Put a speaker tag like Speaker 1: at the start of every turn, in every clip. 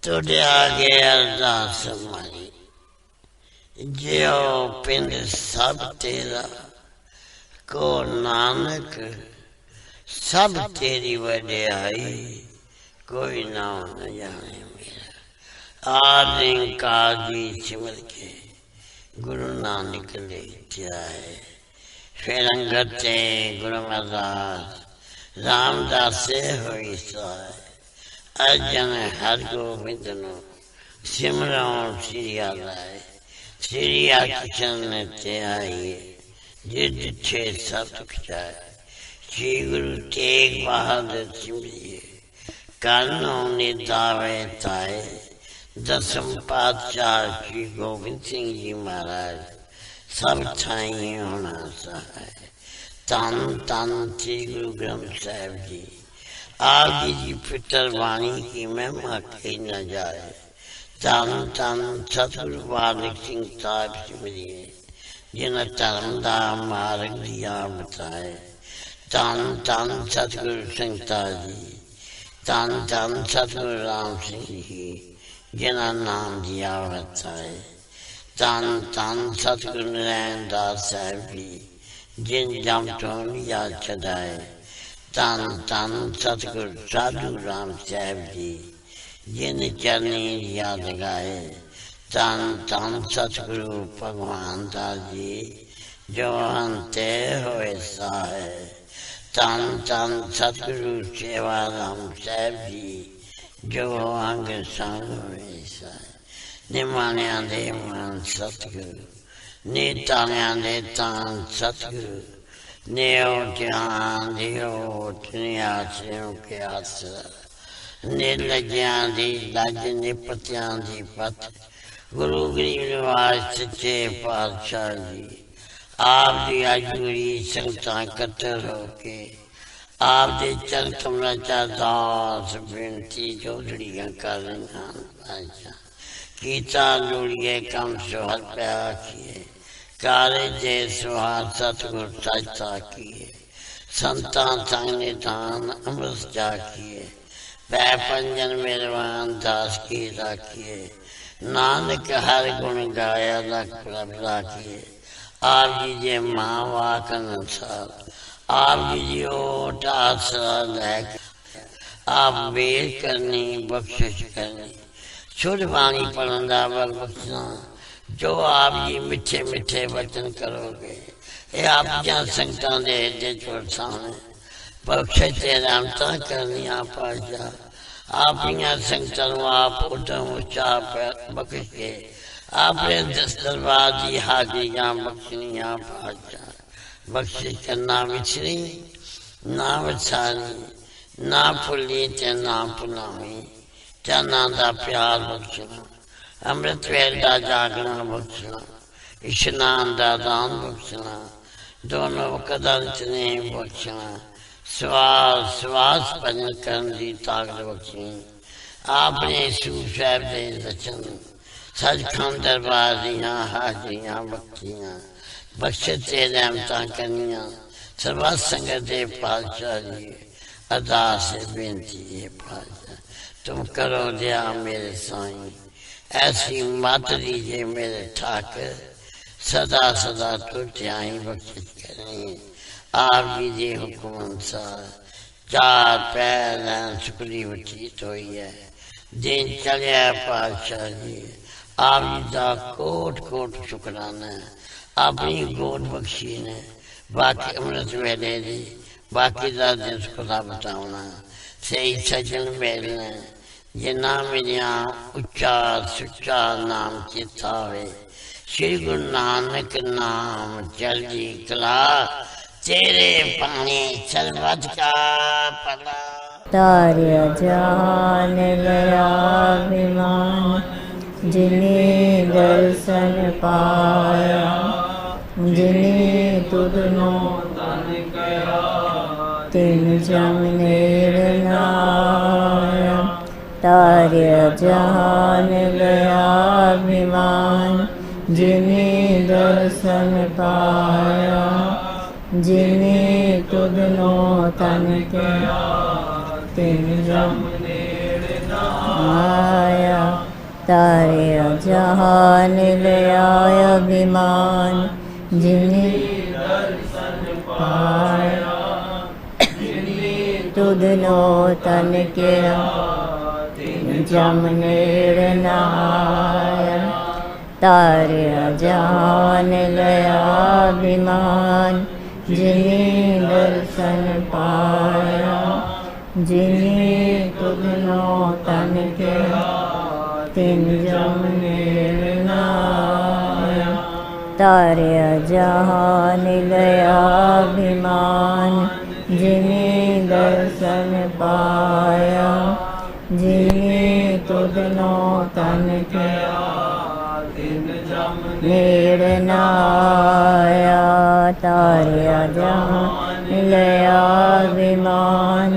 Speaker 1: तुझे आगे अरदास हमारी, जो पिंड सब तेरा, को नानक सब तेरी वड्याई, कोई नाम न जाने मेरा। आदि काजी सिमर के गुरु नानक ले जाए, फिर अंगते गुरु अरदास रामदास से होई साय। अजन हर गोबिंद नो सिमरो श्रीया लाए, श्रीया किशन ते आइए, जिद छे सब सुख जाए। श्री गुरु तेग बहादुर सिमरिए, कानों ने दावे ताए। दसम पातशाह श्री गोबिंद सिंह जी महाराज सब ठाई होना सहाय। तन तन श्री गुरु ग्रंथ साहिब जी, आप जी फिटर वाणी की महिमा कही न जाए। तन तन सतगुरु बालक सिंह साहिब सिमरिए, जिन धर्म दा मार्ग दिया बताए। तन तन सतगुरु संगता जी, तन तन सतगुरु राम सिंह जी, जिना नाम दिया बताए। तन तन सतगुरु नारायण दास साहिब जी, जिन जम तो लिया चढ़ाए। तन तन सतगुरु साधु राम साहिब जी, जिन चरनी याद लगाए। तन तन सतगुरु भगवान दास जी, जो अंते होए साहे। तन तन सतगुरु सेवा राम साहिब जी, जो अंग संग होए साहे। निमानिया दे मन सतगुरु, नीतानिया दे तान सतगुरु, नेओ ध्यान दियो दुनिया से के आसरा। निर्लज्ञां दी लज निपत्यां दी पत, गुरु गरीब निवास सच्चे पातशाह जी। आप दी अजूरी संगतां कतर होके, आप दे चल कमरा चा दास बेनती जोड़ियां कर रहा पातशाह। कीता लोड़िए कम सुहर प्या किए, काले जे सुहार सतगुर सजता किए। संतां संग निधान अमृत जा किए, पै पंजन मेरवान दास की राखिए। नानक हर गुण गाया लख प्रभ राखिए। आप जी जे माँ वाक अनुसार, आप जी जी ओट आसरा लैक। आप बेर करनी बख्शिश करनी, शुद्ध वाणी पढ़ंदा बल बख्शना। जो आप जी मिठे मिठे वचन करोगे, ये आप जहाँ संगतां दे जे चोर सामने बख्शे ते रामता करनी आप पाशा। आप यहाँ संगतां आप उदम उच्चा बख्श के, आपने दस दरबार दी हाजिरियां बख्शनियां पाशा। बख्शिश करना विछड़ी ना वसानी, ना भुली ते ना भुलावी। चना दा प्यार बख्शना, अमृत वेल दा जागना बख्शना, इशनान दा दान बख्शना, दोनों कदर चने बख्शना। श्वास श्वास भजन करन दी ताकत बख्शनी। आपने सूफ साहब दे रचन, सचखंड दरबार दियां हाजिरियां बख्शियां। बख्शे ते रहमतां करनियां, सर्वत संगत दे पातशाह जी। अरदास बेनती है पातशाह, तुम करो दया मेरे साईं। ऐसी मत दीजिए मेरे ठाकर, सदा सदा तुझ्याई बख्शिश करनी। आप जी दे हुक्म अनुसार चार पैर सुखली बचीत हुई है। दिन चलिया पातशाह जी, आप जी का कोट कोट शुकराना है। अपनी गोद बख्शी ने बाकी अमृत वेले दी, बाकी का दिन खुदा बताना। सही सजन मिलने, जिन्ना मेरिया उच्चा सुच्चा नाम चेता होवे। श्री गुरु नानक नाम चढ़दी कला, तेरे पानी सर्वत का भला।
Speaker 2: तार्य जान गया विमान, जिन्हें दर्शन पाया। जिन्हें तुधनो तन कया, तिन जम निर्नाया। तार्य जान गया विमान, जिन्हें दर्शन पाया। जिन्हें तुधनो तन कया, तिन जम निर्नाया। आया तारिया जहान लिया अभिमान जिन्हें पाया तुधनो तन के जमनेर नाया तारिया जहान लिया अभिमान जिन्हें दर्शन पाया जिन्हें तुधनो तन के तिन जमनेर नाया तारिया जहान लिया अभिमान जिन्हें दर्शन पाया जिन्हें तुधनो तन के तिन जमनेर नाया तारिया जहान लिया अभिमान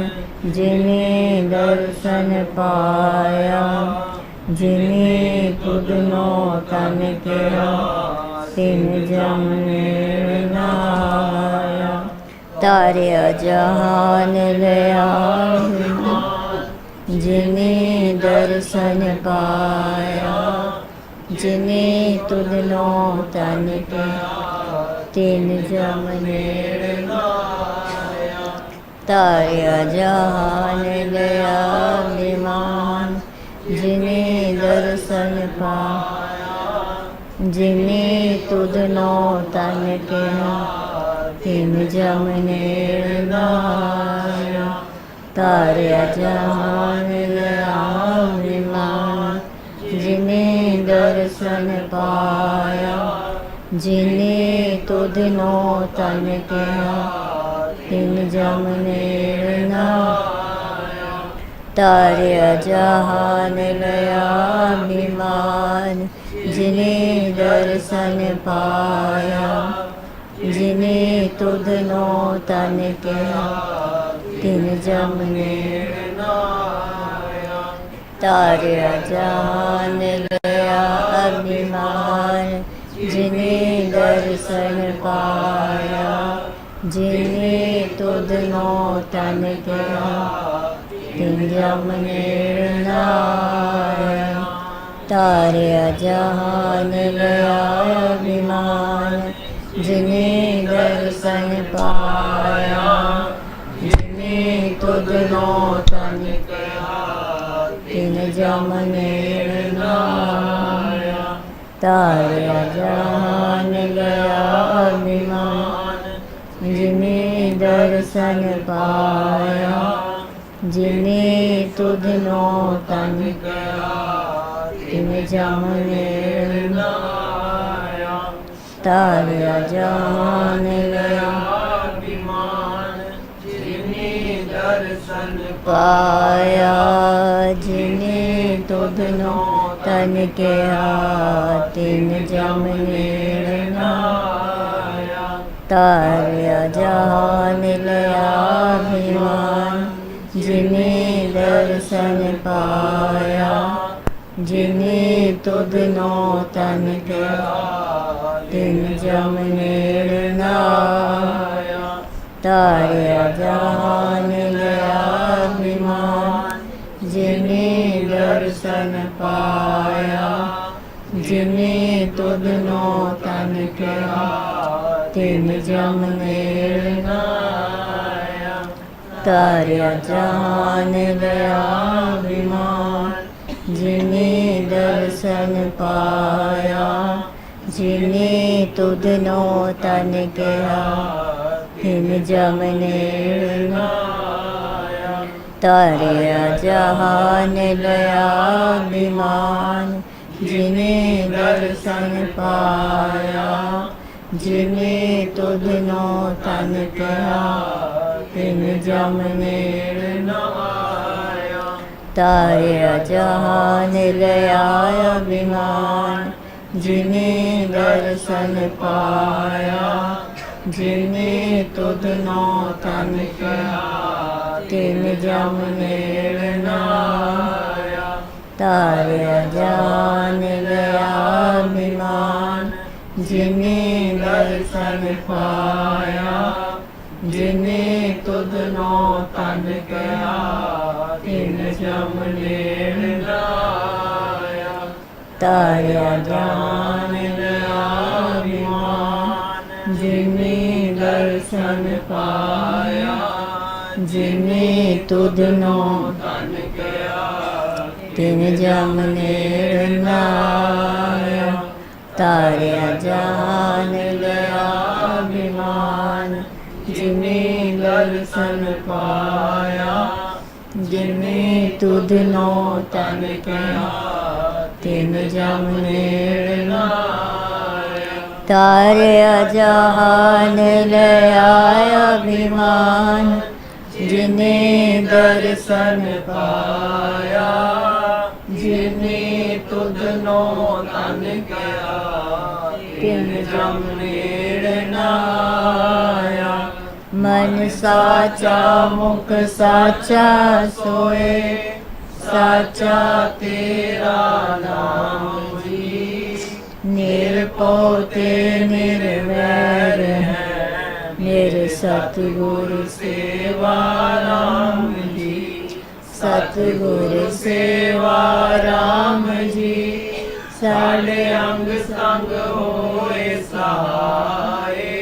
Speaker 2: जिन्हें दर्शन पाया जिन्हें तुधनो तन के तिन जमनेर नाया तारिया जहान लिया जिन्हें दर्शन पाया जिन्हें तुधनो तन के तिन जमनेर नाया तारिया जहान लिया अभिमान जिन्हें दर्शन पाया जिन्हें तुधनो तन के तिन जमनेर नाया तारिया जहान लिया अभिमान जिन्हें दर्शन पाया जिन्हें तुधनो तन के तिन जमनेर नाया तारिया जहान लिया अभिमान जिन्हें दर्शन पाया जिन्हें तुधनो तन के तिन जमनेर नाया तारिया जहान लिया अभिमान जिन्हें दर्शन पाया जिन्हें तुधनो तन के तिन जमनेर नाया तारिया जहान लिया अभिमान जिन्हें दर्शन पाया जिन्हें तुधनो तन के तिन जमनेर नाया तारिया जहान लिया अभिमान जिन्हें दर्शन पाया जिन्हें तुधनो तन के तिन जमनेर नाया तारिया जहान लिया अभिमान जिन्हें दर्शन पाया जिन्हें तुधनो तन के तिन जमनेर नाया तारिया जहान लिया अभिमान जिन्हें दर्शन पाया जिन्हें तुधनो तन के तिन जमनेर नाया तारिया जहान लिया अभिमान जिन्हें दर्शन पाया जिन्हें तुधनो तन के तिन जमनेर नाया तारिया जहान लिया अभिमान जिन्हें दर्शन पाया जिन्हें तुधनो तन के तिन जमनेर नाया तारिया जहान लिया अभिमान जिन्हें दर्शन पाया जिन्हें तुधनो तन के तिन जमनेर नाया तारिया जहान लिया अभिमान जिन्हें दर्शन पाया जिन्हें तुधनो तन के तिन जमनेर नाया तारिया जहान लिया अभिमान जिन्हें दर्शन पाया जिन्हें तुधनो तन के तिन जमनेर ਤਾਰਿਆ ਜਾਨ ਲਿਆ ਅਭਿਮਾਨ, ਜਿਨੇ ਦਰਸ਼ਨ ਪਾਇਆ, ਜਿਨੇ ਤੁਧਨੋ ਤਨ ਕਿਆ, ਤਿਨ ਜਮ ਨੇੜ ਨਾਇਆ। ਤਾਰਿਆ ਜਾਨ ਲਿਆ ਅਭਿਮਾਨ, ਜਿਨੇ ਦਰਸ਼ਨ ਪਾਇਆ, ਜਿਨੇ ਤੁਧਨੋ ਤਨ ਕਿਆ, ਤਿਨ ਜਮ ਨੇੜ ਨਾਇਆ। ਤਾਰਿਆ ਜਾਨ ਲਿਆ ਅਭਿਮਾਨ, ਜਿਨੇ ਦਰਸ਼ਨ ਪਾਇਆ, ਜਿਨੇ ਤੁਧਨੋ ਤਨ ਕਿਆ, ਤਿਨ ਜਮ ਨੇੜ ਨਾਇਆ। ਮਨ ਸਾਚਾ ਮੁਖ ਸਾਚਾ ਸੋਏ, ਸਾਚਾ ਤੇਰਾ ਨਾਮ ਜੀ। ਨਿਰਭਉ ਤੇ ਨਿਰਵੈਰ ਹੈ, ਮੇਰੇ ਸਤਿਗੁਰ ਸੇਵਾ ਰਾਮ ਜੀ। ਸਤਿਗੁਰ ਸੇਵਾ ਰਾਮ ਜੀ, ਸਾਡੇ ਅੰਗ ਸੰਗ ਹੋਏ ਸਹਾਏ।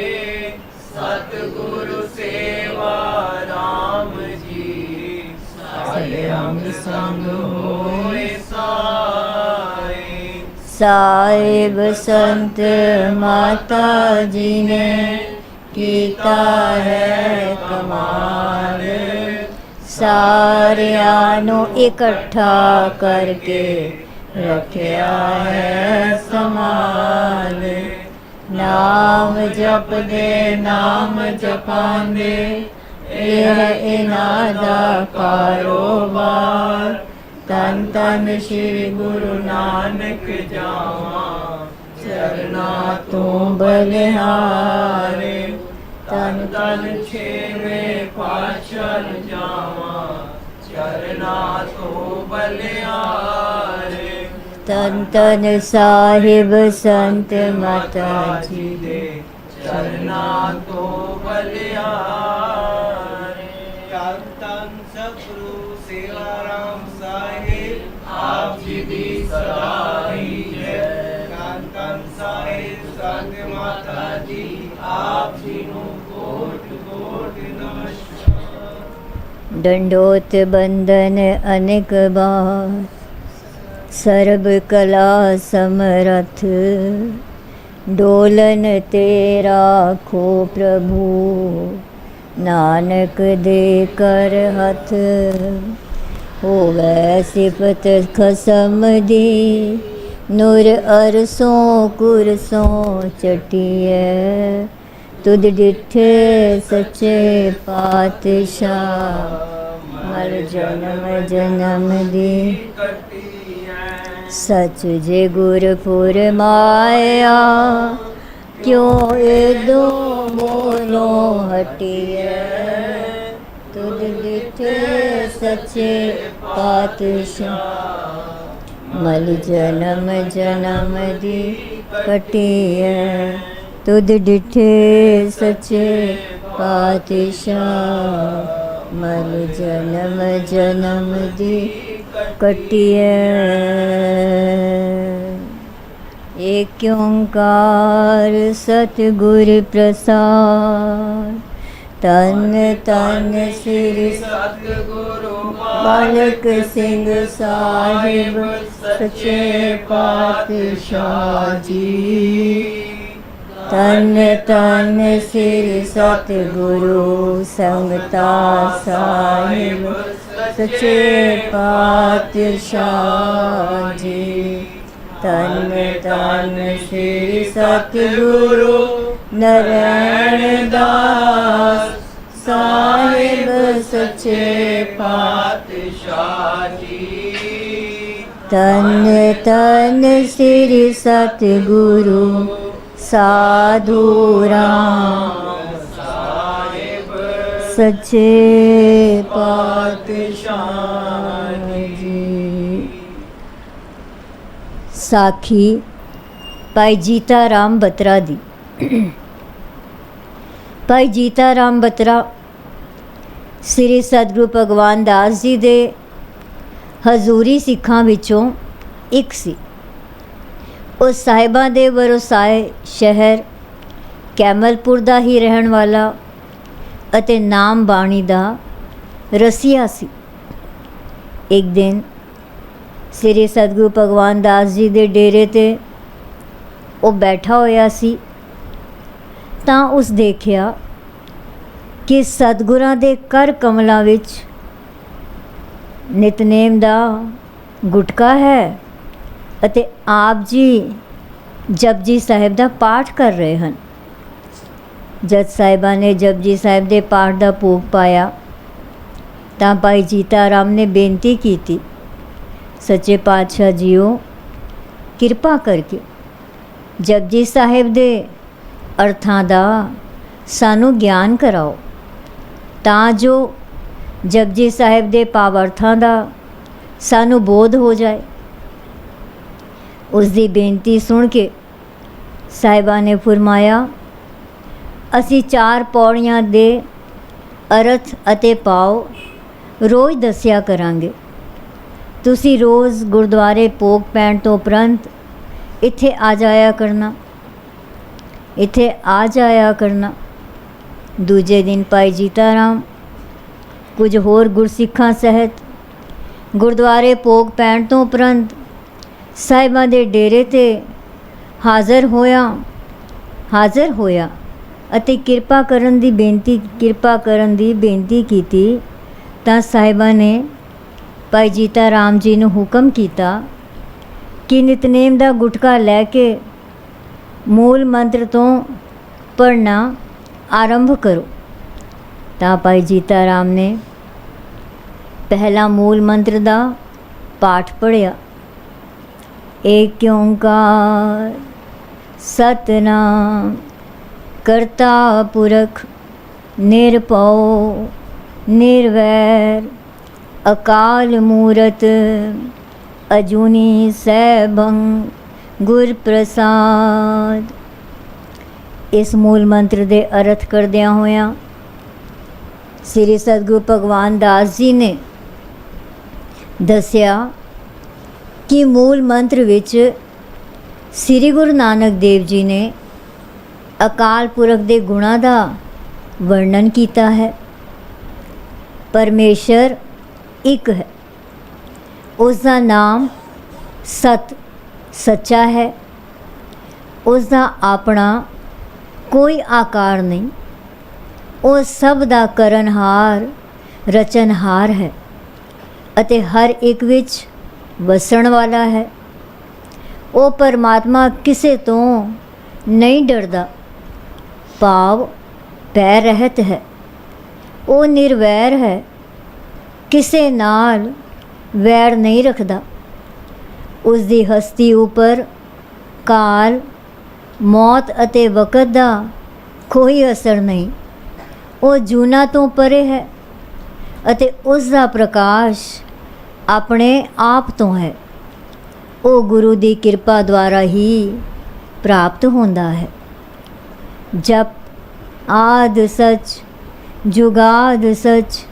Speaker 2: ਸਤਿਗੁਰ ਸੇਵਾ ਰਾਮ ਜੀ, ਸਾਡੇ ਅੰਗ ਸੰਗ ਹੋਏ ਸਹਾਏ। ਸਾਹਿਬ ਸੰਤ ਮਾਤਾ ਜੀ ਨੇ ਕੀਤਾ ਹੈ ਕਮਾਲ, ਸਾਰਿਆਂ ਨੂੰ ਇਕੱਠਾ ਕਰਕੇ ਰੱਖਿਆ ਹੈ ਸੰਭਾਲ। ਨਾਮ ਜਪਦੇ ਨਾਮ ਜਪਾਂਦੇ, ਇਹ ਇਹਨਾਂ ਦਾ ਕਾਰੋਬਾਰ। ਤਨ ਤਨ ਸ਼੍ਰੀ ਗੁਰੂ ਨਾਨਕ ਜਾਵਾਂ, ਚਰਨਾਂ ਤੋਂ ਬਲਿਹਾਰੇ। ਤਨ ਤਨ ਛੇਵੇਂ ਪਾਤਸ਼ਾਹ ਜਾਵਾਂ, ਚਰਨਾਂ ਤੋਂ ਬਲਿਹਾਰੇ। ਤਨ ਤਨ ਸਾਹਿਬ ਸੰਤ ਮਾਤਾ ਜੀ ਦੇ, ਚਰਨਾਂ ਤੋਂ ਬਲਿਹਾਰੇ। ਧੰਨ ਧੰਨ ਸਤਿਗੁਰੂ ਸੇਵਾ ਰਾਮ ਸਾਹਿਬ, ਆਪ ਜੀ ਦੀ ਸਦਾ ਹੀ ਜੈ। ਧੰਨ ਧੰਨ ਸਾਹਿਬ ਸੰਤ ਮਾਤਾ ਜੀ, ਆਪ ਜੀ ਨੂੰ ਕੋਟ ਕੋਟ ਨਮਸਕਾਰ। दंडोत बंदन अनेक बार, सर्ब कला समरथ। डोलन तेरा खो प्रभु, नानक दे कर हथ। होवै सिफत खसम दी, नूर अरसों कुरसों चटिए। तुद डिठे सच्चे पातशाह, मर जन्म जन्म दी। सच जे गुरपुर माया, क्यों ए दो बोलो हटिए। तुद डिठे सच्चे पातशाह, मल जन्म जन्म दी कटिए। तुद डिठे सच्चे पातशाह, मल जन्म जन्म दी कटिए। एक ओंकार सतगुर प्रसाद, तन तन श्री सतगुरु बालक सिंह साहिब सच्चे पातशाह जी। तन तन श्री सतगुरु संगता साहिब सच्चे पातशाह जी। तन तन श्री सतगुरु नारायण दास साहिब सच्चे पातशाह जी। तन तन श्री सतगुरु साधु राम साहिब सच्चे पातशाह जी। साखी भाई जीता राम बत्रा दी। भाई जीता राम बत्रा श्री सतगुरु भगवान दास जी दे हजूरी सिखां विचों एक सी। ਉਹ ਸਾਹਿਬਾਂ ਦੇ ਵਰਸਾਏ ਸ਼ਹਿਰ ਕੈਮਲਪੁਰ ਦਾ ਹੀ ਰਹਿਣ ਵਾਲਾ ਅਤੇ ਨਾਮ ਬਾਣੀ ਦਾ ਰਸੀਆ ਸੀ। ਇੱਕ ਦਿਨ ਸ੍ਰੀ ਸਤਿਗੁਰੂ ਭਗਵਾਨ ਦਾਸ ਜੀ ਦੇ ਡੇਰੇ 'ਤੇ ਉਹ ਬੈਠਾ ਹੋਇਆ ਸੀ ਤਾਂ ਉਸ ਦੇਖਿਆ ਕਿ ਸਤਿਗੁਰਾਂ ਦੇ ਕਰ ਕਮਲਾਂ ਵਿੱਚ ਨਿਤਨੇਮ ਦਾ ਗੁਟਕਾ ਹੈ ਅਤੇ ਆਪ ਜੀ ਜਪਜੀ ਸਾਹਿਬ ਦਾ ਪਾਠ ਕਰ ਰਹੇ ਹਨ। ਜਦ ਸਾਹਿਬਾਂ ਨੇ ਜਪਜੀ ਸਾਹਿਬ ਦੇ ਪਾਠ ਦਾ ਭੋਗ ਪਾਇਆ ਤਾਂ ਭਾਈ ਜੀਤਾ ਰਾਮ ਨੇ ਬੇਨਤੀ ਕੀਤੀ, ਸੱਚੇ ਪਾਤਸ਼ਾਹ ਜੀਓ ਕਿਰਪਾ ਕਰਕੇ ਜਪਜੀ ਸਾਹਿਬ ਦੇ ਅਰਥਾਂ ਦਾ ਸਾਨੂੰ ਗਿਆਨ ਕਰਾਓ ਤਾਂ ਜੋ ਜਪਜੀ ਸਾਹਿਬ ਦੇ ਭਾਵ-ਅਰਥਾਂ ਦਾ ਸਾਨੂੰ ਬੋਧ ਹੋ ਜਾਏ। ਉਸ ਦੀ ਬੇਨਤੀ ਸੁਣ ਕੇ ਸਾਹਿਬਾਂ ਨੇ ਫਰਮਾਇਆ, ਅਸੀਂ 4 ਪੌੜੀਆਂ ਦੇ ਅਰਥ ਅਤੇ ਭਾਵ ਰੋਜ਼ ਦੱਸਿਆ ਕਰਾਂਗੇ। ਤੁਸੀਂ ਰੋਜ਼ ਗੁਰਦੁਆਰੇ ਭੋਗ ਪੈਣ ਤੋਂ ਉਪਰੰਤ ਇੱਥੇ ਆ ਜਾਇਆ ਕਰਨਾ। ਦੂਜੇ ਦਿਨ ਭਾਈ ਜੀਤਾ ਰਾਮ ਕੁਝ ਹੋਰ ਗੁਰਸਿੱਖਾਂ ਸਹਿਤ ਗੁਰਦੁਆਰੇ ਭੋਗ ਪੈਣ ਤੋਂ ਉਪਰੰਤ ਸਾਹਿਬਾਂ ਦੇ ਡੇਰੇ 'ਤੇ ਹਾਜ਼ਰ ਹੋਇਆ ਅਤੇ ਕਿਰਪਾ ਕਰਨ ਦੀ ਬੇਨਤੀ ਕੀਤੀ ਤਾਂ ਸਾਹਿਬਾਂ ਨੇ ਭਾਈ ਜੀਤਾ ਰਾਮ ਜੀ ਨੂੰ ਹੁਕਮ ਕੀਤਾ ਕਿ ਨਿਤਨੇਮ ਦਾ ਗੁਟਕਾ ਲੈ ਕੇ ਮੂਲ ਮੰਤਰ ਤੋਂ ਪੜ੍ਹਨਾ ਆਰੰਭ ਕਰੋ। ਤਾਂ ਭਾਈ ਜੀਤਾ ਰਾਮ ਨੇ ਪਹਿਲਾ ਮੂਲ ਮੰਤਰ ਦਾ ਪਾਠ ਪੜ੍ਹਿਆ, ਏਕ ਓਂਕਾਰ ਸਤਿਨਾਮ ਕਰਤਾ ਪੁਰਖ ਨਿਰਭਉ ਨਿਰਵੈਰ ਅਕਾਲ ਮੂਰਤ ਅਜੂਨੀ ਸੈਭੰ ਗੁਰ ਪ੍ਰਸਾਦ। ਇਸ ਮੂਲ ਮੰਤਰ ਦੇ ਅਰਥ ਕਰਦਿਆਂ ਹੋਇਆਂ ਸ੍ਰੀ ਸਤਿਗੁਰੂ ਭਗਵਾਨ ਦਾਸ ਜੀ ਨੇ ਦੱਸਿਆ ਕਿ ਮੂਲ ਮੰਤਰ ਵਿੱਚ ਸ੍ਰੀ ਗੁਰੂ ਨਾਨਕ ਦੇਵ ਜੀ ਨੇ ਅਕਾਲ ਪੁਰਖ ਦੇ ਗੁਣਾਂ ਦਾ ਵਰਣਨ ਕੀਤਾ ਹੈ। ਪਰਮੇਸ਼ਰ ਇੱਕ ਹੈ, ਉਸ ਦਾ ਨਾਮ ਸੱਚਾ ਹੈ, ਉਸ ਦਾ ਆਪਣਾ ਕੋਈ ਆਕਾਰ ਨਹੀਂ, ਉਹ ਸਭ ਦਾ ਕਰਨਹਾਰ ਰਚਨਹਾਰ ਹੈ ਅਤੇ ਹਰ ਇੱਕ ਵਿੱਚ ਵਸਣ ਵਾਲਾ ਹੈ। ਉਹ ਪਰਮਾਤਮਾ ਕਿਸੇ ਤੋਂ ਨਹੀਂ ਡਰਦਾ, ਭਾਵ ਭੈ ਰਹਿਤ ਹੈ। ਉਹ ਨਿਰਵੈਰ ਹੈ, ਕਿਸੇ ਨਾਲ ਵੈਰ ਨਹੀਂ ਰੱਖਦਾ। ਉਸ ਦੀ ਹਸਤੀ ਉੱਪਰ ਕਾਲ, ਮੌਤ ਅਤੇ ਵਕਤ ਦਾ ਕੋਈ ਅਸਰ ਨਹੀਂ। ਉਹ ਜੂਨਾਂ ਤੋਂ ਪਰੇ ਹੈ ਅਤੇ ਉਸ ਦਾ ਪ੍ਰਕਾਸ਼ ਆਪਣੇ ਆਪ ਤੋਂ ਹੈ। ਉਹ ਗੁਰੂ ਦੀ ਕਿਰਪਾ ਦੁਆਰਾ ਹੀ ਪ੍ਰਾਪਤ ਹੁੰਦਾ ਹੈ। ਜਪ ਆਦ ਸਚ ਜੁਗਾਦ ਸਚ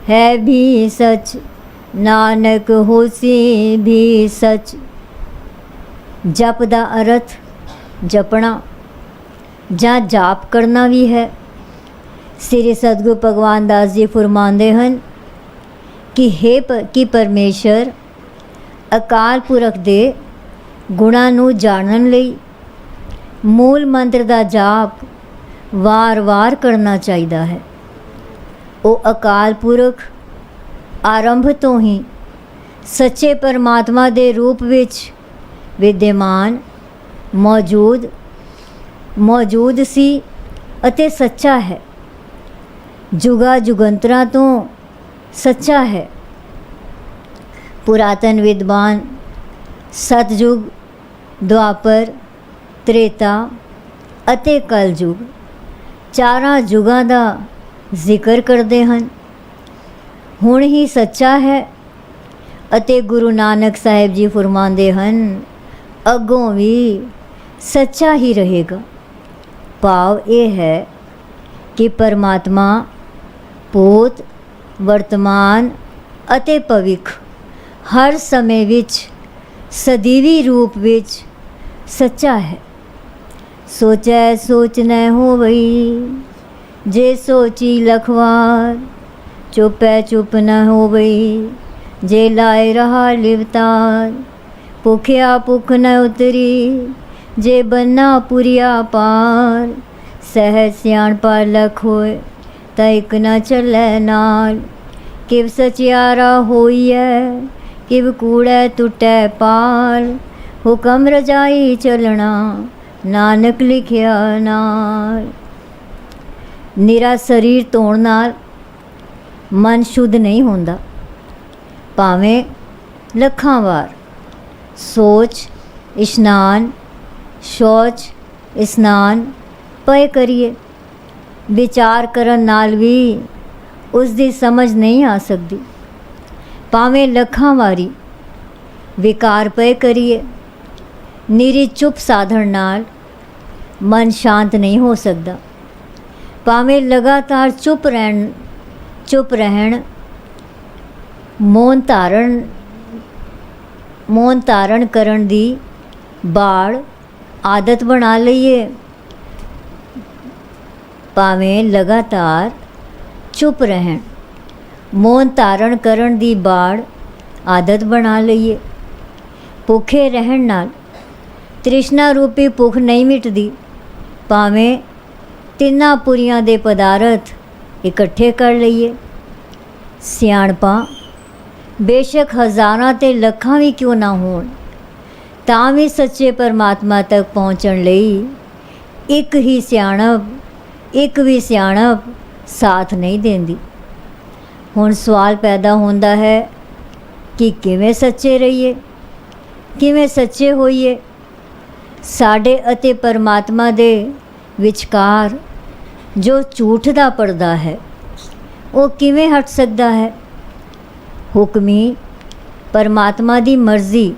Speaker 2: ਹੈ ਵੀ ਸਚ ਨਾਨਕ ਹੋਸੀ ਵੀ ਸਚ। ਜਪ ਦਾ ਅਰਥ ਜਪਣਾ ਜਾਂ ਜਾਪ ਕਰਨਾ ਵੀ ਹੈ। ਸ੍ਰੀ ਸਤਿਗੁਰੂ ਭਗਵਾਨ ਦਾਸ ਜੀ ਫਰਮਾਉਂਦੇ ਹਨ ਕਿ ਪਰਮੇਸ਼ਰ ਅਕਾਲ ਪੁਰਖ ਦੇ ਗੁਣਾਂ ਨੂੰ ਜਾਣਨ ਲਈ ਮੂਲ ਮੰਤਰ ਦਾ ਜਾਪ ਵਾਰ-ਵਾਰ ਕਰਨਾ ਚਾਹੀਦਾ ਹੈ। ਉਹ ਅਕਾਲ ਪੁਰਖ ਆਰੰਭ ਤੋਂ ਹੀ ਸੱਚੇ ਪਰਮਾਤਮਾ ਦੇ ਰੂਪ ਵਿੱਚ ਵਿਦਿਆਮਾਨ ਮੌਜੂਦ ਸੀ ਅਤੇ ਸੱਚਾ ਹੈ। ਜੁਗਾ ਜੁਗੰਤਰਾਂ ਤੋਂ ਸੱਚਾ ਹੈ। ਪੁਰਾਤਨ ਵਿਦਵਾਨ ਸਤਜੁਗ, ਦੁਆਪਰ, ਤ੍ਰੇਤਾ ਅਤੇ ਕਲਯੁਗ ਚਾਰਾਂ ਯੁਗਾਂ ਦਾ ਜ਼ਿਕਰ ਕਰਦੇ ਹਨ। ਹੁਣ ਹੀ ਸੱਚਾ ਹੈ ਅਤੇ ਗੁਰੂ ਨਾਨਕ ਸਾਹਿਬ ਜੀ ਫਰਮਾਉਂਦੇ ਹਨ, ਅੱਗੋਂ ਵੀ ਸੱਚਾ ਹੀ ਰਹੇਗਾ। ਭਾਵ ਇਹ ਹੈ ਕਿ ਪਰਮਾਤਮਾ ਭੂਤ, ਵਰਤਮਾਨ ਅਤੇ ਭਵਿੱਖ ਹਰ ਸਮੇਂ ਵਿੱਚ ਸਦੀਵੀ ਰੂਪ ਵਿੱਚ सच्चा है। सोचै सोच न होवई, जे सोची लखवार। चुपै चुप न होवई, जे लाए रहा लिवतार। भुखिया भुख न उतरी, जे बन्ना पुरिया पार। सहज सियाणपा लख होए, ता इक न चलै नाल। किव सचियारा होइए, किव कूड़ै टुटै पाल। हुकम रजाई चलना, नानक लिखिया नाल। निरा शरीर धोण नाल मन शुद्ध नहीं होंदा। भावें लखां वार सोच इशनान शौच इस्नान पए करिए, विचार करन नाल भी उस दी समझ नहीं आ सकती। भावें लखां वारी विकार पए करिए, निरी चुप साधन नाल मन शांत नहीं हो सकता। भावें लगातार चुप रहन मौन धारण करन दी बाड़ आदत बना लईए। भावें लगातार चुप रहन मौन धारण करन दी बाड़ आदत बना लईए। भुखे रहन नाल तृष्णा रूपी भुख नहीं मिटदी। भावें तिन्ना पुरियां दे पदार्थ इकट्ठे कर लईए। सियाणपा बेशक हज़ारां ते लखां भी क्यों ना होण, तां भी सच्चे परमात्मा तक पहुँचण लई एक भी सियाणप साथ नहीं देंदी। हुण सवाल पैदा होंदा है कि किवें सच्चे रहिए, किवें सच्चे होइए। साडे अते परमात्मा दे विचकार जो झूठ दा पर्दा है वो किवें हट सकदा है। हुक्मी परमात्मा दी मर्जी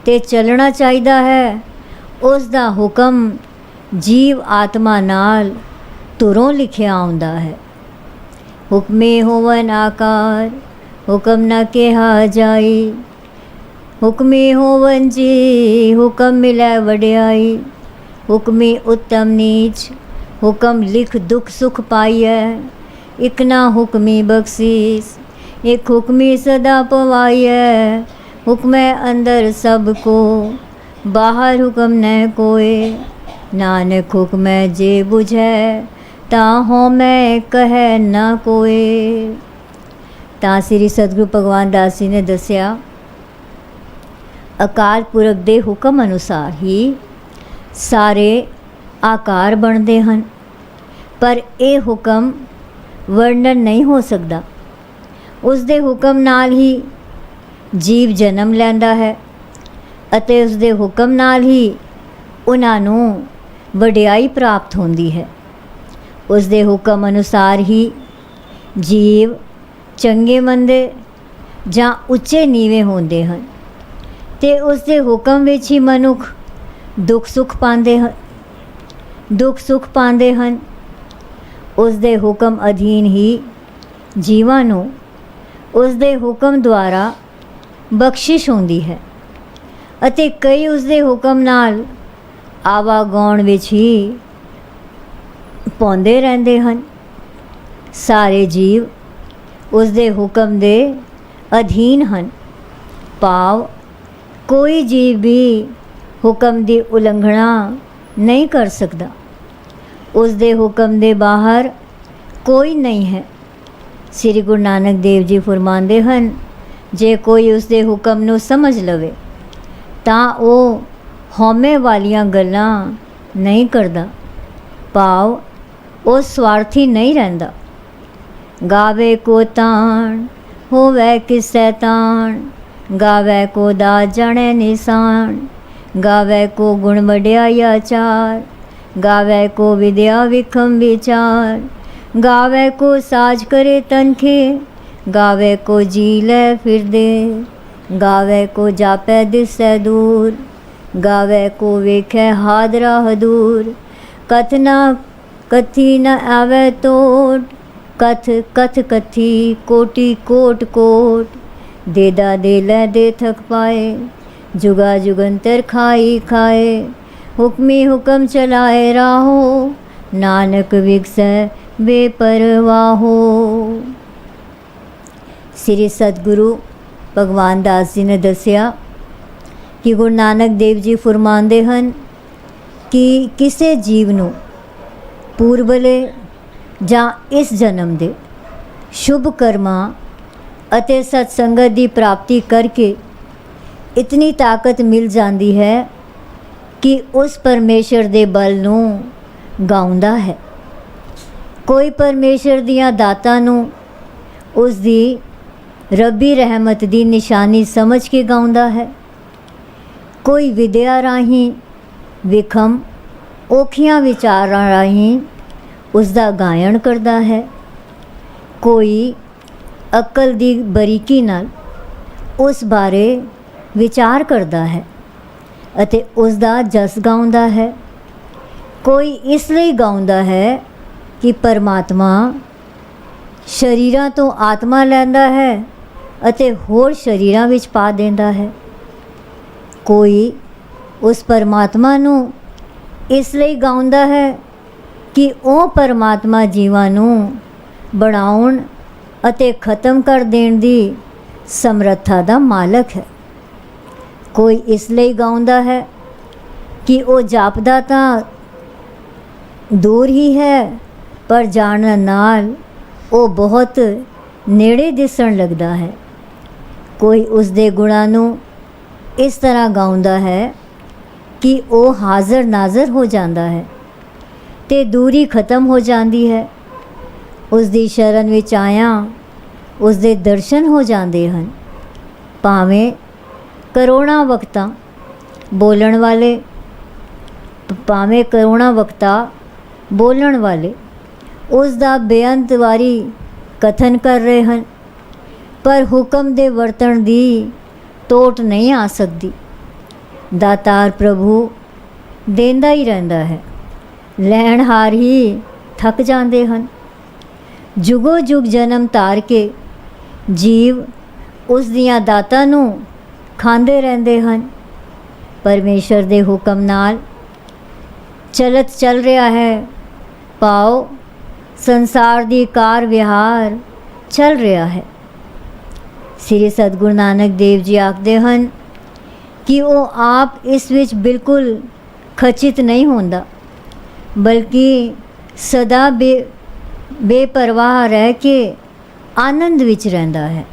Speaker 2: ते चलना चाहिदा है। उस दा हुक्म जीव आत्मा नाल तुरों लिखिया आउंदा है। हुक्मे होवन आकार, हुक्म न कहा जाई। हुक्मे होवन जी, हुक्म मिलै वड्याई। हुक्मे उत्तम नीच, हुक्म लिख दुख सुख पाइयै। इक ना हुक्मी बख्शीस, एक हुक्मी सदा पवाइयै। हुक्मै अंदर सबको, बाहर हुक्म न कोय। नानक हुक्मै जे बुझै, ता होमै कहै न कोय। ਤਾਂ ਸ੍ਰੀ ਸਤਿਗੁਰੂ ਭਗਵਾਨ ਦਾਸ ਜੀ ਨੇ ਦੱਸਿਆ, ਅਕਾਲ ਪੁਰਖ ਦੇ ਹੁਕਮ ਅਨੁਸਾਰ ਹੀ ਸਾਰੇ ਆਕਾਰ ਬਣਦੇ ਹਨ, ਪਰ ਇਹ ਹੁਕਮ ਵਰਣਨ ਨਹੀਂ ਹੋ ਸਕਦਾ। ਉਸ ਦੇ ਹੁਕਮ ਨਾਲ ਹੀ ਜੀਵ ਜਨਮ ਲੈਂਦਾ ਹੈ ਅਤੇ ਉਸ ਦੇ ਹੁਕਮ ਨਾਲ ਹੀ ਉਹਨਾਂ ਨੂੰ ਵਡਿਆਈ ਪ੍ਰਾਪਤ ਹੁੰਦੀ ਹੈ। ਉਸ ਦੇ ਹੁਕਮ ਅਨੁਸਾਰ ਹੀ ਜੀਵ ਚੰਗੇ ਮੰਦੇ ਜਾਂ ਉੱਚੇ ਨੀਵੇਂ ਹੁੰਦੇ ਹਨ ਅਤੇ ਉਸ ਦੇ ਹੁਕਮ ਵਿੱਚ ਹੀ ਮਨੁੱਖ ਦੁੱਖ ਸੁੱਖ ਪਾਉਂਦੇ ਹਨ। ਉਸ ਦੇ ਹੁਕਮ ਅਧੀਨ ਹੀ ਜੀਵਾਂ ਨੂੰ ਉਸ ਦੇ ਹੁਕਮ ਦੁਆਰਾ ਬਖਸ਼ਿਸ਼ ਹੁੰਦੀ ਹੈ ਅਤੇ ਕਈ ਉਸ ਦੇ ਹੁਕਮ ਨਾਲ ਆਵਾਗਾਉਣ ਵਿੱਚ ਹੀ ਪਾਉਂਦੇ ਰਹਿੰਦੇ ਹਨ। ਸਾਰੇ ਜੀਵ ਉਸ ਦੇ ਹੁਕਮ ਦੇ ਅਧੀਨ ਹਨ। ਭਾਵ ਕੋਈ ਜੀਵ ਵੀ ਹੁਕਮ ਦੀ ਉਲੰਘਣਾ ਨਹੀਂ ਕਰ ਸਕਦਾ। ਉਸ ਦੇ ਹੁਕਮ ਦੇ ਬਾਹਰ ਕੋਈ ਨਹੀਂ ਹੈ। ਸ੍ਰੀ ਗੁਰੂ ਨਾਨਕ ਦੇਵ ਜੀ ਫਰਮਾਉਂਦੇ ਹਨ, ਜੇ ਕੋਈ ਉਸ ਦੇ ਹੁਕਮ ਨੂੰ ਸਮਝ ਲਵੇ ਤਾਂ ਉਹ ਹਉਮੈ ਵਾਲੀਆਂ ਗੱਲਾਂ ਨਹੀਂ ਕਰਦਾ। ਭਾਵ ਉਹ ਸਵਾਰਥੀ ਨਹੀਂ ਰਹਿੰਦਾ। ਗਾਵੇ ਕੋ ਤਾਣ ਹੋਵੇ ਕਿਸੈ ਤਾਣ, ਗਾਵੇ ਕੋ ਦਾਤ ਜਾਣੈ ਨਿਸ਼ਾਨ। ਗਾਵੇ ਕੋ ਗੁਣ ਵਡਿਆਈ ਆਚਾਰ, ਗਾਵੇ ਕੋ ਵਿਦਿਆ ਵਿਖਮ ਵਿਚਾਰ। ਗਾਵੇ ਕੋ ਸਾਜ ਕਰੇ ਤਨਖੇ, ਗਾਵੇ ਕੋ ਜੀ ਲੈ ਫਿਰਦੇ। ਗਾਵੇ ਕੋ ਜਾਪੈ ਦਿਸੈ ਦੂਰ, ਗਾਵੇ ਕੋ ਵੇਖੈ ਹਾਦਰਾ ਹਦੂਰ। ਕਥ ਨਾ ਕਥੀ ਨ ਆਵੈ ਤੋਟ, कथ कथ कथी कोटि कोट कोट। देदा दे लै दे थक पाए, जुगा जुगंतर खाई खाए, हुक्मी हुक्म चलाए राहो, नानक विगसै बेपरवाहो। श्री सतगुरु भगवान दास जी ने दसिया कि गुरु नानक देव जी फरमाते हैं कि किसी जीव नूं पूर्वले जां इस जन्म दे शुभ कर्मां अते सत्संगत की प्राप्ति करके इतनी ताकत मिल जाती है कि उस परमेश्वर दे बल नूं गाउंदा है। कोई परमेश्वर दियां दातां नूं उस दी रब्बी रहमत दी निशानी समझ के गाउंदा है। कोई विद्या राहीं विखम औखियां विचारां राहीं उसका गायन करता है। कोई अकल दी बरीकी नाल उस बारे विचार करता है अते उसका जस गाउंदा है। कोई इसलिए गाउंदा है कि परमात्मा शरीरां तो आत्मा लैंदा है अते होर शरीरां विच पा देंदा है। कोई उस परमात्मा नूं इसलिए गाउंदा है कि वो परमात्मा जीवां नूं बनाउण अते ख़त्म कर देण दी समर्था दा मालक है। कोई इसलिए गाउंदा है कि वो जापदा तां दूर ही है पर जानन नाल वो बहुत नेड़े दिसण लगदा है। कोई उसदे गुणां नूं इस तरह गाउंदा है कि वो हाज़र नाज़र हो जाता है ते दूरी ख़त्म हो जाती है। उसदी शरण विच आया उसदे दर्शन हो जाते हैं। भावें करोड़ां वक्तां बोलण वाले भावें करोड़ां वक्ता बोलण वाले उसदा बेअंत वारी कथन कर रहे हैं पर हुक्म दे वरतण दी टोट नहीं आ सकती। दातार प्रभु देंदा ही रहंदा है, लैणहार ही थक जाते हैं। जुगो जुग जन्म तार के जीव उस दियां दातां नूं खांदे रहंदे हैं। परमेश्वर दे हुक्म नाल चलत चल रहा है पाओ संसार दी कार विहार चल रहा है। श्री सतगुरु नानक देव जी आखते हैं कि वो आप इस विच बिल्कुल खचित नहीं होंदा बल्कि सदा बेपरवाह रह के आनंद विच रहंदा है।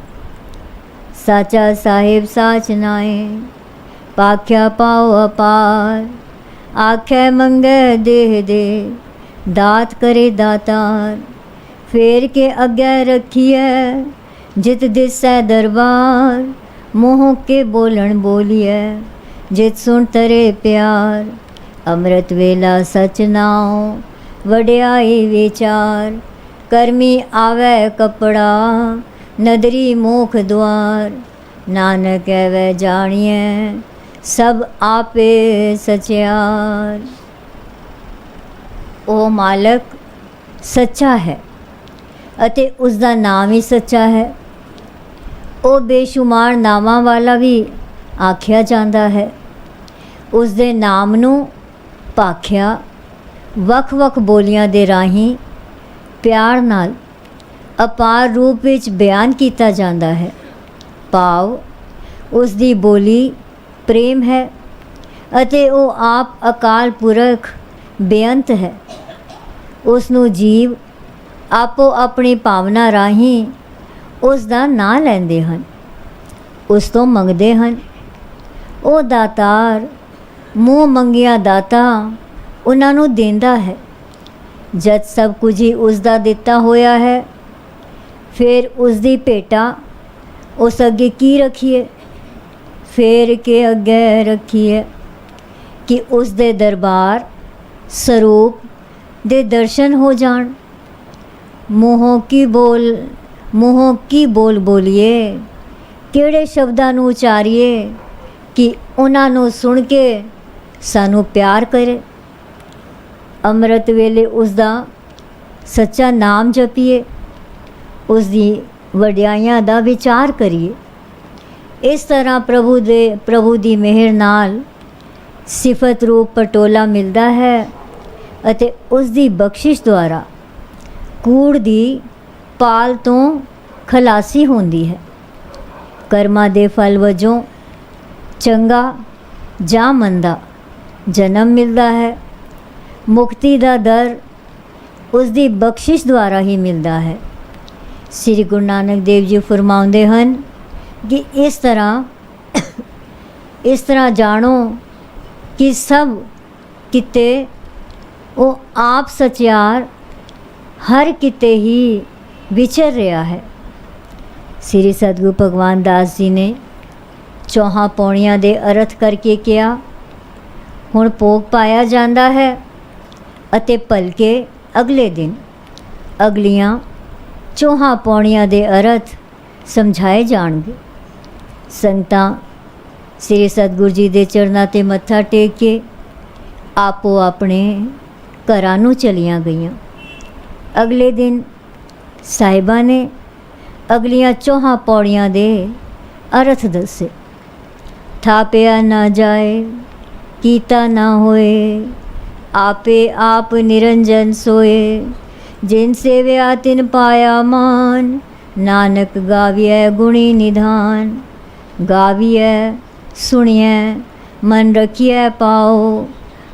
Speaker 2: साचा साहिब साच नाए पाख्या पाओ अपार, आखे मंगे देह दे दात करे दातार। फेर के अगे रखिए जित दिसै दरबार, मोह के बोलन बोलिए जित सुन तरे प्यार। अमृत वेला सच नाओ वड्याई विचार, कर्मी आवे कपड़ा नदरी मोख द्वार। नानक कहवे जानिए सब आपे सचियार। ओ मालक सच्चा है अते उसका नाम ही सच्चा है। ਉਹ ਬੇਸ਼ੁਮਾਰ ਨਾਵਾਂ ਵਾਲਾ ਵੀ ਆਖਿਆ ਜਾਂਦਾ ਹੈ। ਉਸ ਦੇ ਨਾਮ ਨੂੰ ਭਾਖਿਆ ਵੱਖ-ਵੱਖ ਬੋਲੀਆਂ ਦੇ ਰਾਹੀਂ ਪਿਆਰ ਨਾਲ ਅਪਾਰ ਰੂਪ ਵਿੱਚ ਬਿਆਨ ਕੀਤਾ ਜਾਂਦਾ ਹੈ। ਭਾਵ ਉਸ ਦੀ ਬੋਲੀ ਪ੍ਰੇਮ ਹੈ ਅਤੇ ਉਹ ਆਪ ਅਕਾਲ ਪੁਰਖ ਬੇਅੰਤ ਹੈ। ਉਸ ਨੂੰ ਜੀਵ ਆਪੋ ਆਪਣੀ ਭਾਵਨਾ ਰਾਹੀਂ ਉਸ ਦਾ ਨਾਂ ਲੈਂਦੇ ਹਨ, ਉਸ ਤੋਂ ਮੰਗਦੇ ਹਨ। ਉਹ ਦਾਤਾਰ ਮੂੰਹ ਮੰਗਿਆ ਦਾਤਾ ਉਹਨਾਂ ਨੂੰ ਦਿੰਦਾ ਹੈ। ਜਦ ਸਭ ਕੁਝ ਹੀ ਉਸ ਦਾ ਦਿੱਤਾ ਹੋਇਆ ਹੈ ਫਿਰ ਉਸ ਦੀ ਭੇਟਾ ਉਸ ਅੱਗੇ ਕੀ ਰੱਖੀਏ, ਫੇਰ ਕੇ ਅੱਗੇ ਰੱਖੀਏ ਕਿ ਉਸ ਦੇ ਦਰਬਾਰ ਸਰੂਪ ਦੇ ਦਰਸ਼ਨ ਹੋ ਜਾਣ। ਮੂੰਹੋਂ ਕੀ ਬੋਲ ਬੋਲੀਏ, ਕਿਹੜੇ ਸ਼ਬਦਾਂ ਨੂੰ ਉਚਾਰੀਏ ਕਿ ਉਹਨਾਂ ਨੂੰ ਸੁਣ ਕੇ ਸਾਨੂੰ ਪਿਆਰ ਕਰੇ। ਅੰਮ੍ਰਿਤ ਵੇਲੇ ਉਸ ਦਾ ਸੱਚਾ ਨਾਮ ਜਪੀਏ, ਉਸ ਦੀ ਵਡਿਆਈਆਂ ਦਾ ਵਿਚਾਰ ਕਰੀਏ। इस तरह प्रभु दी मेहर नाल सिफत रूप पटोला मिलता है ਅਤੇ ਉਸ ਦੀ ਬਖਸ਼ਿਸ਼ ਦੁਆਰਾ ਕੂੜ ਦੀ ਪਾਲ ਤੋਂ ਖਲਾਸੀ ਹੁੰਦੀ ਹੈ। ਕਰਮਾਂ ਦੇ ਫਲ ਵਜੋਂ ਚੰਗਾ ਜਾਂ ਮੰਦਾ ਜਨਮ ਮਿਲਦਾ ਹੈ। ਮੁਕਤੀ ਦਾ ਦਰ ਉਸ ਦੀ ਬਖਸ਼ਿਸ਼ ਦੁਆਰਾ ਹੀ ਮਿਲਦਾ ਹੈ। ਸ੍ਰੀ ਗੁਰੂ ਨਾਨਕ ਦੇਵ ਜੀ ਫਰਮਾਉਂਦੇ ਹਨ ਕਿ ਇਸ ਤਰ੍ਹਾਂ ਜਾਣੋ ਕਿ ਸਭ ਕਿਤੇ ਉਹ ਆਪ ਸਚਿਆਰ ਹਰ ਕਿਤੇ ਹੀ ਵਿਚਰ ਰਿਹਾ ਹੈ। ਸ੍ਰੀ ਸਤਿਗੁਰੂ ਭਗਵਾਨ ਦਾਸ ਜੀ ਨੇ ਚੌਹਾਂ ਪੌੜੀਆਂ ਦੇ ਅਰਥ ਕਰਕੇ ਕਿਹਾ, ਹੁਣ ਭੋਗ ਪਾਇਆ ਜਾਂਦਾ ਹੈ ਅਤੇ ਭਲਕੇ ਅਗਲੇ ਦਿਨ ਅਗਲੀਆਂ ਚੌਹਾਂ ਪੌੜੀਆਂ ਦੇ ਅਰਥ ਸਮਝਾਏ ਜਾਣਗੇ। ਸੰਗਤਾਂ ਸ੍ਰੀ ਸਤਿਗੁਰੂ ਜੀ ਦੇ ਚਰਨਾਂ 'ਤੇ ਮੱਥਾ ਟੇਕ ਕੇ ਆਪੋ ਆਪਣੇ ਘਰਾਂ ਨੂੰ ਚਲੀਆਂ ਗਈਆਂ। ਅਗਲੇ ਦਿਨ ਸਾਹਿਬਾਂ ਨੇ ਅਗਲੀਆਂ ਚੌਹਾਂ ਪੌੜੀਆਂ ਦੇ ਅਰਥ ਦੱਸੇ। ਥਾਪਿਆ ਨਾ ਜਾਏ, ਕੀਤਾ ਨਾ ਹੋਏ, ਆਪੇ ਆਪ ਨਿਰੰਜਨ ਸੋਏ, ਜਿਨ ਸੇਵਿਆ ਤਿਨ ਪਾਇਆ ਮਾਨ, ਨਾਨਕ ਗਾਵੀਐ ਗੁਣੀ ਨਿਧਾਨ। ਗਾਵੀਐ ਸੁਣੀਐ ਮਨ ਰਖੀਐ ਪਾਓ,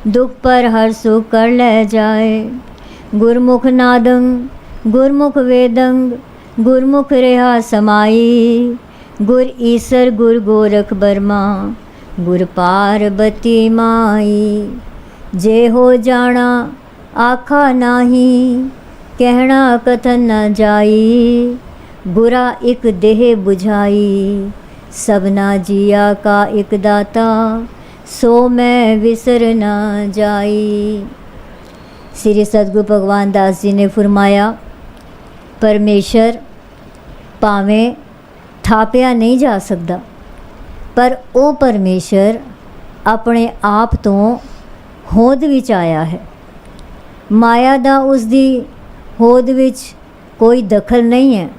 Speaker 2: ਦੁਖ ਪਰ ਹਰ ਸੁਖ ਕਰ ਲੈ ਜਾਏ। ਗੁਰਮੁਖ ਨਾਦੰ ਗੁਰਮੁਖ ਵੇਦੰ, ਗੁਰਮੁਖ ਰਿਹਾ ਸਮਾਈ, ਗੁਰ ਈਸਰ ਗੁਰ ਗੋਰਖ ਬਰਮਾ, ਗੁਰ ਪਾਰਬਤੀ ਮਾਈ। ਜੇ ਹੋ ਜਾਣਾ ਆਖਾ ਨਾਹੀ, ਕਹਿਣਾ ਕਥਨ ਨ ਜਾਈ, ਗੁਰਾ ਇੱਕ ਦੇਹ ਬੁਝਾਈ, ਸਭਨਾ ਜੀਆ ਕਾ ਇੱਕ ਦਾਤਾ, ਸੋ ਮੈਂ ਵਿਸਰ ਨਾ ਜਾਈ। ਸ੍ਰੀ ਸਤਿਗੁਰੂ ਭਗਵਾਨ ਦਾਸ ਜੀ ਨੇ ਫਰਮਾਇਆ, ਪਰਮੇਸ਼ਰ ਭਾਵੇਂ ਥਾਪਿਆ ਨਹੀਂ ਜਾ ਸਕਦਾ, ਪਰ ਉਹ ਪਰਮੇਸ਼ਰ ਆਪਣੇ ਆਪ ਤੋਂ ਹੋਂਦ ਵਿੱਚ ਆਇਆ ਹੈ। ਮਾਇਆ ਦਾ ਉਸ ਦੀ ਹੋਂਦ ਵਿੱਚ ਕੋਈ ਦਖਲ ਨਹੀਂ ਹੈ।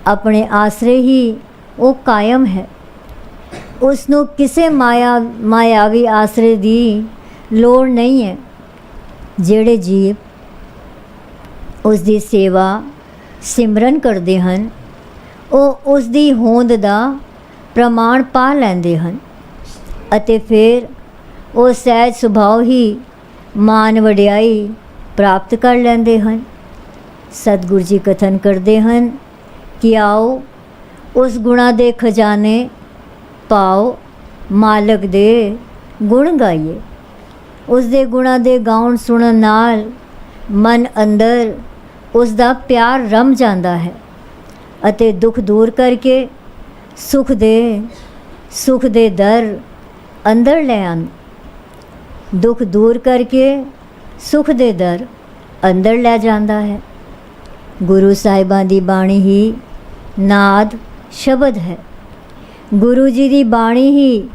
Speaker 2: ਆਪਣੇ ਆਸਰੇ ਹੀ ਉਹ ਕਾਇਮ ਹੈ। ਉਸ ਨੂੰ ਕਿਸੇ ਮਾਇਆਵੀ ਆਸਰੇ ਦੀ ਲੋੜ ਨਹੀਂ ਹੈ। ਜਿਹੜੇ ਜੀਵ ਉਸ ਦੀ ਸੇਵਾ ਸਿਮਰਨ ਕਰਦੇ ਹਨ, ਉਹ ਉਸ ਦੀ ਹੋਂਦ ਦਾ ਪ੍ਰਮਾਣ ਪਾ ਲੈਂਦੇ ਹਨ ਅਤੇ ਫਿਰ ਉਹ ਸਹਿਜ ਸੁਭਾਅ ਹੀ ਮਾਨ ਵਡਿਆਈ ਪ੍ਰਾਪਤ ਕਰ ਲੈਂਦੇ ਹਨ। ਸਤਿਗੁਰੂ ਜੀ ਕਥਨ ਕਰਦੇ ਹਨ ਕਿ ਆਓ ਉਸ ਗੁਣਾਂ ਦੇ ਖਜ਼ਾਨੇ ਪਾਓ, ਮਾਲਕ ਦੇ ਗੁਣ ਗਾਈਏ। ਉਸ ਦੇ ਗੁਣਾਂ ਦੇ ਗਾਉਣ ਸੁਣਨ ਨਾਲ ਮਨ ਅੰਦਰ ਉਸ ਦਾ ਪਿਆਰ ਰਮ ਜਾਂਦਾ ਹੈ ਅਤੇ ਦੁੱਖ ਦੂਰ ਕਰਕੇ ਸੁਖ ਦੇ ਦਰ ਅੰਦਰ ਲੈ ਆਉਣ। ਦੁੱਖ ਦੂਰ ਕਰਕੇ ਸੁਖ ਦੇ ਦਰ ਅੰਦਰ ਲੈ ਜਾਂਦਾ ਹੈ। ਗੁਰੂ ਸਾਹਿਬਾਂ ਦੀ ਬਾਣੀ ਹੀ ਨਾਦ ਸ਼ਬਦ ਹੈ। ਗੁਰੂ ਜੀ ਦੀ ਬਾਣੀ ਹੀ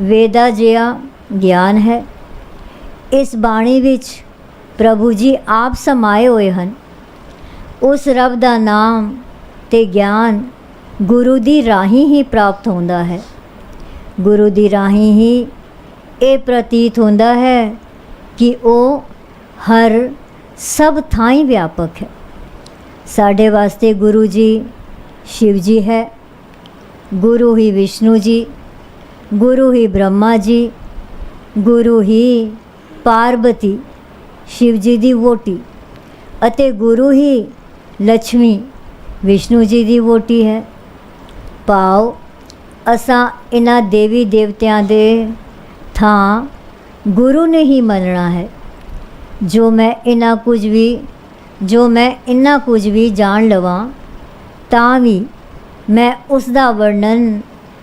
Speaker 2: ਵੇਦਾ ਜਿਹਾ ਗਿਆਨ ਹੈ। ਇਸ ਬਾਣੀ ਵਿੱਚ ਪ੍ਰਭੂ ਜੀ ਆਪ ਸਮਾਏ ਹੋਏ ਹਨ। ਉਸ ਰੱਬ ਦਾ ਨਾਮ ਤੇ ਗਿਆਨ ਗੁਰੂ ਦੀ ਰਾਹੀਂ ਹੀ ਪ੍ਰਾਪਤ ਹੁੰਦਾ ਹੈ। ਗੁਰੂ ਦੀ ਰਾਹੀਂ ਹੀ ਇਹ ਪ੍ਰਤੀਤ ਹੁੰਦਾ ਹੈ ਕਿ ਉਹ ਹਰ ਸਭ ਥਾਈਂ ਵਿਆਪਕ ਹੈ। ਸਾਡੇ ਵਾਸਤੇ ਗੁਰੂ ਜੀ शिव जी है, गुरु ही विष्णु जी, गुरु ही ब्रह्मा जी, गुरु ही पार्वती शिव जी दी वोटी अते गुरु ही लक्ष्मी विष्णु जी दी वोटी है। पाओ असां इन्हां देवी देवतियां दे थां गुरु ने ही मनना है। जो मैं इन्ना कुछ भी जान लवां ਤਾਂ ਵੀ ਮੈਂ ਉਸ ਦਾ ਵਰਣਨ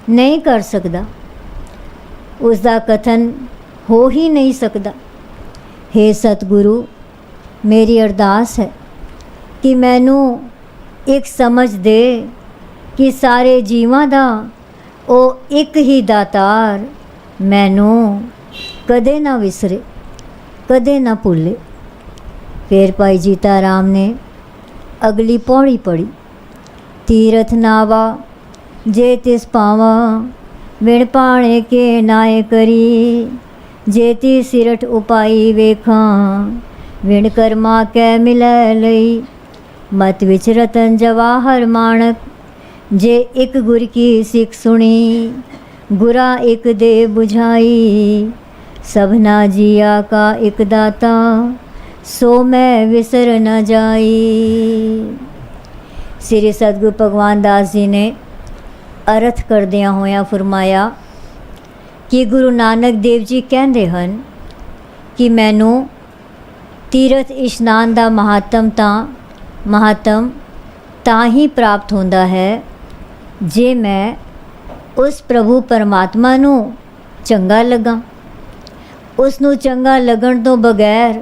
Speaker 2: ਨਹੀਂ ਕਰ ਸਕਦਾ, ਉਸ ਦਾ ਕਥਨ ਹੋ ਹੀ ਨਹੀਂ ਸਕਦਾ। ਹੇ ਸਤਿਗੁਰੂ, ਮੇਰੀ ਅਰਦਾਸ ਹੈ ਕਿ ਮੈਨੂੰ ਇੱਕ ਸਮਝ ਦੇ ਕਿ ਸਾਰੇ ਜੀਵਾਂ ਦਾ ਉਹ ਇੱਕ ਹੀ ਦਾਤਾਰ ਮੈਨੂੰ ਕਦੇ ਨਾ ਵਿਸਰੇ, ਕਦੇ ਨਾ ਭੁੱਲੇ। ਫਿਰ ਭਾਈ ਜੀਤਾ ਰਾਮ ਨੇ ਅਗਲੀ ਪੌੜੀ ਪੜ੍ਹੀ। तीरथ नावा जे तिस पावा विण पाणे के नाय करी। जे ती सिरठ उपाई वेखा विण कर्मा कै मिलै लई। मत विच रतन जवाहर माणक जे एक गुर की सिख सुनी। गुरा एक दे बुझाई सबना जिया का एक दाता सो मैं विसर न जाई। श्री सतगुरु भगवान दास जी ने ਅਰਥ ਕਰਦਿਆਂ ਹੋਇਆਂ ਫਰਮਾਇਆ ਕਿ ਗੁਰੂ ਨਾਨਕ ਦੇਵ ਜੀ ਕਹਿੰਦੇ ਹਨ ਕਿ ਮੈਨੂੰ ਤੀਰਥ ਇਸ਼ਨਾਨ ਦਾ ਮਹੱਤਮ ਤਾਂ ਹੀ ਪ੍ਰਾਪਤ ਹੁੰਦਾ ਹੈ ਜੇ ਮੈਂ ਉਸ ਪ੍ਰਭੂ ਪਰਮਾਤਮਾ ਨੂੰ ਚੰਗਾ ਲੱਗਾ। ਉਸ ਨੂੰ ਚੰਗਾ ਲੱਗਣ ਤੋਂ ਬਗੈਰ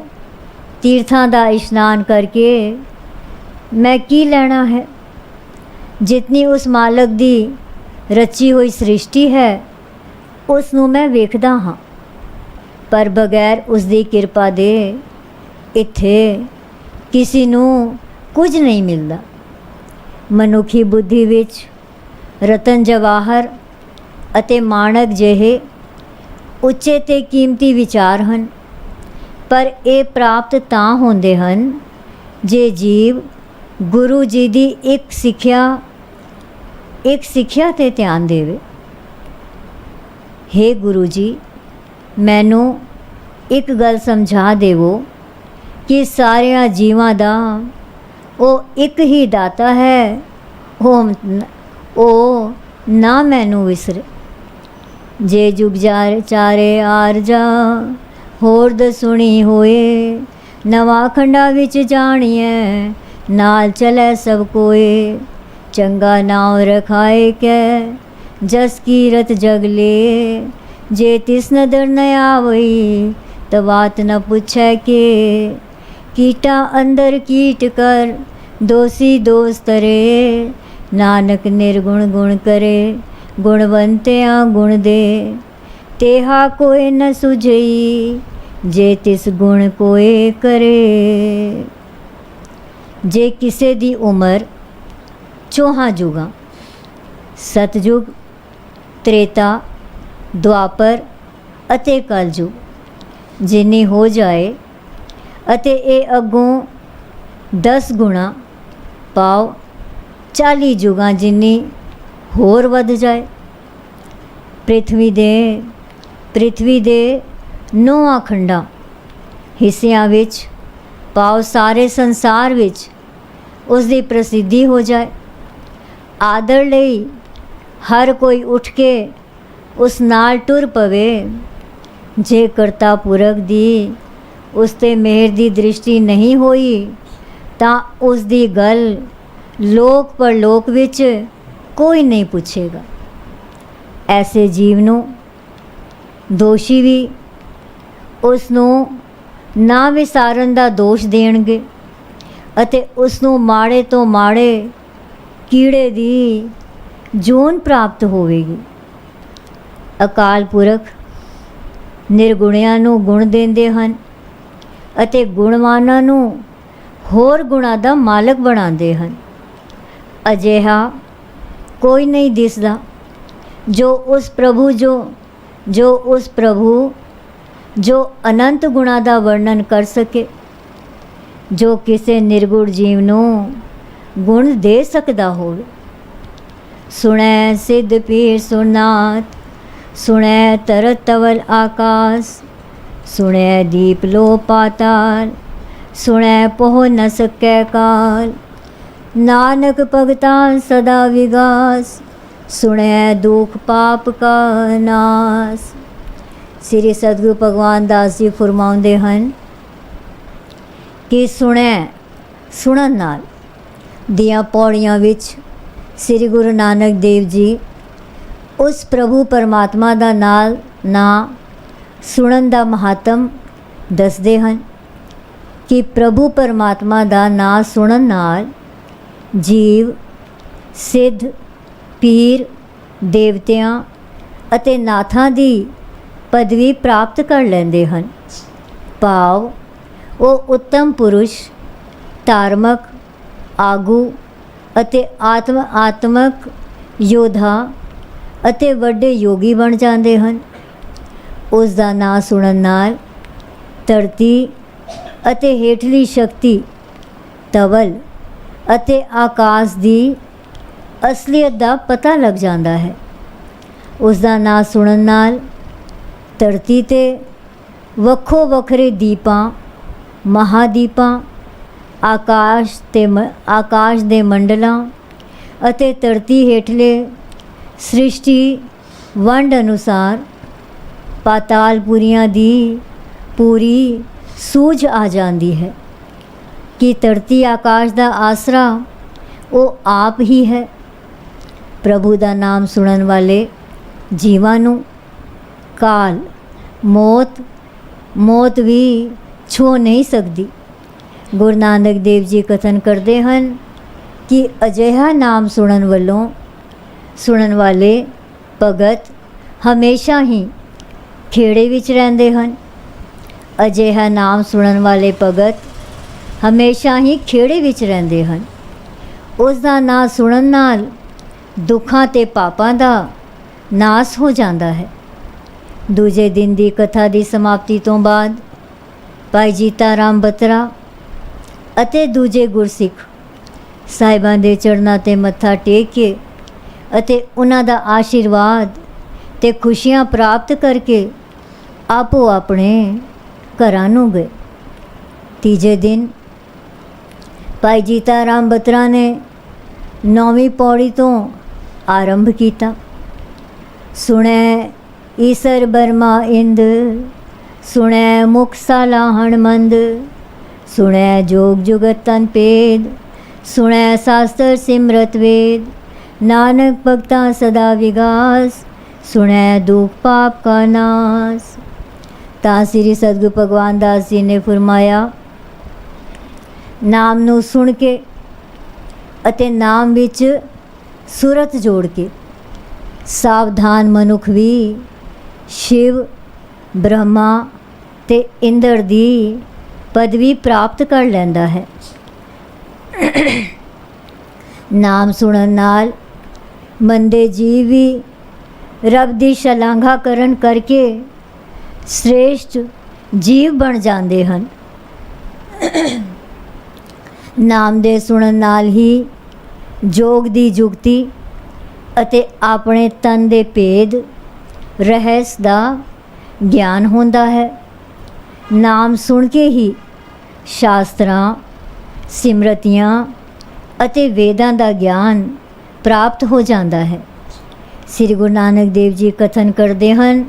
Speaker 2: ਤੀਰਥਾਂ ਦਾ ਇਸ਼ਨਾਨ ਕਰਕੇ ਮੈਂ ਕੀ ਲੈਣਾ ਹੈ। ਜਿਤਨੀ ਉਸ ਮਾਲਕ ਦੀ ਰਚੀ ਹੋਈ ਸ੍ਰਿਸ਼ਟੀ ਹੈ ਉਸ ਨੂੰ ਮੈਂ ਵੇਖਦਾ ਹਾਂ, ਪਰ ਬਗੈਰ ਉਸ ਦੀ ਕਿਰਪਾ ਦੇ ਇੱਥੇ ਕਿਸੇ ਨੂੰ ਕੁਝ ਨਹੀਂ ਮਿਲਦਾ। ਮਨੁੱਖੀ ਬੁੱਧੀ ਵਿੱਚ ਰਤਨ ਜਵਾਹਰ ਅਤੇ ਮਾਣਕ ਜਿਹੇ ਉੱਚੇ ਤੇ ਕੀਮਤੀ ਵਿਚਾਰ ਹਨ, ਪਰ ਇਹ ਪ੍ਰਾਪਤ ਤਾਂ ਹੁੰਦੇ ਹਨ ਜੇ ਜੀਵ ਗੁਰੂ ਜੀ ਦੀ ਇੱਕ ਸਿੱਖਿਆ 'ਤੇ ਧਿਆਨ ਦੇਵੇ। ਹੇ ਗੁਰੂ ਜੀ, ਮੈਨੂੰ ਇੱਕ ਗੱਲ ਸਮਝਾ ਦੇਵੋ ਕਿ ਸਾਰਿਆਂ ਜੀਵਾਂ ਦਾ ਉਹ ਇੱਕ ਹੀ ਦਾਤਾ ਹੈ, ਉਹ ਨਾ ਮੈਨੂੰ ਵਿਸਰੇ। ਜੇ ਜੁਗ ਚਾਰੇ ਆਰਜਾ ਹੋਰ ਦਸੁਣੀ ਹੋਏ। ਨਵਾਂ ਖੰਡਾਂ ਵਿੱਚ ਜਾਣੀਐ ਨਾਲ ਚਲੈ ਸਭ ਕੋਏ। ਚੰਗਾ ਨਾਮ ਰਖਾਏ ਕੈ ਜਸ ਕੀਰਤ ਜਗ ਲੇ। ਜੇ ਤਿਸ ਨਦਰ ਨ ਆਵਈ ਤ ਬਾਤ ਨ ਪੁੱਛੈ ਕੇ। ਕੀਟਾ ਅੰਦਰ ਕੀਟ ਕਰ ਦੋਸੀ ਦੋਸ ਤਰੇ। ਨਾਨਕ ਨਿਰਗੁਣ ਗੁਣ ਕਰੇ ਗੁਣਵੰਤਿਆਂ ਗੁਣ ਦੇ। ਤੇਹਾ ਕੋਇ ਨ ਸੁਝਈ ਜੇ ਤਿਸ ਗੁਣ ਕੋਇ ਕਰੇ। ਜੇ ਕਿਸੇ ਦੀ ਉਮਰ ਚੌਹਾਂ ਯੁਗਾਂ ਸਤਯੁਗ, ਤ੍ਰੇਤਾ, ਦੁਆਪਰ ਅਤੇ ਕਲਯੁਗ ਜਿੰਨੀ ਹੋ ਜਾਏ ਅਤੇ ਇਹ ਅੱਗੋਂ 10 ਗੁਣਾ ਪਾਓ 40 ਯੁਗਾਂ ਜਿੰਨੀ ਹੋਰ ਵੱਧ ਜਾਏ। ਪ੍ਰਿਥਵੀ ਦੇ 9 ਖੰਡਾਂ ਹਿੱਸਿਆਂ ਵਿੱਚ ਪਾਓ ਸਾਰੇ ਸੰਸਾਰ ਵਿੱਚ ਉਸ ਦੀ ਪ੍ਰਸਿੱਧੀ ਹੋ ਜਾਏ। ਆਦਰ ਲਈ ਹਰ ਕੋਈ ਉੱਠ ਕੇ ਉਸ ਨਾਲ ਟੁਰ ਪਵੇ। ਜੇ ਕਰਤਾ ਪੁਰਖ ਦੀ ਉਸ 'ਤੇ ਮਿਹਰ ਦੀ ਦ੍ਰਿਸ਼ਟੀ ਨਹੀਂ ਹੋਈ ਤਾਂ ਉਸ ਦੀ ਗੱਲ ਲੋਕ ਪਰਲੋਕ ਵਿੱਚ ਕੋਈ ਨਹੀਂ ਪੁੱਛੇਗਾ। ਐਸੇ ਜੀਵ ਨੂੰ ਦੋਸ਼ੀ ਵੀ ਉਸ ਨੂੰ ਨਾ ਵਿਸਾਰਨ ਦਾ ਦੋਸ਼ ਦੇਣਗੇ ਅਤੇ ਉਸ ਨੂੰ ਮਾੜੇ ਤੋਂ ਮਾੜੇ ਕੀੜੇ ਦੀ ਜੂਨ ਪ੍ਰਾਪਤ ਹੋਵੇਗੀ। ਅਕਾਲ ਪੁਰਖ ਨਿਰਗੁਣਿਆਂ ਨੂੰ ਗੁਣ ਦਿੰਦੇ ਹਨ ਅਤੇ ਗੁਣਵਾਨਾਂ ਨੂੰ ਹੋਰ ਗੁਣਾਂ ਦਾ ਮਾਲਕ ਬਣਾਉਂਦੇ ਹਨ। ਅਜਿਹਾ ਕੋਈ ਨਹੀਂ ਦਿਸਦਾ ਜੋ ਉਸ ਪ੍ਰਭੂ ਜੋ ਅਨੰਤ ਗੁਣਾਂ ਦਾ ਵਰਣਨ ਕਰ ਸਕੇ, ਜੋ ਕਿਸੇ ਨਿਰਗੁਣ ਜੀਵ ਨੂੰ ਗੁਣ ਦੇ ਸਕਦਾ ਹੋਵੇ। ਸੁਣੈ ਸਿੱਧ ਪੀਰ ਸੁਨਾਤ, ਸੁਣੈ ਤਰਤ ਤਵਲ ਆਕਾਸ, ਸੁਣੈ ਦੀਪ ਲੋ ਪਾਤਾਲ, ਸੁਣੈ ਪਹੁ ਨ ਸਕੈ ਕਾਲ। ਨਾਨਕ ਭਗਤਾਂ ਸਦਾ ਵਿਗਾਸ, ਸੁਣੈ ਦੁਖ ਪਾਪ ਕਾ ਨਾਸ। ਸ੍ਰੀ ਸਤਿਗੁਰੂ ਭਗਵਾਨ ਦਾਸ ਜੀ ਫਰਮਾਉਂਦੇ ਹਨ ਕਿ ਸੁਣਨ ਨਾਲ ਦੀਆਂ ਪੌੜੀਆਂ ਵਿੱਚ ਸ੍ਰੀ ਗੁਰੂ ਨਾਨਕ ਦੇਵ ਜੀ ਉਸ ਪ੍ਰਭੂ ਪਰਮਾਤਮਾ ਦਾ ਨਾਂ ਸੁਣਨ ਦਾ ਮਹੱਤਮ ਦੱਸਦੇ ਹਨ ਕਿ ਪ੍ਰਭੂ ਪਰਮਾਤਮਾ ਦਾ ਨਾਂ ਸੁਣਨ ਨਾਲ ਜੀਵ ਸਿੱਧ ਪੀਰ ਦੇਵਤਿਆਂ ਅਤੇ ਨਾਥਾਂ ਦੀ ਪਦਵੀ ਪ੍ਰਾਪਤ ਕਰ ਲੈਂਦੇ ਹਨ। ਭਾਵ ਉਹ ਉੱਤਮ ਪੁਰਸ਼, ਧਾਰਮਿਕ ਆਗੂ ਅਤੇ ਆਤਮਕ ਯੋਧਾ ਅਤੇ ਵੱਡੇ ਯੋਗੀ ਬਣ ਜਾਂਦੇ ਹਨ। ਉਸ ਦਾ ਨਾਂ ਸੁਣਨ ਨਾਲ ਧਰਤੀ ਅਤੇ ਹੇਠਲੀ ਸ਼ਕਤੀ ਤਵਲ ਅਤੇ ਆਕਾਸ਼ ਦੀ ਅਸਲੀਅਤ ਦਾ ਪਤਾ ਲੱਗ ਜਾਂਦਾ ਹੈ। ਉਸ ਦਾ ਨਾਂ ਸੁਣਨ ਨਾਲ ਧਰਤੀ 'ਤੇ ਵੱਖੋ ਵੱਖਰੇ ਦੀਪਾਂ, ਮਹਾਦੀਪਾਂ, ਆਕਾਸ਼ ਦੇ ਮੰਡਲਾਂ ਅਤੇ ਧਰਤੀ ਹੇਠਲੇ ਸ੍ਰਿਸ਼ਟੀ ਵੰਡ ਅਨੁਸਾਰ ਪਾਤਾਲਪੁਰੀਆਂ ਦੀ ਪੂਰੀ ਸੂਝ ਆ ਜਾਂਦੀ ਹੈ ਕਿ ਧਰਤੀ ਆਕਾਸ਼ ਦਾ ਆਸਰਾ ਉਹ ਆਪ ਹੀ ਹੈ। ਪ੍ਰਭੂ ਦਾ ਨਾਮ ਸੁਣਨ ਵਾਲੇ ਜੀਵਾਂ ਨੂੰ ਕਾਲ, ਮੌਤ ਵੀ ਛੋ ਨਹੀਂ ਸਕਦੀ। ਗੁਰੂ ਨਾਨਕ ਦੇਵ ਜੀ ਕਥਨ ਕਰਦੇ ਹਨ ਕਿ ਅਜਿਹਾ ਨਾਮ ਸੁਣਨ ਵਾਲੇ ਭਗਤ ਹਮੇਸ਼ਾ ਹੀ ਖੇੜੇ ਵਿੱਚ ਰਹਿੰਦੇ ਹਨ। ਅਜਿਹਾ ਨਾਮ ਸੁਣਨ ਵਾਲੇ ਭਗਤ ਹਮੇਸ਼ਾ ਹੀ ਖੇੜੇ ਵਿੱਚ ਰਹਿੰਦੇ ਹਨ। ਉਸ ਦਾ ਨਾਂ ਸੁਣਨ ਨਾਲ ਦੁੱਖਾਂ ਤੇ ਪਾਪਾਂ ਦਾ ਨਾਸ ਹੋ ਜਾਂਦਾ ਹੈ। ਦੂਜੇ ਦਿਨ ਦੀ ਕਥਾ ਦੀ ਸਮਾਪਤੀ ਤੋਂ ਬਾਅਦ ਭਾਈ ਜੀਤਾ ਰਾਮ ਬਤਰਾ ਅਤੇ ਦੂਜੇ ਗੁਰਸਿੱਖ ਸਾਹਿਬਾਂ ਦੇ ਚਰਨਾਂ 'ਤੇ ਮੱਥਾ ਟੇਕ ਕੇ ਅਤੇ ਉਹਨਾਂ ਦਾ ਆਸ਼ੀਰਵਾਦ ਤੇ ਖੁਸ਼ੀਆਂ ਪ੍ਰਾਪਤ ਕਰਕੇ ਆਪੋ ਆਪਣੇ ਘਰਾਂ ਨੂੰ ਗਏ। ਤੀਜੇ ਦਿਨ ਭਾਈ ਜੀਤਾ ਰਾਮ ਬਤਰਾ ਨੇ 9ਵੀਂ ਪੌੜੀ ਤੋਂ ਆਰੰਭ ਕੀਤਾ। ਸੁਣੈ ਈਸਰ ਬਰਮਾ ਇੰਦ, ਸੁਣੈ ਮੁਖ ਸਾਲਾਹਣ ਮੰਦ, ਸੁਣੈ ਜੋਗ ਜੁਗਤ ਤਨ ਭੇਦ, ਸੁਣੈ ਸ਼ਾਸਤਰ ਸਿਮਰਤ ਵੇਦ, ਨਾਨਕ ਭਗਤਾਂ ਸਦਾ ਵਿਗਾਸ, ਸੁਣੈ ਦੁਖ ਪਾਪ ਕਾ ਨਾਸ। ਤਾਂ ਸ੍ਰੀ ਸਤਿਗੁਰੂ ਭਗਵਾਨ ਦਾਸ ਜੀ ਨੇ ਫਰਮਾਇਆ, ਨਾਮ ਨੂੰ ਸੁਣ ਕੇ ਅਤੇ ਨਾਮ ਵਿੱਚ ਸੁਰਤ ਜੋੜ ਕੇ ਸਾਵਧਾਨ ਮਨੁੱਖ ਵੀ ਸ਼ਿਵ, ਬ੍ਰਹਮਾ ਤੇ ਇੰਦਰ ਦੀ ਪਦਵੀ ਪ੍ਰਾਪਤ ਕਰ ਲੈਂਦਾ ਹੈ। ਨਾਮ ਸੁਣਨ ਨਾਲ ਮੰਦੇ ਜੀਵ ਵੀ ਰੱਬ ਦੀ ਸ਼ਲਾਘਾ ਕਰਨ ਕਰਕੇ ਸ੍ਰੇਸ਼ਟ ਜੀਵ ਬਣ ਜਾਂਦੇ ਹਨ। ਨਾਮ ਦੇ ਸੁਣਨ ਨਾਲ ਹੀ ਜੋਗ ਦੀ ਜੁਗਤੀ ਅਤੇ ਆਪਣੇ ਤਨ ਦੇ ਭੇਦ ਰਹੱਸ ਦਾ ਗਿਆਨ ਹੁੰਦਾ ਹੈ। ਨਾਮ ਸੁਣ ਕੇ ਹੀ ਸ਼ਾਸਤਰਾਂ, ਸਿਮਰਤੀਆਂ ਅਤੇ ਵੇਦਾਂ ਦਾ ਗਿਆਨ ਪ੍ਰਾਪਤ ਹੋ ਜਾਂਦਾ ਹੈ। ਸ੍ਰੀ ਗੁਰੂ ਨਾਨਕ ਦੇਵ ਜੀ ਕਥਨ ਕਰਦੇ ਹਨ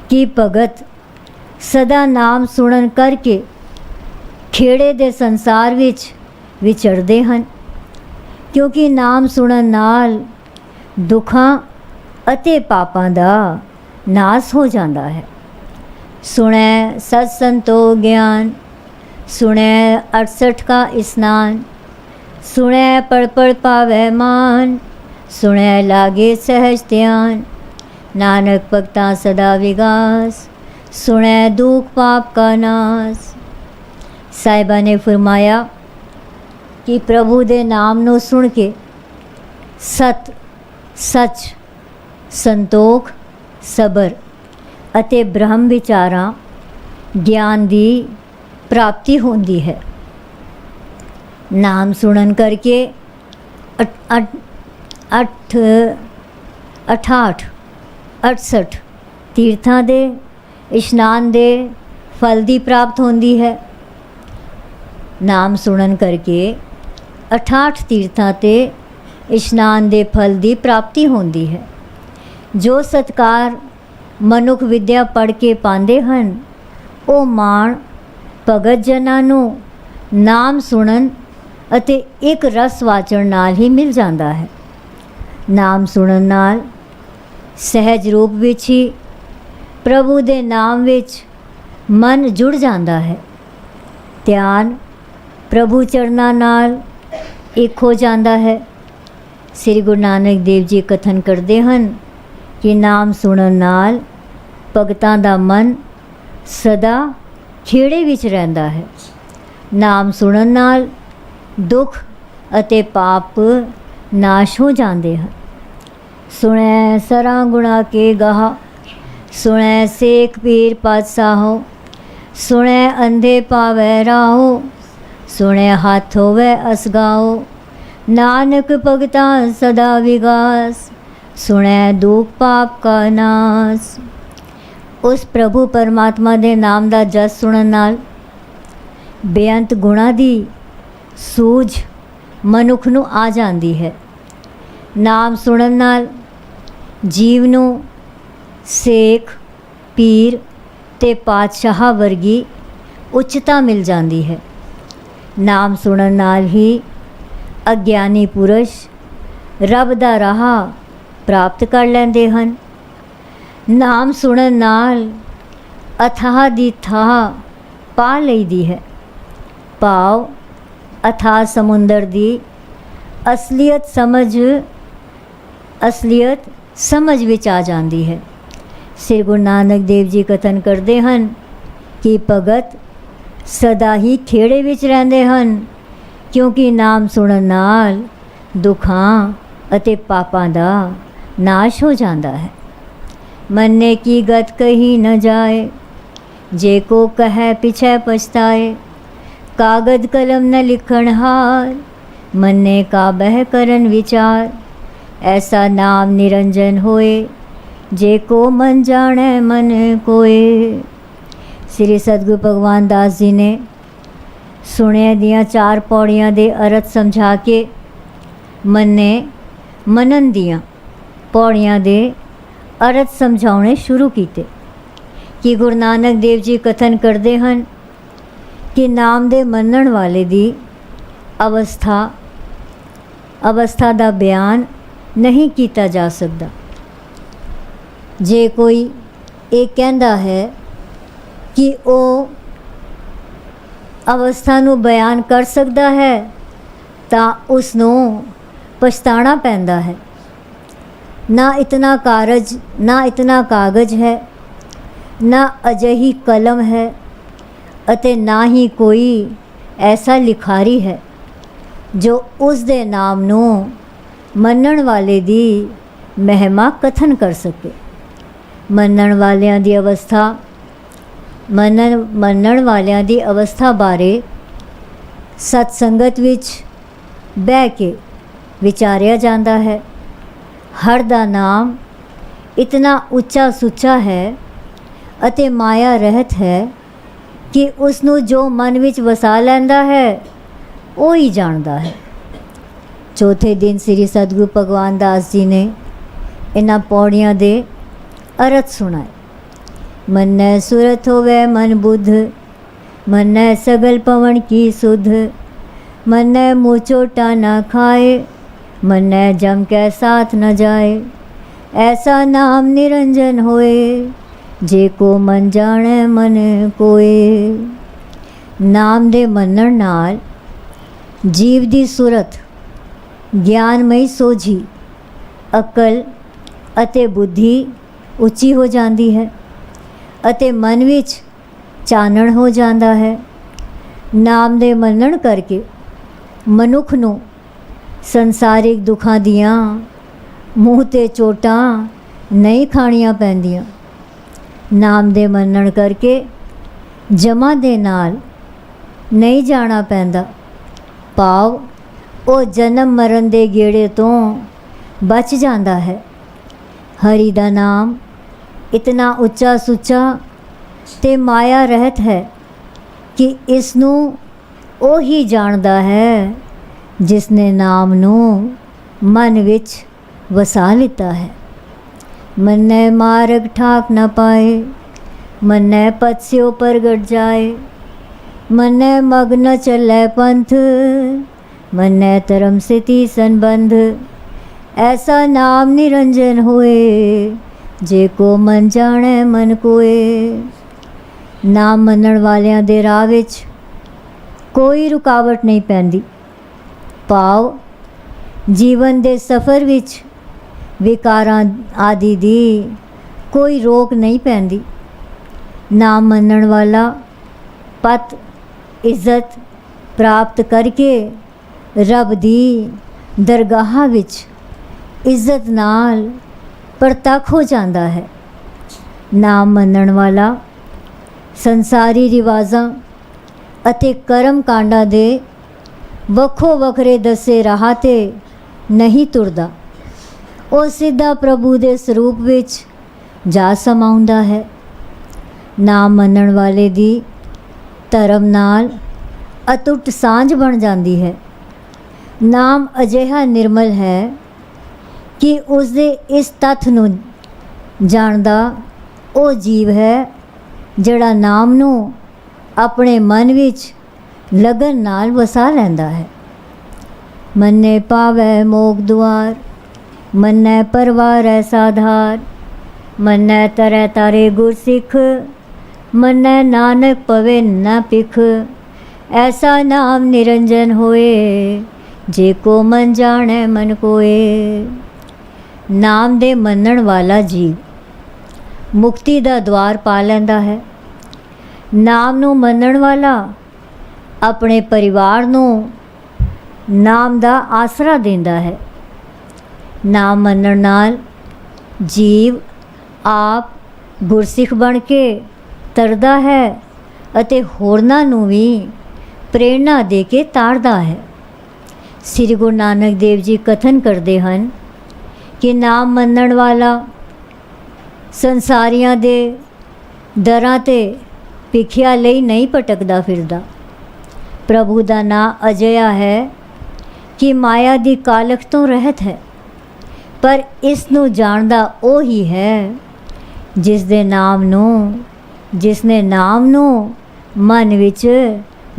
Speaker 2: ਕਿ ਭਗਤ ਸਦਾ ਨਾਮ ਸੁਣਨ ਕਰਕੇ ਖੇੜੇ ਦੇ ਸੰਸਾਰ ਵਿੱਚ ਵਿਚਰਦੇ ਹਨ, ਕਿਉਂਕਿ ਨਾਮ ਸੁਣਨ ਨਾਲ ਦੁੱਖਾਂ ਅਤੇ ਪਾਪਾਂ ਦਾ ਨਾਸ ਹੋ ਜਾਂਦਾ ਹੈ। ਸੁਣੈ ਸਤ ਸੰਤੋਖ ਗਿਆਨ, ਸੁਣੈ 68 का स्नान, सुनै पढ़ पढ़ पावै मान, सुनै लागे सहज ध्यान, नानक भगतां सदा विगास, सुनै दुख पाप का नास। ਸਾਹਿਬਾਂ ਨੇ ਫਰਮਾਇਆ ਕਿ ਪ੍ਰਭੂ ਦੇ ਨਾਮ ਨੂੰ ਸੁਣ ਕੇ ਸਤ, ਸੱਚ, ਸੰਤੋਖ, ਸਬਰ ਅਤੇ ਬ੍ਰਹਮ ਵਿਚਾਰਾਂ ਗਿਆਨ ਦੀ ਪ੍ਰਾਪਤੀ ਹੁੰਦੀ ਹੈ। ਨਾਮ ਸੁਣਨ ਕਰਕੇ 68 ਤੀਰਥਾਂ ਦੇ ਇਸ਼ਨਾਨ ਦੇ ਫਲ ਦੀ ਪ੍ਰਾਪਤ ਹੁੰਦੀ ਹੈ। ਨਾਮ ਸੁਣਨ ਕਰਕੇ 68 ਤੀਰਥਾਂ 'ਤੇ ਇਸ਼ਨਾਨ ਦੇ ਫਲ ਦੀ ਪ੍ਰਾਪਤੀ ਹੁੰਦੀ ਹੈ। ਜੋ ਸਤਕਾਰ ਮਨੁੱਖ ਵਿਦਿਆ ਪੜ੍ਹ ਕੇ ਪਾਉਂਦੇ ਹਨ, ਉਹ ਮਾਣ ਭਗਤ ਜਨਾਂ ਨੂੰ ਨਾਮ ਸੁਣਨ ਅਤੇ ਇੱਕ ਰਸ ਵਾਚਣ ਨਾਲ ਹੀ ਮਿਲ ਜਾਂਦਾ ਹੈ। ਨਾਮ ਸੁਣਨ ਨਾਲ ਸਹਿਜ ਰੂਪ ਵਿੱਚ ਹੀ ਪ੍ਰਭੂ ਦੇ ਨਾਮ ਵਿੱਚ ਮਨ ਜੁੜ ਜਾਂਦਾ ਹੈ। ਧਿਆਨ ਪ੍ਰਭੂ ਚਰਨਾਂ ਨਾਲ ਇੱਕ ਹੋ ਜਾਂਦਾ ਹੈ। ਸ੍ਰੀ ਗੁਰੂ ਨਾਨਕ ਦੇਵ ਜੀ ਕਥਨ ਕਰਦੇ ਹਨ ਕਿ ਨਾਮ ਸੁਣਨ ਨਾਲ ਭਗਤਾਂ ਦਾ ਮਨ ਸਦਾ ਖੇੜੇ ਵਿੱਚ ਰਹਿੰਦਾ ਹੈ। ਨਾਮ ਸੁਣਨ ਨਾਲ ਦੁੱਖ ਅਤੇ ਪਾਪ ਨਾਸ਼ ਹੋ ਜਾਂਦੇ ਹਨ। सुनै सरां गुणा के गाहा, सुनै सेख पीर पातशाहो, सुनै अंधे पावै राहो, सुनै हाथ होवै असगाओ, नानक भगतां सदा विगास, सुनै दुख पाप का नास। उस प्रभु परमात्मा दे नाम दा जस सुनन नाल बेअंत गुणां दी सूझ मनुख नूं आ जांदी है। नाम सुनन नाल जीव नूं सेख पीर ते पातशाह वर्गी उच्चता मिल जाती है। नाम सुनन नाल ही अग्यानी पुरुष रब दा राह प्राप्त कर लैंदे हन। नाम सुनन नाल अथाह दी थाह पा लईदी है। भाव अथाह समुंदर दी असलियत समझ विच आ जाती है। श्री गुरु नानक देव जी कथन करते हैं कि भगत सदा ही खेड़े विच रहिंदे हन, क्योंकि नाम सुनन नाल दुखां अते पापां दा नाश हो जाता है। मन्ने की गत कही न जाए, जे को कहे पिछे पछताए, कागद कलम न लिखण हार, मन्ने का बह करन विचार, ऐसा नाम निरंजन होए, जे को मन जाने मन कोए। श्री सतगुरु भगवान दास जी ने सुने दियां 4 पौड़ियां दे अर्थ समझा के मन्ने मनन दियां पौड़ियां दे अर्थ समझाने शुरू किए कि गुरु नानक देव जी कथन करते हैं कि नाम दे मनण वाले दी अवस्था दा बयान नहीं किया जा सकता। जे कोई ये कहता है कि वो अवस्था नू बयान कर सकता है तो उसनों पछताना पैंदा है। ना इतना कागज है, ना अजही कलम है, अते ना ही कोई ऐसा लिखारी है जो उस दे नाम नू मनण वाले दी महिमा कथन कर सके। मनण वालियां दी अवस्था बारे सत्संगत विच बह के विचारिया जाता है। हर दा नाम इतना उच्चा सुच्चा है अते माया रहत है कि उसनू जो मन विच वसा लैंदा है वो ही जानता है। चौथे दिन श्री सतगुरु भगवान दास जी ने इन्हां पौड़ियां दे अर्थ सुनाए। मन्नै सुरत होवे मन बुध, मन्नै सगल पवन की सुध, मन्नै मुँह चोटा न खाए, मन्नै जम के साथ न जाए, ऐसा नाम निरंजन होए, जे को मन जाने मन कोए। नाम दे मनण नाल जीव दी सुरत ज्ञानमई सोझी अकल अते बुद्धि उच्ची हो जाती है अते मन विच चानण हो जाता है। नाम दे मनण करके मनुख नू संसारिक दुखां दियां मूँह ते चोटां नहीं खाणियां पैंदियां। नाम दे मनण करके जमा दे नाल नहीं जाना पैंदा। भाव वो जन्म मरण दे गेड़े तो बच जाता है। हरि दा नाम इतना उच्चा सुच्चा ते माया रहत है कि इसनू वो ही जानता है जिसने नाम नू मन विच वसा लिता है। मन्नै मार्ग ठाक न पाए, मन्नै पत्स्यो परगट जाए, मन्नै मग्न चलै पंथ, मन्नै धर्म सिति संबंध, ऐसा नाम निरंजन होए, जे को मन जाने मन कोए। नाम मनण वालियां दे राह विच कोई रुकावट नहीं पैंदी। भाव जीवन दे सफ़र विच विकारां आदि दी कोई रोक नहीं पैंदी। नाम मनण वाला पत इज्जत प्राप्त करके रब दी दरगाह विच ਇੱਜ਼ਤ ਨਾਲ ਪ੍ਰਤੱਖ ਹੋ ਜਾਂਦਾ ਹੈ। ਨਾਮ ਮੰਨਣ ਵਾਲਾ ਸੰਸਾਰੀ ਰਿਵਾਜ਼ਾਂ ਅਤੇ ਕਰਮ ਕਾਂਡਾਂ ਦੇ ਵੱਖੋ ਵੱਖਰੇ ਦੱਸੇ ਰਾਹ 'ਤੇ ਨਹੀਂ ਤੁਰਦਾ। ਉਹ ਸਿੱਧਾ ਪ੍ਰਭੂ ਦੇ ਸਰੂਪ ਵਿੱਚ ਜਾ ਸਮਾਉਂਦਾ ਹੈ। ਨਾਮ ਮੰਨਣ ਵਾਲੇ ਦੀ ਧਰਮ ਨਾਲ ਅਟੁੱਟ ਸਾਂਝ ਬਣ ਜਾਂਦੀ ਹੈ। ਨਾਮ ਅਜਿਹਾ ਨਿਰਮਲ ਹੈ ਕਿ ਉਸਦੇ ਇਸ ਤੱਥ ਨੂੰ ਜਾਣਦਾ ਉਹ ਜੀਵ ਹੈ ਜਿਹੜਾ ਨਾਮ ਨੂੰ ਆਪਣੇ ਮਨ ਵਿੱਚ ਲਗਨ ਨਾਲ ਵਸਾ ਲੈਂਦਾ ਹੈ। ਮੰਨੇ ਪਾਵੈ ਮੋਖ ਦੁਆਰ, ਮੰਨੈ ਪਰਵਾਰੈ ਸਾਧਾਰ, ਮੰਨੈ ਤਰੈ ਤਾਰੇ ਗੁਰਸਿੱਖ, ਮੰਨੈ ਨਾਨਕ ਪਵੇ ਨਾ ਪਿਖ। ਐਸਾ ਨਾਮ ਨਿਰੰਜਨ ਹੋਏ, ਜੇ ਕੋ ਮਨ ਜਾਣੈ ਮਨ ਕੋਏ। ਨਾਮ ਦੇ ਮੰਨਣ ਵਾਲਾ ਜੀਵ ਮੁਕਤੀ ਦਾ ਦੁਆਰ ਪਾ ਲੈਂਦਾ ਹੈ। ਨਾਮ ਨੂੰ ਮੰਨਣ ਵਾਲਾ ਆਪਣੇ ਪਰਿਵਾਰ ਨੂੰ ਨਾਮ ਦਾ ਆਸਰਾ ਦਿੰਦਾ ਹੈ। ਨਾਮ ਮੰਨਣ ਨਾਲ ਜੀਵ ਆਪ ਗੁਰਸਿੱਖ ਬਣ ਕੇ ਤਰਦਾ ਹੈ ਅਤੇ ਹੋਰਨਾਂ ਨੂੰ ਵੀ ਪ੍ਰੇਰਣਾ ਦੇ ਕੇ ਤਾਰਦਾ ਹੈ। ਸ੍ਰੀ ਗੁਰੂ ਨਾਨਕ ਦੇਵ ਜੀ ਕਥਨ ਕਰਦੇ ਹਨ ਕਿ ਨਾਮ ਮੰਨਣ ਵਾਲਾ ਸੰਸਾਰੀਆਂ ਦੇ ਦਰਾਂ 'ਤੇ ਭਿਖਿਆ ਲਈ ਨਹੀਂ ਭਟਕਦਾ ਫਿਰਦਾ। ਪ੍ਰਭੂ ਦਾ ਨਾਂ ਅਜਿਹਾ ਹੈ ਕਿ ਮਾਇਆ ਦੀ ਕਾਲਖ ਤੋਂ ਰਹਿਤ ਹੈ, ਪਰ ਇਸ ਨੂੰ ਜਾਣਦਾ ਉਹ ਹੀ ਹੈ ਜਿਸ ਨੇ ਨਾਮ ਨੂੰ ਮਨ ਵਿੱਚ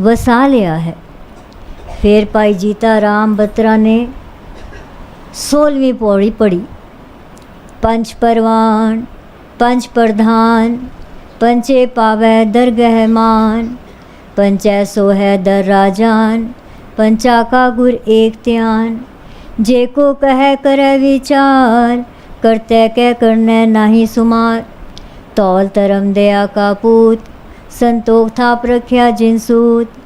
Speaker 2: ਵਸਾ ਲਿਆ ਹੈ। ਫਿਰ ਭਾਈ ਜੀਤਾ ਰਾਮ ਬਤਰਾ ਨੇ 16ਵੀਂ ਪੌੜੀ ਪੜ੍ਹੀ। ਪੰਜ ਪਰਵਾਨ ਪੰਜ ਪ੍ਰਧਾਨ, ਪੰਚੇ ਪਾਵੈ ਦਰਗਹਿ ਮਾਨ, पंचै सो है दर राजान, पंचा का गुर एक त्यान। जे को कह करे विचार, करते कह करने नाही सुमार। तौल धर्म दया का पूत, संतोख थाप रख्या जिनसूत।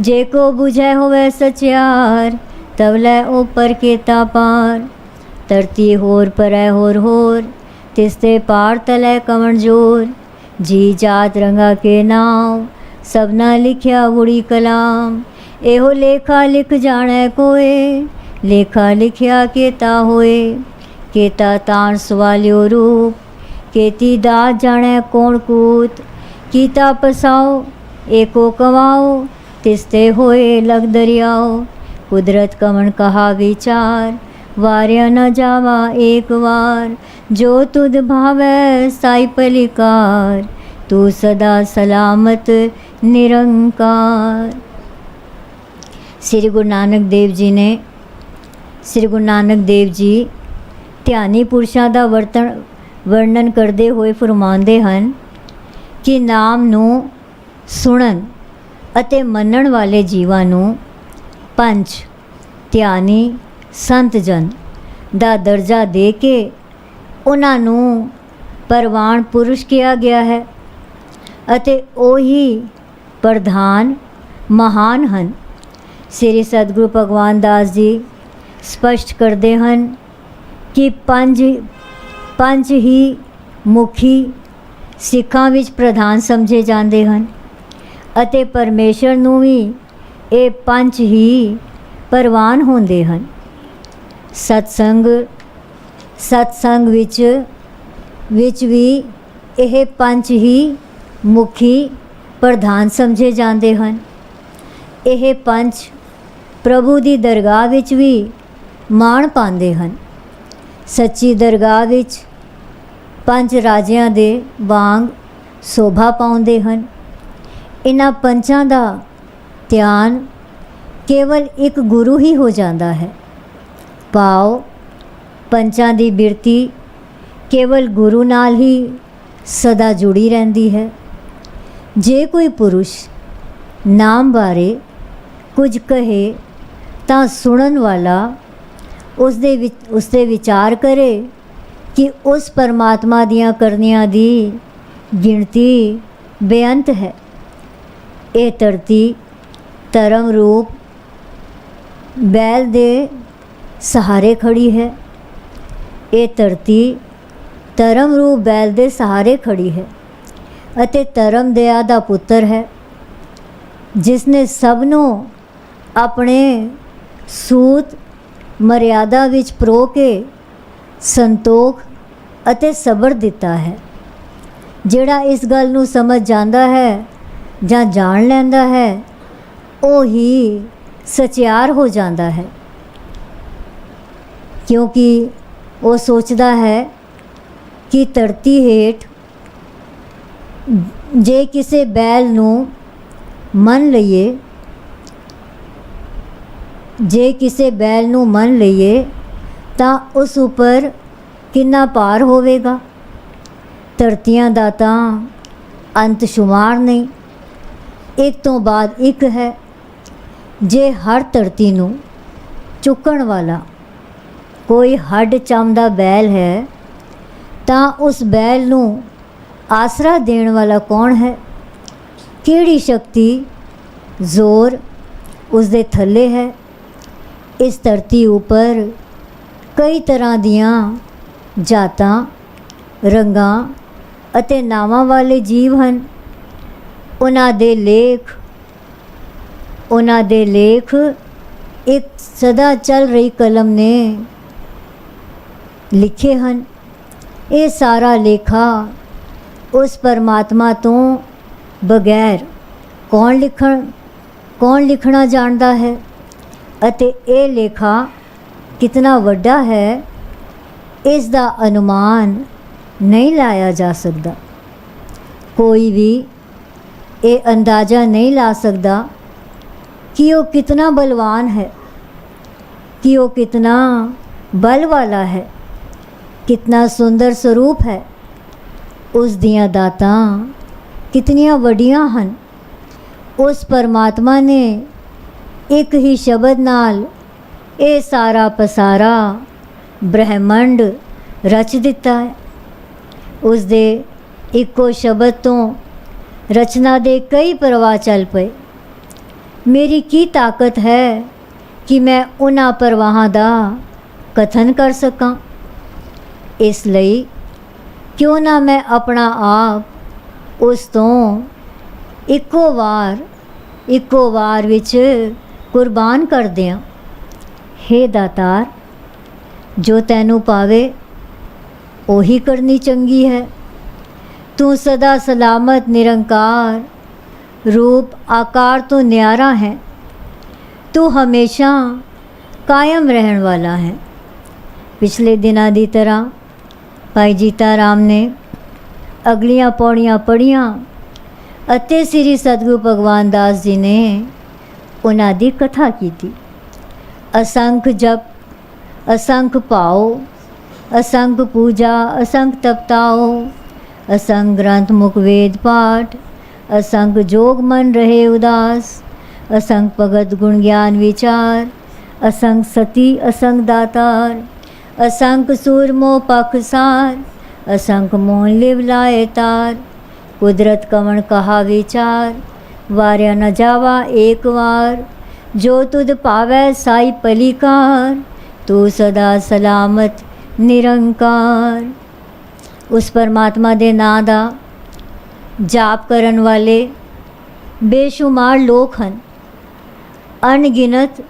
Speaker 2: जे को बुझै होवे सचियार, तवलै ऊपर केता पार। धरती होर परै होर, तिसते पार तलै कवण जोर। जी जात रंगा के नाम, सबना लिखिया उड़ी कलाम। एहो लेखा लिख जाने कोए, लेखा लिखिया केता होए। केता ताण सवालियो रूप, केती दात जाने कौन कूत। कीता पसाओ एको कमाओ, तिसते होए लग दरियाओ। कुदरत कमन कहा विचार, वार्या न जावा एक वार। जो तुद भावै साई पलिकार, तू सदा सलामत निरंकार। श्री गुरु नानक देव जी ਧਿਆਨੀ ਪੁਰਸ਼ਾਂ ਦਾ ਵਰਣਨ ਕਰਦੇ ਹੋਏ ਫਰਮਾਉਂਦੇ ਹਨ ਕਿ ਨਾਮ ਨੂੰ ਸੁਣਨ ਅਤੇ ਮੰਨਣ ਵਾਲੇ ਜੀਵਾਂ ਨੂੰ ਪੰਜ ਧਿਆਨੀ ਸੰਤ ਜਨ ਦਾ ਦਰਜਾ ਦੇ ਕੇ ਉਹਨਾਂ ਨੂੰ ਪ੍ਰਵਾਨ ਪੁਰਸ਼ ਕਿਹਾ ਗਿਆ ਹੈ ਅਤੇ ਉਹੀ ਪ੍ਰਧਾਨ ਮਹਾਨ ਹਨ। ਸ੍ਰੀ ਸਤਿਗੁਰੂ ਭਗਵਾਨ ਦਾਸ ਜੀ ਸਪਸ਼ਟ ਕਰਦੇ ਹਨ ਕਿ ਪੰਜ ਹੀ ਮੁਖੀ ਸਿੱਖਾਂ ਵਿੱਚ ਪ੍ਰਧਾਨ ਸਮਝੇ ਜਾਂਦੇ ਹਨ ਅਤੇ ਪਰਮੇਸ਼ਰ ਨੂੰ ਵੀ ਇਹ ਪੰਜ ਹੀ ਪ੍ਰਵਾਨ ਹੁੰਦੇ ਹਨ। ਸਤਸੰਗ ਵਿੱਚ ਵੀ ਇਹ ਪੰਜ ਹੀ ਮੁਖੀ ਪ੍ਰਧਾਨ ਸਮਝੇ ਜਾਂਦੇ ਹਨ। ਇਹ ਪੰਜ ਪ੍ਰਭੂ ਦੀ ਦਰਗਾਹ ਵਿੱਚ ਵੀ ਮਾਣ ਪਾਉਂਦੇ ਹਨ। ਸੱਚੀ ਦਰਗਾਹ ਵਿੱਚ ਪੰਜ ਰਾਜਿਆਂ ਦੇ ਵਾਂਗ ਸ਼ੋਭਾ ਪਾਉਂਦੇ ਹਨ। ਇਹਨਾਂ ਪੰਚਾਂ ਦਾ ਧਿਆਨ ਕੇਵਲ ਇੱਕ ਗੁਰੂ ਹੀ ਹੋ ਜਾਂਦਾ ਹੈ। ਭਾਵ ਪੰਚਾਂ ਦੀ ਬਿਰਤੀ ਕੇਵਲ ਗੁਰੂ ਨਾਲ ਹੀ ਸਦਾ ਜੁੜੀ ਰਹਿੰਦੀ ਹੈ। ਜੇ ਕੋਈ ਪੁਰਸ਼ ਨਾਮ ਬਾਰੇ ਕੁਝ ਕਹੇ ਤਾਂ ਸੁਣਨ ਵਾਲਾ ਉਸ 'ਤੇ ਵਿਚਾਰ ਕਰੇ ਕਿ ਉਸ ਪਰਮਾਤਮਾ ਦੀਆਂ ਕਰਨੀਆਂ ਦੀ ਗਿਣਤੀ ਬੇਅੰਤ ਹੈ। ਇਹ ਧਰਤੀ ਧਰਮ ਰੂਪ ਬੈਲ ਦੇ ਸਹਾਰੇ ਖੜੀ ਹੈ। ਇਹ ਧਰਤੀ ਧਰਮ ਰੂਪ ਬੈਲ ਦੇ ਸਹਾਰੇ ਖੜੀ ਹੈ ਅਤੇ ਧਰਮ ਦਇਆ ਦਾ ਪੁੱਤਰ ਹੈ, ਜਿਸ ਨੇ ਸਭ ਨੂੰ ਆਪਣੇ ਸੂਤ ਮਰਿਆਦਾ ਵਿੱਚ ਪਰੋ ਕੇ ਸੰਤੋਖ ਅਤੇ ਸਬਰ ਦਿੱਤਾ ਹੈ। ਜਿਹੜਾ ਇਸ ਗੱਲ ਨੂੰ ਸਮਝ ਜਾਂਦਾ ਹੈ ਜਾਂ ਜਾਣ ਲੈਂਦਾ ਹੈ, ਉਹ ਹੀ ਸਚਿਆਰ ਹੋ ਜਾਂਦਾ ਹੈ, ਕਿਉਂਕਿ ਉਹ ਸੋਚਦਾ ਹੈ ਕਿ ਧਰਤੀ ਹੇਠ ਜੇ ਕਿਸੇ ਬੈਲ ਨੂੰ ਮੰਨ ਲਈਏ, ਜੇ ਕਿਸੇ ਬੈਲ ਨੂੰ ਮੰਨ ਲਈਏ ਤਾਂ ਉਸ ਉੱਪਰ ਕਿੰਨਾ ਭਾਰ ਹੋਵੇਗਾ। ਧਰਤੀਆਂ ਦਾ ਤਾਂ ਅੰਤ ਸ਼ੁਮਾਰ ਨਹੀਂ, ਇੱਕ ਤੋਂ ਬਾਅਦ ਇੱਕ ਹੈ। ਜੇ ਹਰ ਧਰਤੀ ਨੂੰ ਚੁੱਕਣ ਵਾਲਾ ਕੋਈ ਹੱਡ ਚੰਮਦਾ ਬੈਲ ਹੈ ਤਾਂ ਉਸ ਬੈਲ ਨੂੰ ਆਸਰਾ ਦੇਣ ਵਾਲਾ ਕੌਣ ਹੈ? ਕਿਹੜੀ ਸ਼ਕਤੀ ਜ਼ੋਰ ਉਸ ਦੇ ਥੱਲੇ ਹੈ? ਇਸ ਧਰਤੀ ਉੱਪਰ ਕਈ ਤਰ੍ਹਾਂ ਦੀਆਂ ਜਾਤਾਂ, ਰੰਗਾਂ ਅਤੇ ਨਾਵਾਂ ਵਾਲੇ ਜੀਵ ਹਨ। ਉਹਨਾਂ ਦੇ ਲੇਖ ਇੱਕ ਸਦਾ ਚੱਲ ਰਹੀ ਕਲਮ ਨੇ ਲਿਖੇ ਹਨ। ਇਹ ਸਾਰਾ ਲੇਖਾ ਉਸ ਪਰਮਾਤਮਾ ਤੋਂ ਬਗੈਰ ਕੌਣ ਲਿਖਣਾ ਜਾਣਦਾ ਹੈ? ਅਤੇ ਇਹ ਲੇਖਾ ਕਿਤਨਾ ਵੱਡਾ ਹੈ, ਇਸ ਦਾ ਅਨੁਮਾਨ ਨਹੀਂ ਲਾਇਆ ਜਾ ਸਕਦਾ। ਕੋਈ ਵੀ ਇਹ ਅੰਦਾਜ਼ਾ ਨਹੀਂ ਲਾ ਸਕਦਾ ਕਿ ਉਹ ਕਿਤਨਾ ਬਲਵਾਨ ਹੈ, ਕਿ ਉਹ ਕਿਤਨਾ ਬਲ ਵਾਲਾ ਹੈ, ਕਿਤਨਾ ਸੁੰਦਰ ਸਰੂਪ ਹੈ। ਉਸ ਦੀਆਂ ਦਾਤਾਂ ਕਿਤਨੀਆਂ ਵੱਡੀਆਂ ਹਨ। ਉਸ ਪਰਮਾਤਮਾ ਨੇ ਇੱਕ ਹੀ ਸ਼ਬਦ ਨਾਲ ਇਹ ਸਾਰਾ ਪਸਾਰਾ ਬ੍ਰਹਿਮੰਡ ਰਚ ਦਿੱਤਾ ਹੈ। ਉਸ ਦੇ ਇੱਕੋ ਸ਼ਬਦ ਤੋਂ ਰਚਨਾ ਦੇ ਕਈ ਪ੍ਰਵਾਹ ਚੱਲ ਪਏ। ਮੇਰੀ ਕੀ ਤਾਕਤ ਹੈ ਕਿ ਮੈਂ ਉਹਨਾਂ ਪ੍ਰਵਾਹਾਂ ਦਾ ਕਥਨ ਕਰ ਸਕਾਂ? ਇਸ ਲਈ ਕਿਉਂ ਨਾ ਮੈਂ ਆਪਣਾ ਆਪ ਉਸ ਤੋਂ ਇੱਕੋ ਵਾਰ ਵਿੱਚ ਕੁਰਬਾਨ ਕਰ ਦਿਆਂ। ਹੇ ਦਾਤਾਰ, ਜੋ ਤੈਨੂੰ ਪਾਵੇ ਉਹੀ ਕਰਨੀ ਚੰਗੀ ਹੈ। ਤੂੰ ਸਦਾ ਸਲਾਮਤ, ਨਿਰੰਕਾਰ ਰੂਪ ਆਕਾਰ ਤੋਂ ਨਿਆਰਾ ਹੈ। ਤੂੰ ਹਮੇਸ਼ਾ ਕਾਇਮ ਰਹਿਣ ਵਾਲਾ ਹੈ। ਪਿਛਲੇ ਦਿਨਾਂ ਦੀ ਤਰ੍ਹਾਂ ਭਾਈ ਜੀਤਾ ਰਾਮ ਨੇ ਅਗਲੀਆਂ ਪੌੜੀਆਂ ਪੜ੍ਹੀਆਂ ਅਤੇ ਸ੍ਰੀ ਸਤਿਗੁਰੂ ਭਗਵਾਨ ਦਾਸ ਜੀ ਨੇ ਉਹਨਾਂ ਦੀ ਕਥਾ ਕੀਤੀ। ਅਸੰਖ ਜਪ, ਅਸੰਖ ਭਾਉ, ਅਸੰਖ ਪੂਜਾ, ਅਸੰਖ ਤਪਤਾਓ, असंग ग्रंथ मुख वेद पाठ, असंग जोग मन रहे उदास, असंग भगत गुण ज्ञान विचार, असंग सती असंग दातार, असंग सूर मोह पखसार, असंग मोह लिव लाए तार, कुदरत कवण कहा विचार, वार्या न जावा एक वार, जो तुद पावै साई पलिकार, तू सदा सलामत निरंकार। उस परमात्मा दे नां दा जाप करन वाले बेशुमार लोग हन। अनगिनत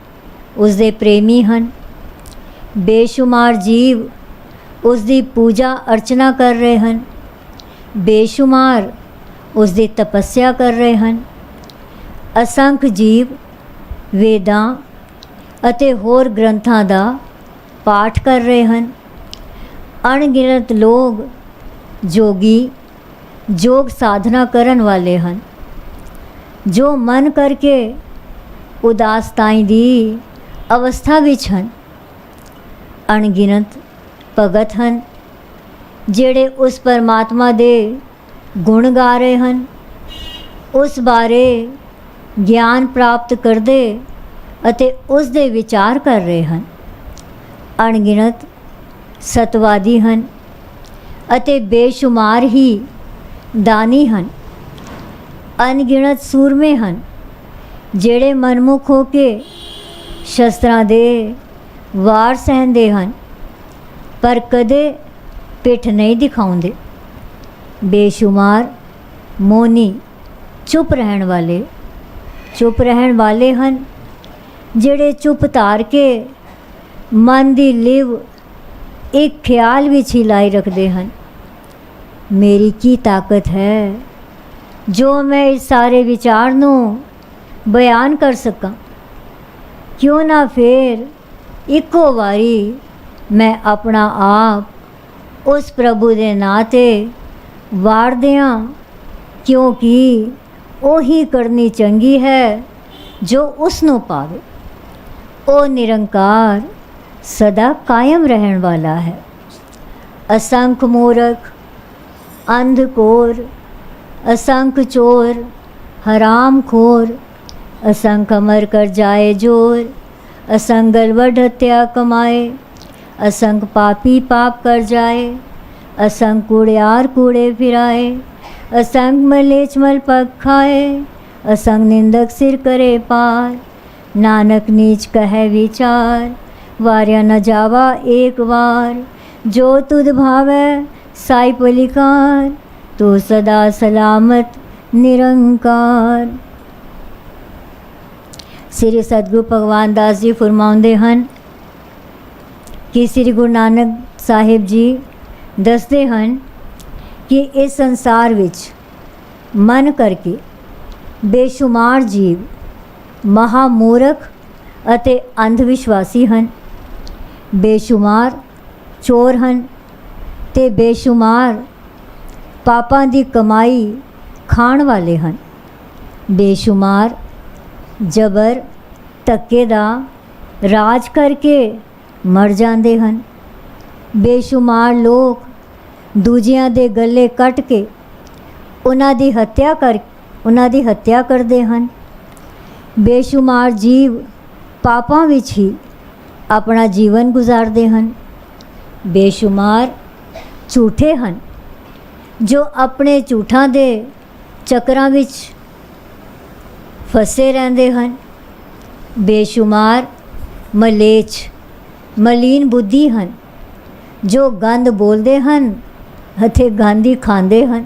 Speaker 2: उस दे प्रेमी हन। बेशुमार जीव उस दी पूजा अर्चना कर रहे हन। बेशुमार उस दी तपस्या कर रहे हन। असंख्य जीव वेदां अते होर ग्रंथां दा पाठ कर रहे हन। अनगिनत लोग जोगी जोग साधना करन वाले हन, जो मन करके उदासताई दी अवस्था विच हन। अणगिनत भगत हन जेड़े उस परमात्मा दे गुण गा रहे हन, उस बारे ज्ञान प्राप्त करदे अते उस दे विचार कर रहे हन। अणगिनत सतवादी हन अते बेशुमार ही दानी हन। अनगिनत सूरमे हन जेड़े मनमुख हो के शस्त्रां दे वार सहंदे हन। ਪਰ ਕਦੇ ਪਿੱਠ ਨਹੀਂ ਦਿਖਾਉਂਦੇ। ਬੇਸ਼ੁਮਾਰ ਮੋਨੀ ਚੁੱਪ ਰਹਿਣ ਵਾਲੇ ਹਨ, ਜਿਹੜੇ ਚੁੱਪ ਧਾਰ ਕੇ ਮਨ ਦੀ ਲਿਵ ਇੱਕ ਖਿਆਲ ਵਿੱਚ ਹੀ ਲਾਈ ਰੱਖਦੇ ਹਨ। ਮੇਰੀ ਕੀ ਤਾਕਤ ਹੈ ਜੋ ਮੈਂ ਇਸ ਸਾਰੇ ਵਿਚਾਰ ਨੂੰ ਬਿਆਨ ਕਰ ਸਕਾਂ। ਕਿਉਂ ਨਾ ਫਿਰ ਇੱਕੋ ਵਾਰੀ ਮੈਂ ਆਪਣਾ ਆਪ ਉਸ ਪ੍ਰਭੂ ਦੇ ਨਾਂ 'ਤੇ ਵਾਰ ਦਿਆਂ, ਕਿਉਂਕਿ ਉਹੀ ਕਰਨੀ ਚੰਗੀ ਹੈ ਜੋ ਉਸ ਨੂੰ ਪਾਵੇ। ਉਹ ਨਿਰੰਕਾਰ ਸਦਾ ਕਾਇਮ ਰਹਿਣ ਵਾਲਾ ਹੈ। ਅਸੰਖ ਮੂਰਖ, ਅੰਧਕੋਰ, असंख चोर, हराम खोर, असंख अमर कर जाए जोर, असंख गलवड हत्या कमाए, असंख पापी पाप कर जाए, असंख कूड़ियार कूड़े फिराए, असंख मलेच मल पग खाए, असंख निंदक सिर करे पार, नानक नीच कहे विचार, वार्या न जावा एक वार, जो तुध भावै साई पलिकार, तू सदा सलामत निरंकार। श्री सतगुरु भगवान दास जी फरमाउंदे हन कि श्री गुरु नानक साहिब जी दसदे हन कि इस संसार विच मन करके बेशुमार जीव महामूर्ख अते अंधविश्वासी हन। बेशुमार चोर हन ते बेशुमार पापां दी कमाई खाण वाले हन। बेशुमार जबर धक्के दा राज करके मर जांदे हन। बेशुमार लोग दूजियां दे गले कट के उन्हां दी हत्या करदे हन। बेशुमार जीव पापां विच ही अपना जीवन गुजारदे हन। बेशुमार झूठे हन जो अपने झूठां दे चक्रां विच फसे रहंदे हन। बेशुमार मलेच मलीन बुद्धि हन जो गंद बोलते हन अते गंद ही खांदे हन।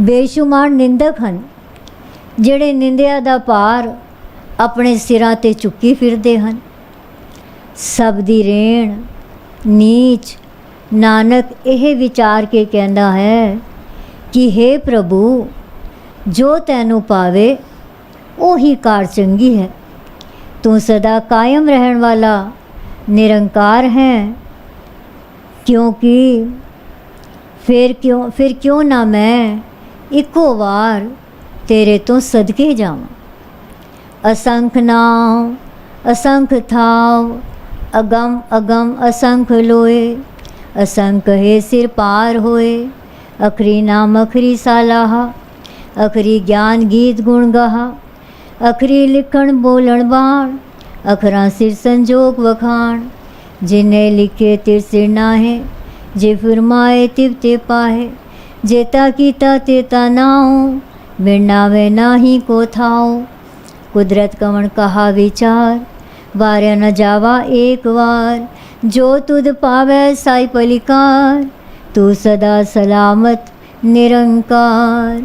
Speaker 2: बेशुमार निंदक हन जिहड़े निंदिया दा भार अपने सिरां ते चुक्की फिरदे हन। सब दी रेण नीच नानक यह विचार के कहता है कि हे प्रभु, जो तैनू पावे वही कार चंगी है। तू सदा कायम रहन वाला निरंकार है, क्योंकि फिर क्यों ना मैं इको वार तेरे तो सदके जावां। असंख नाम असंख थाव, अगम अगम असंख लोए, असंख है सिर पार होए, अखरी नाम अखरी सालाहा, अखरी ज्ञान गीत गुण गाहा, अखरी लिखण बोलण बाण, अखरा सिर संजोग वखाण, जिन्हें लिखे तिर सिर नाहे, जे फरमाए तिव ते पाहे, जेता कीता तेता नाओ, विरनावे नाही को थाओ, कुदरत कवण कहा विचार, वार्या न जावा एक वार, जो तुध पावै साई पलिकार, तू सदा सलामत निरंकार।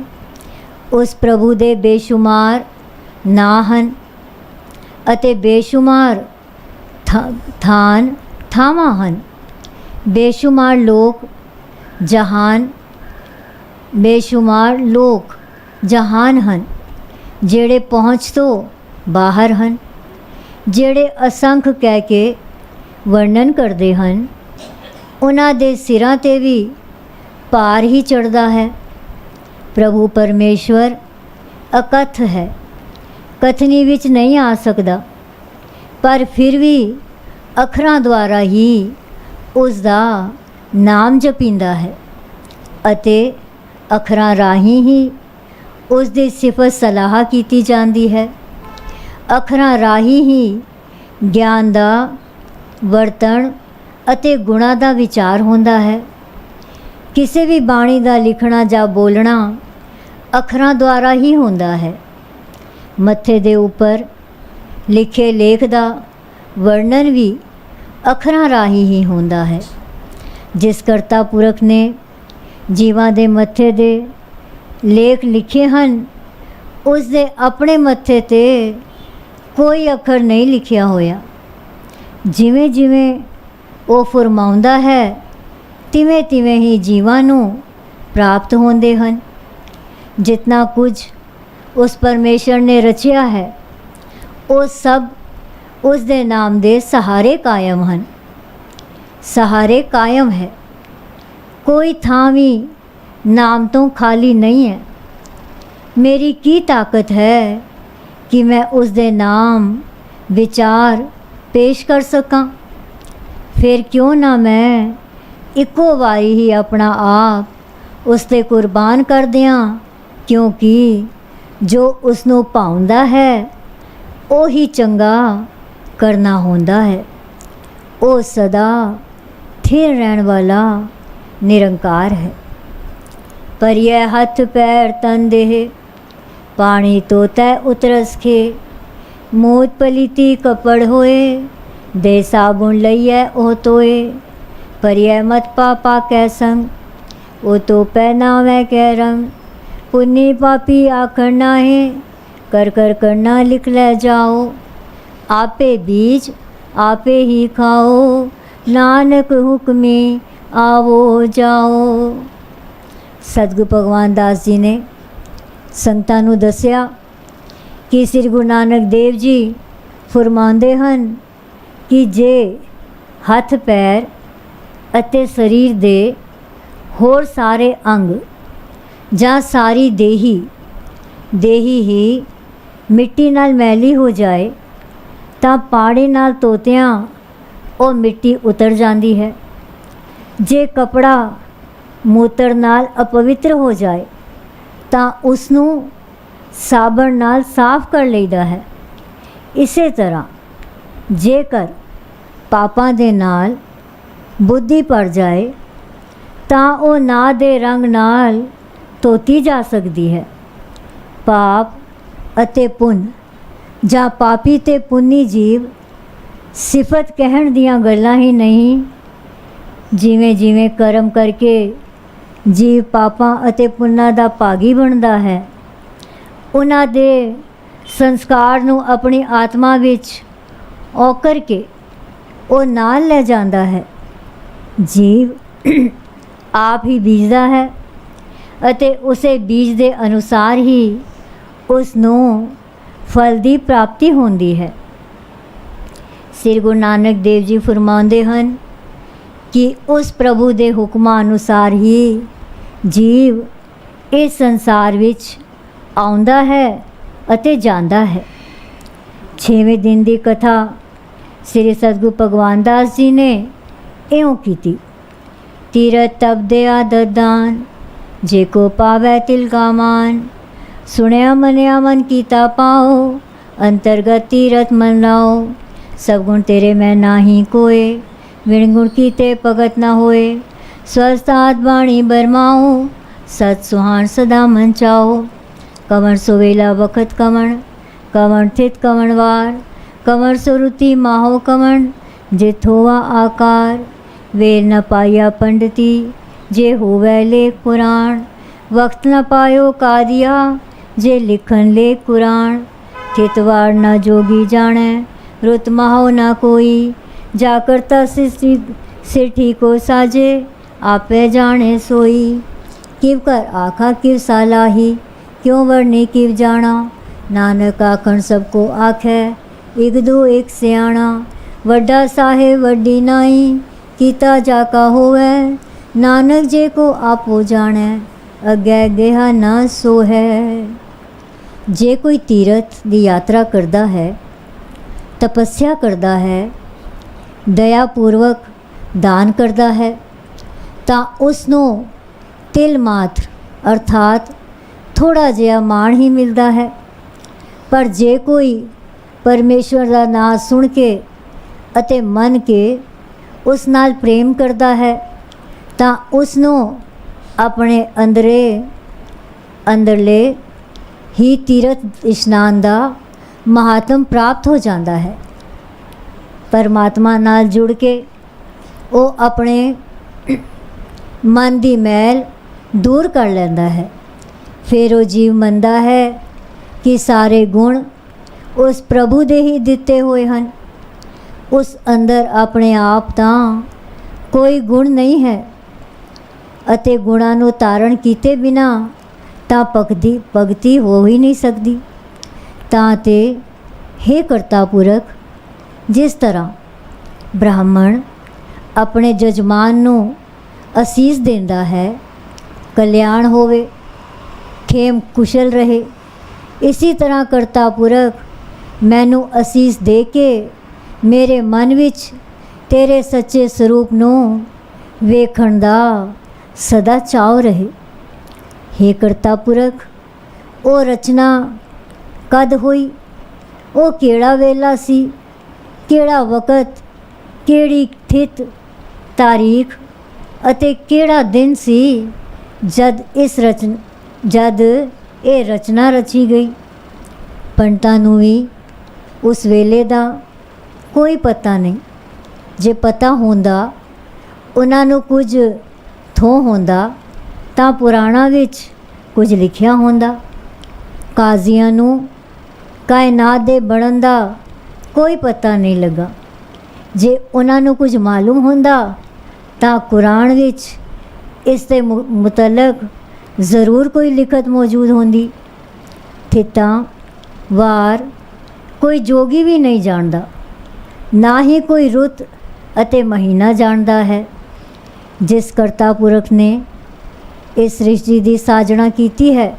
Speaker 2: उस प्रभु दे बेशुमार ना हन अते बेशुमार थान थावां हन। बेशुमार लोग जहान बेशुमार लोग जहान हन जेड़े पहुँच तो बाहर हन, जेड़े असंख कह के वर्णन करते हैं। उन्हां दे सिरां ते भी भार ही चढ़ता है। प्रभु परमेश्वर अकथ है, कथनी विच नहीं आ सकता, पर फिर भी अखरां द्वारा ही उसका नाम जपींदा है अते अखरां राही ही उसकी सिफत सलाह की जाती है। अखरां राही ही ज्ञान का वर्तन अते गुणा का विचार होंदा है। किसी भी बाणी का लिखना जा बोलना अखरां द्वारा ही होंदा है। मत्थे दे उपर लिखे लेख का वर्णन भी अखरां राही ही होंदा है। जिस करता पुरख ने जीवां दे मत्थे दे लेख लिखे ਹਨ ਉਸ ਦੇ ਆਪਣੇ ਮੱਥੇ ਤੇ ਕੋਈ ਅੱਖਰ ਨਹੀਂ ਲਿਖਿਆ ਹੋਇਆ। ਜਿਵੇਂ ਜਿਵੇਂ ਉਹ ਫਰਮਾਉਂਦਾ ਹੈ ਤਿਵੇਂ ਤਿਵੇਂ ਹੀ ਜੀਵਾਂ ਨੂੰ ਪ੍ਰਾਪਤ ਹੁੰਦੇ ਹਨ। ਜਿਤਨਾ ਕੁਝ ਉਸ ਪਰਮੇਸ਼ਰ ਨੇ ਰਚਿਆ ਹੈ ਉਹ ਸਭ ਉਸ ਦੇ ਨਾਮ ਦੇ ਸਹਾਰੇ ਕਾਇਮ ਹਨ। ਸਹਾਰੇ ਕਾਇਮ ਹੈ, ਕੋਈ ਥਾਂ ਵੀ ਨਾਮ ਤੋਂ ਖਾਲੀ ਨਹੀਂ ਹੈ। ਮੇਰੀ ਕੀ ਤਾਕਤ ਹੈ ਕਿ ਮੈਂ ਉਸ ਦੇ ਨਾਮ ਵਿਚਾਰ ਪੇਸ਼ ਕਰ ਸਕਾਂ। ਫਿਰ ਕਿਉਂ ਨਾ ਮੈਂ ਇੱਕੋ ਵਾਰੀ ਹੀ ਆਪਣਾ ਆਪ ਉਸ 'ਤੇ ਕੁਰਬਾਨ ਕਰ ਦਿਆਂ, ਕਿਉਂਕਿ ਜੋ ਉਸ ਨੂੰ ਭਾਉਂਦਾ ਹੈ ਉਹੀ ਚੰਗਾ ਕਰਨਾ ਹੁੰਦਾ ਹੈ। ਉਹ ਸਦਾ थिर रहने वाला निरंकार है। पर यह हथ पैर तन देह पानी तो तय उतरस खे मूत पलीती कपड़ होए दे साबुन लइए ओ तोए। पर यह मत पापा कै संग ओ तो पहनावे कै रंग पुन्नी पापी आखर नाहे कर कर करना लिख ले जाओ। आपे बीज आपे ही खाओ नानक हुक्मी आवो जाओ। सतगुरु भगवान दास जी ने संगतां नूं दस्सिया कि श्री गुरु नानक देव जी फरमाਉਂਦੇ ਹਨ कि जे हथ पैर ਅਤੇ ਸਰੀਰ ਦੇ ਹੋਰ ਸਾਰੇ ਅੰਗ ਜਾਂ ਸਾਰੀ ਦੇਹੀ ਹੀ ਮਿੱਟੀ ਨਾਲ ਮੈਲੀ ਹੋ ਜਾਏ ਤਾਂ ਪਾਣੀ ਨਾਲ ਧੋਤਿਆਂ ਉਹ ਮਿੱਟੀ ਉਤਰ ਜਾਂਦੀ ਹੈ। ਜੇ ਕਪੜਾ ਮੂਤਰ ਨਾਲ ਅਪਵਿੱਤਰ ਹੋ ਜਾਏ ਤਾਂ ਉਸ ਨੂੰ ਸਾਬਣ ਨਾਲ ਸਾਫ਼ ਕਰ ਲਈਦਾ ਹੈ। ਇਸੇ ਤਰ੍ਹਾਂ ਜੇਕਰ ਪਾਪਾਂ ਦੇ ਨਾਲ ਬੁੱਧੀ ਭਰ ਜਾਏ ਤਾਂ ਉਹ ਨਾ ਦੇ ਰੰਗ ਨਾਲ ਧੋਤੀ ਜਾ ਸਕਦੀ ਹੈ। ਪਾਪ ਅਤੇ ਪੁੰਨ ਜਾਂ ਪਾਪੀ ਤੇ ਪੁੰਨੀ ਜੀਵ ਸਿਫਤ ਕਹਿਣ ਦੀਆਂ ਗੱਲਾਂ ਹੀ ਨਹੀਂ। ਜਿਵੇਂ ਜਿਵੇਂ ਕਰਮ ਕਰਕੇ ਜੀਵ ਪਾਪਾਂ ਅਤੇ ਪੁੰਨਾਂ ਦਾ ਭਾਗੀ ਬਣਦਾ ਹੈ ਉਹਨਾਂ ਦੇ ਸੰਸਕਾਰ ਨੂੰ ਆਪਣੀ ਆਤਮਾ ਵਿੱਚ ਔਕਰ ਕੇ ਉਹ ਨਾਲ ਲੈ ਜਾਂਦਾ ਹੈ। ਜੀਵ ਆਪ ਹੀ ਬੀਜਦਾ ਹੈ ਅਤੇ ਉਸੇ ਬੀਜ ਦੇ ਅਨੁਸਾਰ ਹੀ ਉਸ ਨੂੰ ਫਲ ਦੀ ਪ੍ਰਾਪਤੀ ਹੁੰਦੀ ਹੈ। श्री गुरु नानक देव जी फरमाਉਂਦੇ ਹਨ कि उस प्रभु ਦੇ ਹੁਕਮਾਂ ਅਨੁਸਾਰ ਹੀ ਜੀਵ ਇਸ ਸੰਸਾਰ ਵਿੱਚ ਆਉਂਦਾ ਹੈ ਅਤੇ ਜਾਂਦਾ ਹੈ। 6ਵੇਂ ਦਿਨ ਦੀ ਕਥਾ ਸ੍ਰੀ ਸਤਿਗੁਰੂ ਭਗਵਾਨ ਦਾਸ ਜੀ ਨੇ ਇਉਂ ਕੀਤੀ। ਤੀਰਥ ਤਪ ਦਿਆ ਦਦਾਨ ਜੇ ਕੋ ਪਾਵੈ ਤਿਲ ਕਾ ਮਾਨ ਸੁਣਿਆ ਮੰਨਿਆ ਮਨ ਕੀਤਾ ਪਾਓ ਅੰਤਰਗਤ ਤੀਰਥ ਮਨ ਲਾਓ। सब गुण तेरे में नाही कोय विण गुण कीते भगत न होए। स्वस्थात बाणी बरमाओ सत सुहान सदा मन चाओ। कवण सुवेला वखत कवण थित कवण वार कवण सुरुति माहो कवण जित होवा आकार। वेल न पाया पंडिती जे होवै लेख पुराण वक्त न पायो कादिया जे लिखन लेख कुरान। थित वार न जोगी जाने रुत माहो ना कोई जा करता सिर ठीको साजे आपे जाने सोई। किव कर आखा किव सालाही क्यों वर्णी किव जाना। नानक आखण सबको आखे एक दो एक सियाणा। वड्डा साहेब वड्डी नाई कीता जाका होवे नानक जे को आपो जाने अगे गेहा ना सो है। जे कोई तीरथ दी यात्रा करता है तपस्या करता है दयापूर्वक दान करता है ਤਾਂ ਉਸ ਨੂੰ ਤਿਲ ਮਾਤਰ ਅਰਥਾਤ ਥੋੜ੍ਹਾ ਜਿਹਾ ਮਾਣ ਹੀ ਮਿਲਦਾ ਹੈ। ਪਰ ਜੇ ਕੋਈ ਪਰਮੇਸ਼ਵਰ ਦਾ ਨਾਂ ਸੁਣ ਕੇ ਅਤੇ ਮੰਨ ਕੇ ਉਸ ਨਾਲ ਪ੍ਰੇਮ ਕਰਦਾ ਹੈ ਤਾਂ ਉਸ ਨੂੰ ਆਪਣੇ ਅੰਦਰਲੇ ਹੀ ਤੀਰਥ ਇਸ਼ਨਾਨ ਦਾ ਮਹਾਤਮ ਪ੍ਰਾਪਤ ਹੋ ਜਾਂਦਾ ਹੈ। ਪਰਮਾਤਮਾ ਨਾਲ ਜੁੜ ਕੇ ਉਹ ਆਪਣੇ ਮਨ ਦੀ ਮੈਲ ਦੂਰ ਕਰ ਲੈਂਦਾ ਹੈ। ਫਿਰ ਉਹ ਜੀਵ ਮੰਨਦਾ ਹੈ ਕਿ ਸਾਰੇ ਗੁਣ ਉਸ ਪ੍ਰਭੂ ਦੇ ਹੀ ਦਿੱਤੇ ਹੋਏ ਹਨ। ਉਸ ਅੰਦਰ ਆਪਣੇ ਆਪ ਤਾਂ ਕੋਈ ਗੁਣ ਨਹੀਂ ਹੈ ਅਤੇ ਗੁਣਾਂ ਨੂੰ ਧਾਰਨ ਕੀਤੇ ਬਿਨਾ ਤਾਂ ਭਗਤੀ ਹੋ ਹੀ ਨਹੀਂ ਸਕਦੀ। ਤਾਂ ਤੇ ਹੇ ਕਰਤਾ ਪੁਰਖ, ਜਿਸ ਤਰ੍ਹਾਂ ਬ੍ਰਾਹਮਣ ਆਪਣੇ ਜਜਮਾਨ ਨੂੰ ਅਸੀਸ ਦਿੰਦਾ ਹੈ, ਕਲਿਆਣ ਹੋਵੇ, ਖੇਮ ਕੁਸ਼ਲ ਰਹੇ, ਇਸੀ ਤਰ੍ਹਾਂ ਕਰਤਾ ਪੁਰਖ ਮੈਨੂੰ ਅਸੀਸ ਦੇ ਕੇ ਮੇਰੇ ਮਨ ਵਿੱਚ ਤੇਰੇ ਸੱਚੇ ਸਰੂਪ ਨੂੰ ਵੇਖਣ ਦਾ ਸਦਾ ਚਾਅ ਰਹੇ। ਹੇ ਕਰਤਾ ਪੁਰਖ, ਉਹ ਰਚਨਾ ਕਦ ਹੋਈ, ਉਹ ਕਿਹੜਾ ਵੇਲਾ ਸੀ, ਕਿਹੜਾ ਵਕਤ, ਕਿਹੜੀ ਥਿਤ ਤਾਰੀਖ ਅਤੇ ਕਿਹੜਾ ਦਿਨ ਸੀ ਜਦ ਇਹ ਰਚਨਾ ਰਚੀ ਗਈ। ਪੰਡਤਾਂ ਨੂੰ ਵੀ ਉਸ ਵੇਲੇ ਦਾ ਕੋਈ ਪਤਾ ਨਹੀਂ। ਜੇ ਪਤਾ ਹੁੰਦਾ, ਉਹਨਾਂ ਨੂੰ ਕੁਝ ਥੋਂ ਹੁੰਦਾ ਤਾਂ ਪੁਰਾਣਾਂ ਵਿੱਚ ਕੁਝ ਲਿਖਿਆ ਹੁੰਦਾ। ਕਾਜ਼ੀਆਂ ਨੂੰ ਕਾਇਨਾਤ ਦੇ ਬਣਨ ਦਾ ਕੋਈ ਪਤਾ ਨਹੀਂ ਲੱਗਾ। ਜੇ ਉਹਨਾਂ ਨੂੰ ਕੁਝ ਮਾਲੂਮ ਹੁੰਦਾ ਤਾਂ ਕੁਰਾਨ ਵਿੱਚ ਇਸ ਦੇ ਮੁਤਲਕ ਜ਼ਰੂਰ ਕੋਈ ਲਿਖਤ ਮੌਜੂਦ ਹੁੰਦੀ। ਥਿੱਤਾਂ ਵਾਰ ਕੋਈ ਜੋਗੀ ਵੀ ਨਹੀਂ ਜਾਣਦਾ, ਨਾ ਹੀ ਕੋਈ ਰੁੱਤ ਅਤੇ ਮਹੀਨਾ ਜਾਣਦਾ ਹੈ। ਜਿਸ ਕਰਤਾ ਪੁਰਖ ਨੇ ਇਸ ਸ੍ਰਿਸ਼ਟੀ ਦੀ ਸਾਜਣਾ ਕੀਤੀ ਹੈ,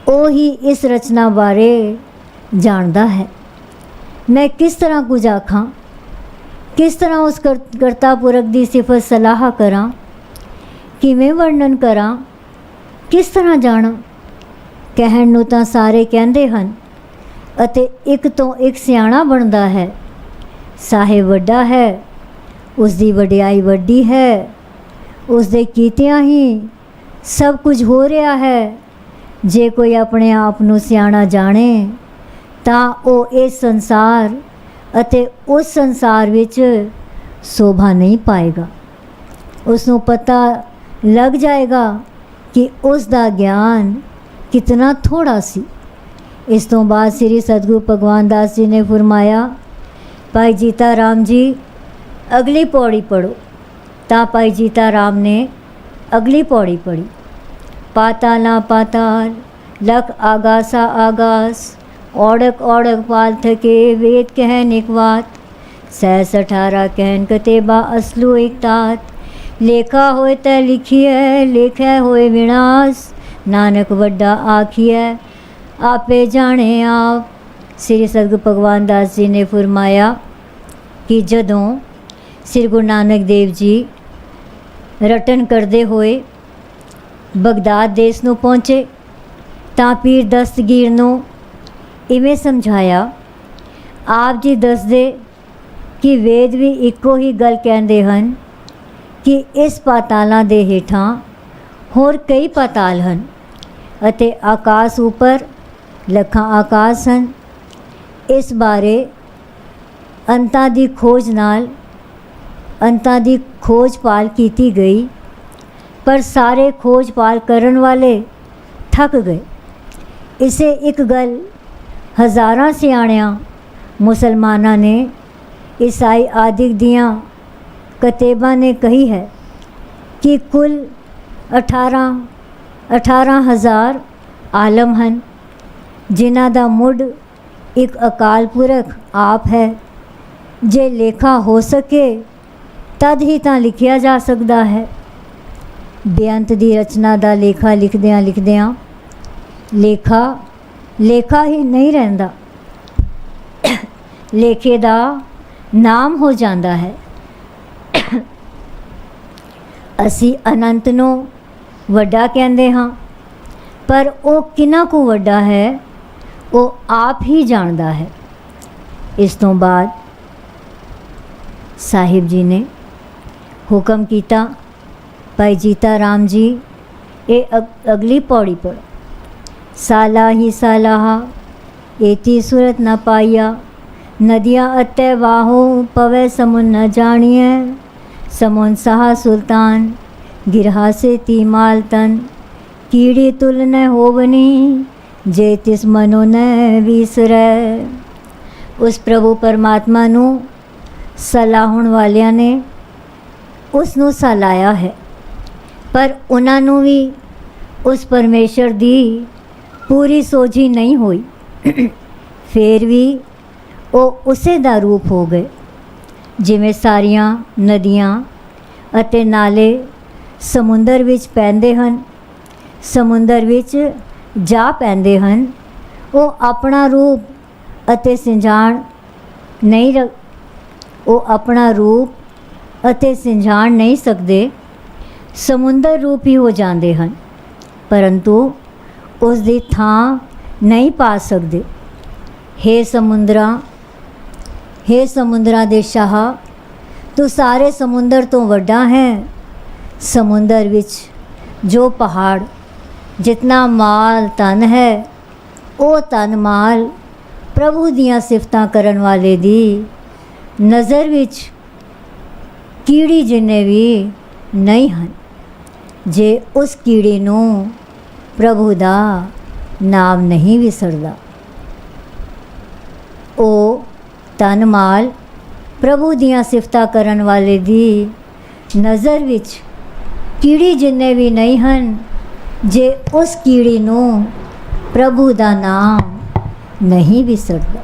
Speaker 2: ਉਹ ਹੀ ਇਸ ਰਚਨਾ ਬਾਰੇ ਜਾਣਦਾ ਹੈ। ਮੈਂ ਕਿਸ ਤਰ੍ਹਾਂ ਕੁਝ ਆਖਾਂ, ਕਿਸ ਤਰ੍ਹਾਂ ਉਸ ਕਰਤਾ ਪੁਰਖ ਦੀ ਸਿਫਤ ਸਲਾਹ ਕਰਾਂ, ਕਿਵੇਂ ਵਰਣਨ ਕਰਾਂ, ਕਿਸ ਤਰ੍ਹਾਂ ਜਾਣਾਂ। ਕਹਿਣ ਨੂੰ ਤਾਂ ਸਾਰੇ ਕਹਿੰਦੇ ਹਨ ਅਤੇ ਇੱਕ ਤੋਂ ਇੱਕ ਸਿਆਣਾ ਬਣਦਾ ਹੈ। ਸਾਹਿਬ ਵੱਡਾ ਹੈ, ਉਸ ਦੀ ਵਡਿਆਈ ਵੱਡੀ ਹੈ, ਉਸ ਦੇ ਕੀਤਿਆਂ ਹੀ ਸਭ ਕੁਝ ਹੋ ਰਿਹਾ ਹੈ। ਜੇ ਕੋਈ ਆਪਣੇ ਆਪ ਨੂੰ ਸਿਆਣਾ ਜਾਣੇ ਤਾਂ ਉਹ ਇਸ ਸੰਸਾਰ ਅਤੇ ਉਸ ਸੰਸਾਰ ਵਿੱਚ ਸ਼ੋਭਾ ਨਹੀਂ ਪਾਏਗਾ। ਉਸ ਨੂੰ ਪਤਾ ਲੱਗ ਜਾਏਗਾ ਕਿ ਉਸ ਦਾ ਗਿਆਨ ਕਿਤਨਾ ਥੋੜਾ ਸੀ। ਇਸ ਤੋਂ ਬਾਅਦ ਸ੍ਰੀ ਸਤਿਗੁਰੂ ਭਗਵਾਨ ਦਾਸ ਜੀ ਨੇ ਫਰਮਾਇਆ, ਭਾਈ ਜੀਤਾ ਰਾਮ ਜੀ ਅਗਲੀ ਪੌੜੀ ਪੜ੍ਹੋ। ਤਾਂ ਭਾਈ ਜੀਤਾ ਰਾਮ ਨੇ ਅਗਲੀ ਪੌੜੀ ਪੜ੍ਹੀ। ਪਾਤਾਲਾ ਪਾਤਾਲ लख आगासा आगास, ओढ़क ओढ़क पाल थके वेद कहन एक बात, 618 कहन कतेबा असलू एक तात, लेखा होए तै लिखिए लेखै होए विनाश, नानक वड्डा आखिए आपे जाने आप। श्री सतगुरु भगवान दास जी ने फरमाया कि जदों श्री गुरु नानक देव जी रटन करते हुए बगदाद देश नूं पहुँचे ਤਾਂ ਪੀਰ ਦਸਤਗੀਰ ਨੂੰ ਇਵੇਂ ਸਮਝਾਇਆ। ਆਪ ਜੀ ਦੱਸਦੇ ਕਿ ਵੇਦ ਵੀ ਇੱਕੋ ਹੀ ਗੱਲ ਕਹਿੰਦੇ ਹਨ ਕਿ ਇਸ ਪਾਤਾਲਾਂ ਦੇ ਹੇਠਾਂ ਹੋਰ ਕਈ ਪਾਤਾਲ ਹਨ ਅਤੇ ਆਕਾਸ਼ ਉੱਪਰ ਲੱਖਾਂ ਆਕਾਸ਼ ਹਨ। ਇਸ ਬਾਰੇ ਅੰਤਾਂ ਦੀ ਖੋਜ ਭਾਲ ਕੀਤੀ ਗਈ, ਪਰ ਸਾਰੇ ਖੋਜ ਭਾਲ ਕਰਨ ਵਾਲੇ ਥੱਕ ਗਏ। ਇਸੇ ਇੱਕ ਗੱਲ ਹਜ਼ਾਰਾਂ ਸਿਆਣਿਆਂ ਮੁਸਲਮਾਨਾਂ ਨੇ, ਈਸਾਈ ਆਦਿਕ ਦੀਆਂ ਕਤੇਬਾਂ ਨੇ ਕਹੀ ਹੈ ਕਿ ਕੁੱਲ 18,000 ਆਲਮ ਹਨ, ਜਿਨ੍ਹਾਂ ਦਾ ਮੁੱਢ ਇੱਕ ਅਕਾਲ ਪੁਰਖ ਆਪ ਹੈ। ਜੇ ਲੇਖਾ ਹੋ ਸਕੇ ਤਦ ਹੀ ਤਾਂ ਲਿਖਿਆ ਜਾ ਸਕਦਾ ਹੈ। ਬੇਅੰਤ ਦੀ ਰਚਨਾ ਦਾ ਲੇਖਾ ਲਿਖਦਿਆਂ ਲੇਖਾ ਹੀ ਨਹੀਂ ਰਹਿੰਦਾ, ਲੇਖੇ ਦਾ ਨਾਮ ਹੋ ਜਾਂਦਾ ਹੈ। ਅਸੀਂ ਅਨੰਤ ਨੂੰ ਵੱਡਾ ਕਹਿੰਦੇ ਹਾਂ, ਪਰ ਉਹ ਕਿੰਨਾ ਕੁ ਵੱਡਾ ਹੈ ਉਹ ਆਪ ਹੀ ਜਾਣਦਾ ਹੈ। ਇਸ ਤੋਂ ਬਾਅਦ ਸਾਹਿਬ ਜੀ ਨੇ ਹੁਕਮ ਕੀਤਾ, ਭਾਈ ਜੀਤਾ ਰਾਮ ਜੀ ਇਹ ਅਗਲੀ ਪੌੜੀ ਪੜ੍ਹੋ। साला ही सालाहा एती सूरत न पाइया, नदियाँ अतः वाहो पवे समुन न जानिए, समोनसाहा सुल्तान गिरहा से तीमाल तन कीड़ी तुल न होवनी जे तिस मनो न विसरै। उस प्रभु परमात्मा नू सलाहुण वालियां ने उस नू सलाया है, पर उन्हां नू भी उस परमेश्वर दी पूरी सोझी नहीं हुई। फिर भी ਉਹ ਉਸੇ ਦਾ ਰੂਪ ਹੋ ਗਏ, ਜਿਵੇਂ ਸਾਰੀਆਂ ਨਦੀਆਂ ਅਤੇ ਨਾਲੇ ਸਮੁੰਦਰ ਵਿੱਚ ਪੈਂਦੇ ਹਨ, ਸਮੁੰਦਰ ਵਿੱਚ ਜਾ ਪੈਂਦੇ ਹਨ। ਉਹ ਆਪਣਾ ਰੂਪ ਅਤੇ ਸਿੰਜਾਣ ਨਹੀਂ ਉਹ ਆਪਣਾ ਰੂਪ ਅਤੇ ਸਿੰਜਾਣ ਨਹੀਂ ਸਕਦੇ, ਸਮੁੰਦਰ ਰੂਪ ਹੀ ਹੋ ਜਾਂਦੇ ਹਨ, ਪਰੰਤੂ ਉਸ ਦੀ ਥਾਂ ਨਹੀਂ ਪਾ ਸਕਦੇ। हे समुंदरां दे शाह, तू सारे समुंदर तो वड्डा है। समुंदर विच जो पहाड़ जितना माल तन है, वो तन माल प्रभु दियां सिफतां करन वाले दी नज़र विच कीड़ी जिन्ने भी नहीं हन, जे उस कीड़ी नूं प्रभु दा नाम नहीं विसरदा। ओ तन माल प्रभु दियां सिफतां करन वाले दी नज़र विच कीड़ी जिन्ने भी नहीं हन, जे उस कीड़ी नूं प्रभु दा नाम नहीं विसरदा।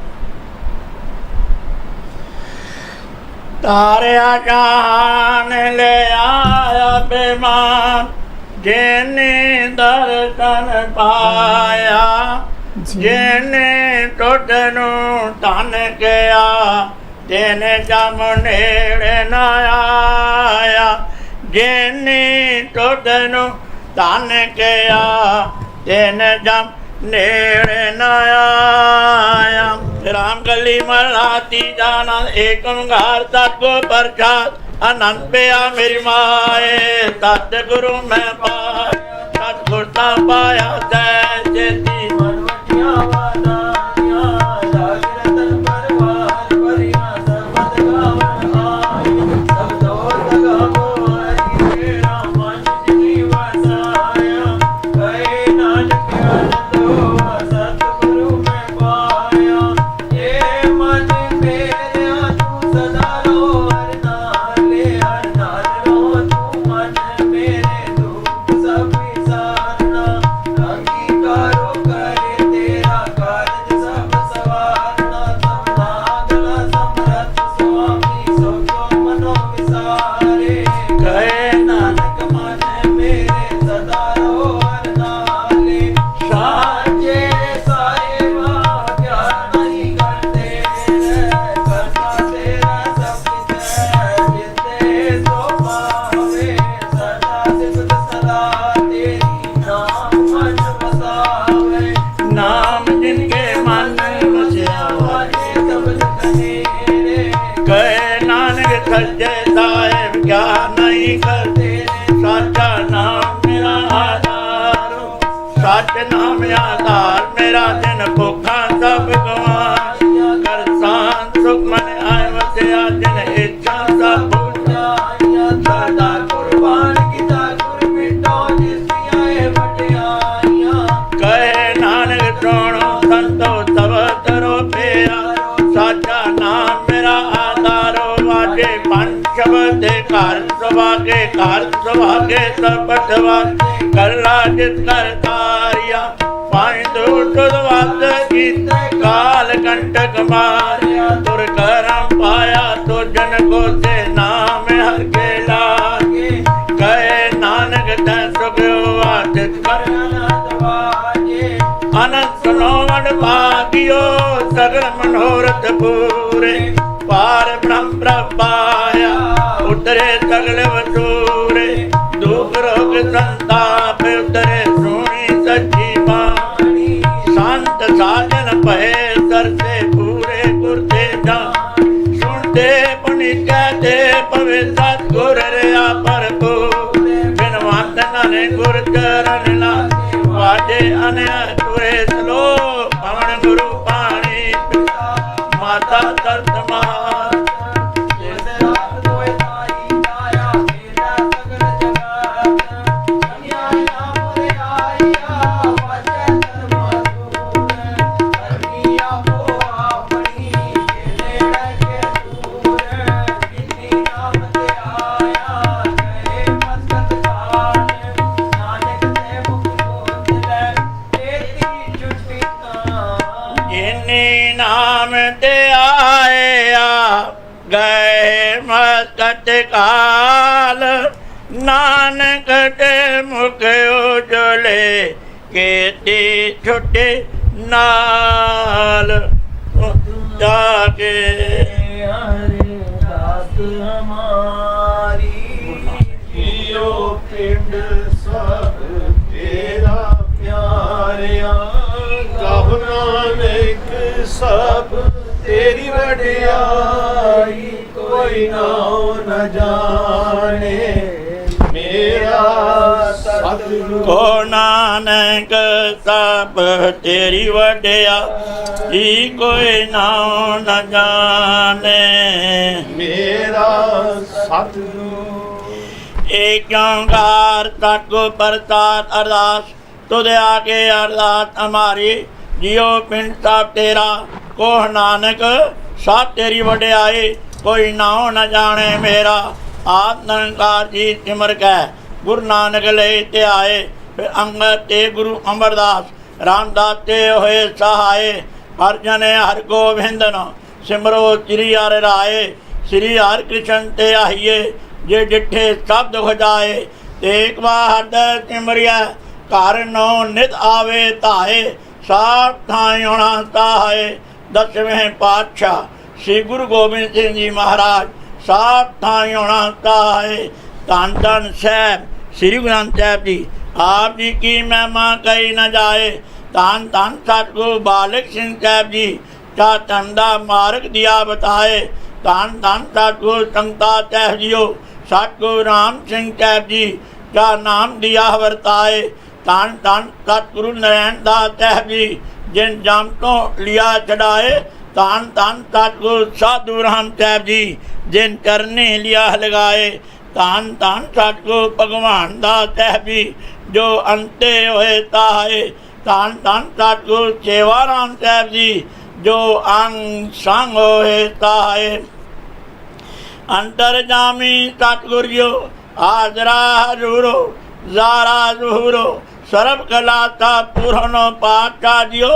Speaker 3: तारिया जहान ले आया बेमान, जिने दर्शन पाया, जिने टुट नू धन गया, जिने जम नेड़े न आया, जिने टुट नू धन गया, जिने जम नेड़े न आया। राम गली मलाती जाना एक ओंकार सतगुर प्रसाद, आनंद पिया मेरी माए, सतगुरु मैं पाया, सतगुर ता पाया जैसे कला जित कर तारिया, पाई दूत काल कंटक मारिया, तुर करम पाया तो जन को से नाम हर के लागे, गए नानक तै सुख वादित कर अनंत नौवन भागियो, सगल मनोरथ पूरे, पार ब्रह्म पाया, उतरे सगल वसूरे, दुख रोग संताप उतरे सुनी सच्ची बाणी, संत साजन पहे सर से पूरे गुरते जा, सुनते पुनि कहते पवे सतगुर रहा भरपूर, बिनवंत नाने गुर चरण लागे, वाजे अनया तुरे सलो, पवन गुरु पाणी माता तरत महा, कट काल नानक ते मुख उजले केती छुटे नाल जाके
Speaker 4: हरे दात हमारी जियो पिंड सब तेरा प्यारिया कहो नानक सब तेरी वडियाई कोई नाम न जाने मेरा सतगुरु
Speaker 3: को नानक सब तेरी वडियाई कोई नाम न जाने
Speaker 4: मेरा सतगुरु
Speaker 3: एक ओंकार सतगुर प्रसाद अरदास तुझे आगे अरदास हमारी जियो पिंड सब तेरा को नानक सब तेरी वडियाई कोई नाम न जाने मेरा आप निरंकार जी सिमर कै गुरु नानक ले ते आए फिर अंगद ते गुरु अमरदास रामदास ते होए सहाय हर जने हर गोविंद न सिमरो श्री हर राय श्री हर कृष्ण ते आइए जे डिठे सब दुख जाए एक बार हृदय सिमरिया घर नौ नित आवे ताए साफ थाई होना ताए 10वें पातशाह श्री गुरु गोबिंद सिंह जी महाराज साफ थाई होना ताए धन धन साहब श्री गुरु ग्रंथ साहब जी आप जी की महिमा कही न जाए धन धन सतगुरु बालक सिंह साहब जी चा धंधा मार्ग दिया बताए धन धन सतगुरु संता साहब जियो सतगुरु राम सिंह साहब जी का नाम दिया वर्ताए धन धन सतगुरु नारायण दास साहब जी जिन जाम तो लिया चढ़ाए धन धन सतगुरु साधु राम साहब जी जिन करने लिया लगाए धन धन सतगुरु भगवान दास साहब जी जो अंते होए ताए धन धन सतगुरु सेवा राम साहब जी जो अंग संग होए ताए अंतर जामी सतगुरु जो हाजरा हजूरो जारा जूरो सर्व कलाता पूर्णो पातशाह जियो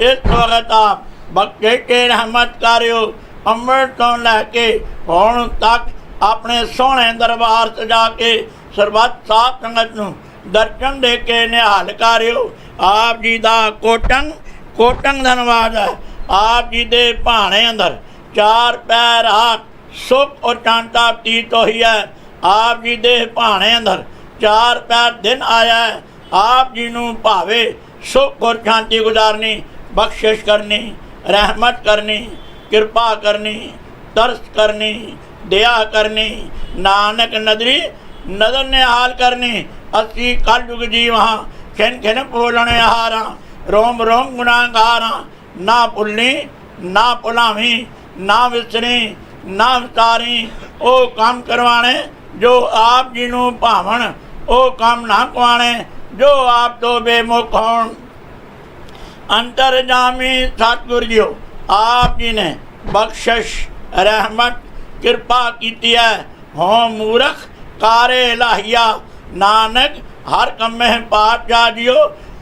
Speaker 3: इस वक्त आप बख्शे के रहमत कार्यो अमृत तो लैके हुण तक अपने सोहने दरबार सजा के सरबत साध संगत नूं दर्शन दे के निहाल कार्यो आप जी दा कोटंग धन्यवाद है आप जी दे भाणे अंदर 4 पैर हाथ सुख और शांता प्रतीत हुई है आप जी दे भाणे अंदर 4 पैर दिन आया है आप जी नूं भावे सुख और शांति गुजारनी बख्शिश करनी रहमत करनी कृपा करनी तरस करनी दया करनी नानक नदरी नदर निहाल करनी असी कल युग जी वहाँ खिन खिन बोलने हारा रोम रोम गुनागारा ना भुलनी ना भुलावी ना विसरी ना विसारी ओ काम करवाने जो आप जी नूं भावन ओ काम ना कवाने जो आप तो बेमुख होण अंतर जामी सतगुरु जी आप जी ने बख्शिश रहमत कृपा की है हो मूर्ख कारे लाहिया नानक हर कमे पातशाह जियो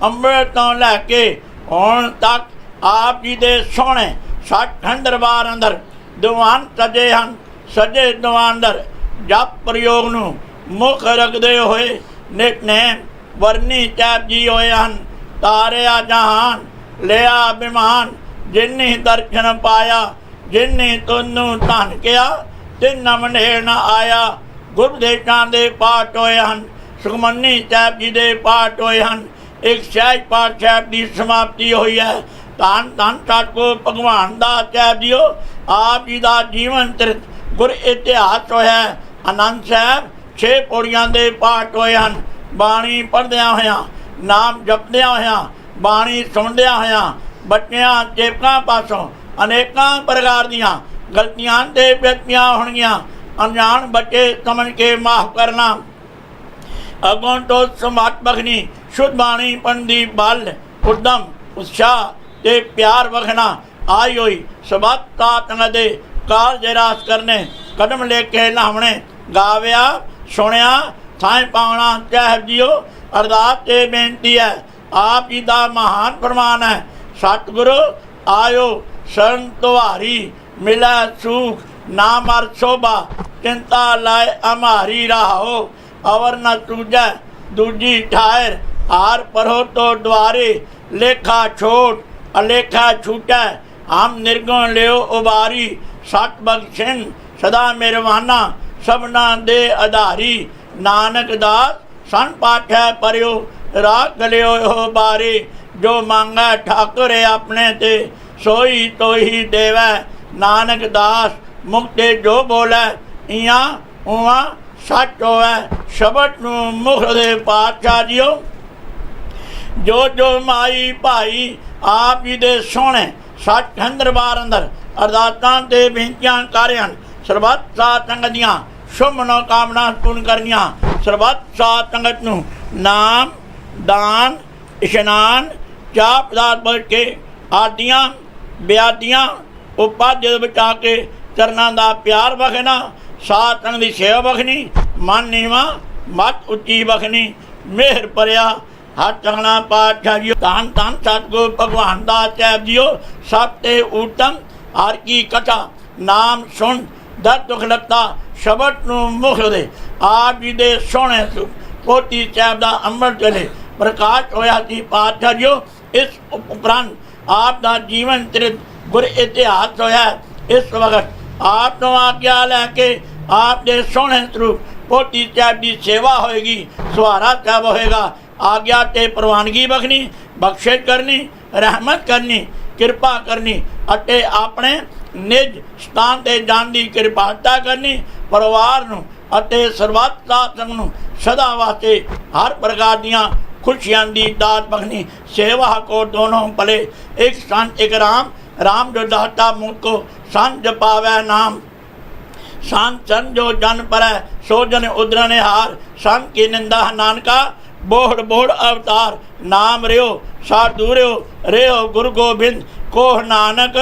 Speaker 3: अमृत तो लैके हुण तक आप जी दे सोहणे सचखंड दरबार अंदर दीवान सजे हन सजे दीवान अंदर जप प्रयोग नूं मुख रखदे होए नितनेम वरनी साहब जी होए हन तारिया जहान लिया अभिमान जिन्नी दर्शन पाया जिन्नी तुनू धन किया तिन मंडेर न आया गुरदेशां दे पाठ होए हन सुखमनी साहब जी दे पाठ होए हन एक सहज पाठ साहब की समाप्ति हुई है धन धन सतगुरु भगवान दास साहब जी आप जी का जीवन चरित गुर इतिहास होया आनंद साहब 6 पौड़ियां दे पाठ होए हन बाणी पढ़द्या होया नाम जपद्या होया बाणी सुनद्या होया बच्चियां चेपकां पासों अनेकां प्रकार दियां गलतियां ते बेअदबियां होणगियां अनजान बच्चे समझ के माफ करना अगों तो समत बखनी शुद्ध बाणी पढ़दी बल उद्दम उत्साह ते प्यार बखना आई हुई सबत तात दे काल जरास करने कदम लेके लावणे गाव्या सुनिया थाएं पावना साहब जियो अरदास ते बेनती है आप जी का महान फरमान है सतगुरु आयो शरण तुहारी मिलै सुख नाम अर्थ शोभा चिंता लाए अमारी राहो अवर न तुझै दूजी ठायर हार परो तो द्वारे लेखा छोट अलेखा छूटै हम निर्गुण लियो उबारी सत बख्शिन सदा मेरवाना सबना दे आधारी नानक दास सन पाठै परियो राख लियो हो बारी जो मांगै ठाकुर अपने ते सोई तो ही देवै नानक दास मुक्ते जो बोलै इयां उवां सच होवै शबद नूं मुख दे पातशाह जीओ जो जो माई भाई आप जी दे सोहणे सचखंड दरबार अंदर अरदासां ते बेनतियां कर हन सरबत साध संगत दियां शुभ मनोकामना पूर्ण करनियां सरबत साध संगत नूं नाम दान इशनान चाह पदार्थ बच के आदियां ब्यादियां उपाध्य बचा के चरना दा प्यार बखना साध संगत दी सेवा बखनी मन नीवा मत उच्ची बखनी मेहर परिया हर चंगना पातशाह जी धन धन सतगुरु भगवान दास साहब जीओ सब ते उत्तम हर की कथा नाम सुन दर्द दुख लगता शबद नूं मुख दे आप जी दे सोहणे पोती साहब दा अमृत वेले प्रकाश होया सी पातशाह जीओ इस उपरंत आप दा जीवन चरित गुर इतिहास होया इस वक्त आप तो आज्ञा लैके आप दे सोहणे स्वरूप पोती साहब की सेवा होएगी सुहारा साहब होएगा आज्ञा ते प्रवानगी बखनी बख्शिश करनी रहमत करनी किरपा करनी अते अपने निज स्थान ते जान की किरपालता करनी परिवार नूं अते सर्वत साध संगत नूं सदा वास्ते हर प्रकार दियां खुशियां दी दात बखनी सेवा को दोनों भले एक संत एक राम राम जो दाता मुझको संत जपावै नाम संत सन जो जन परै सो जन उदरने हार संत की निंदा नानका बोहड़ बोहड़ अवतार नाम रियो साधु रियो रेहो गुरु गोबिंद कोह नानक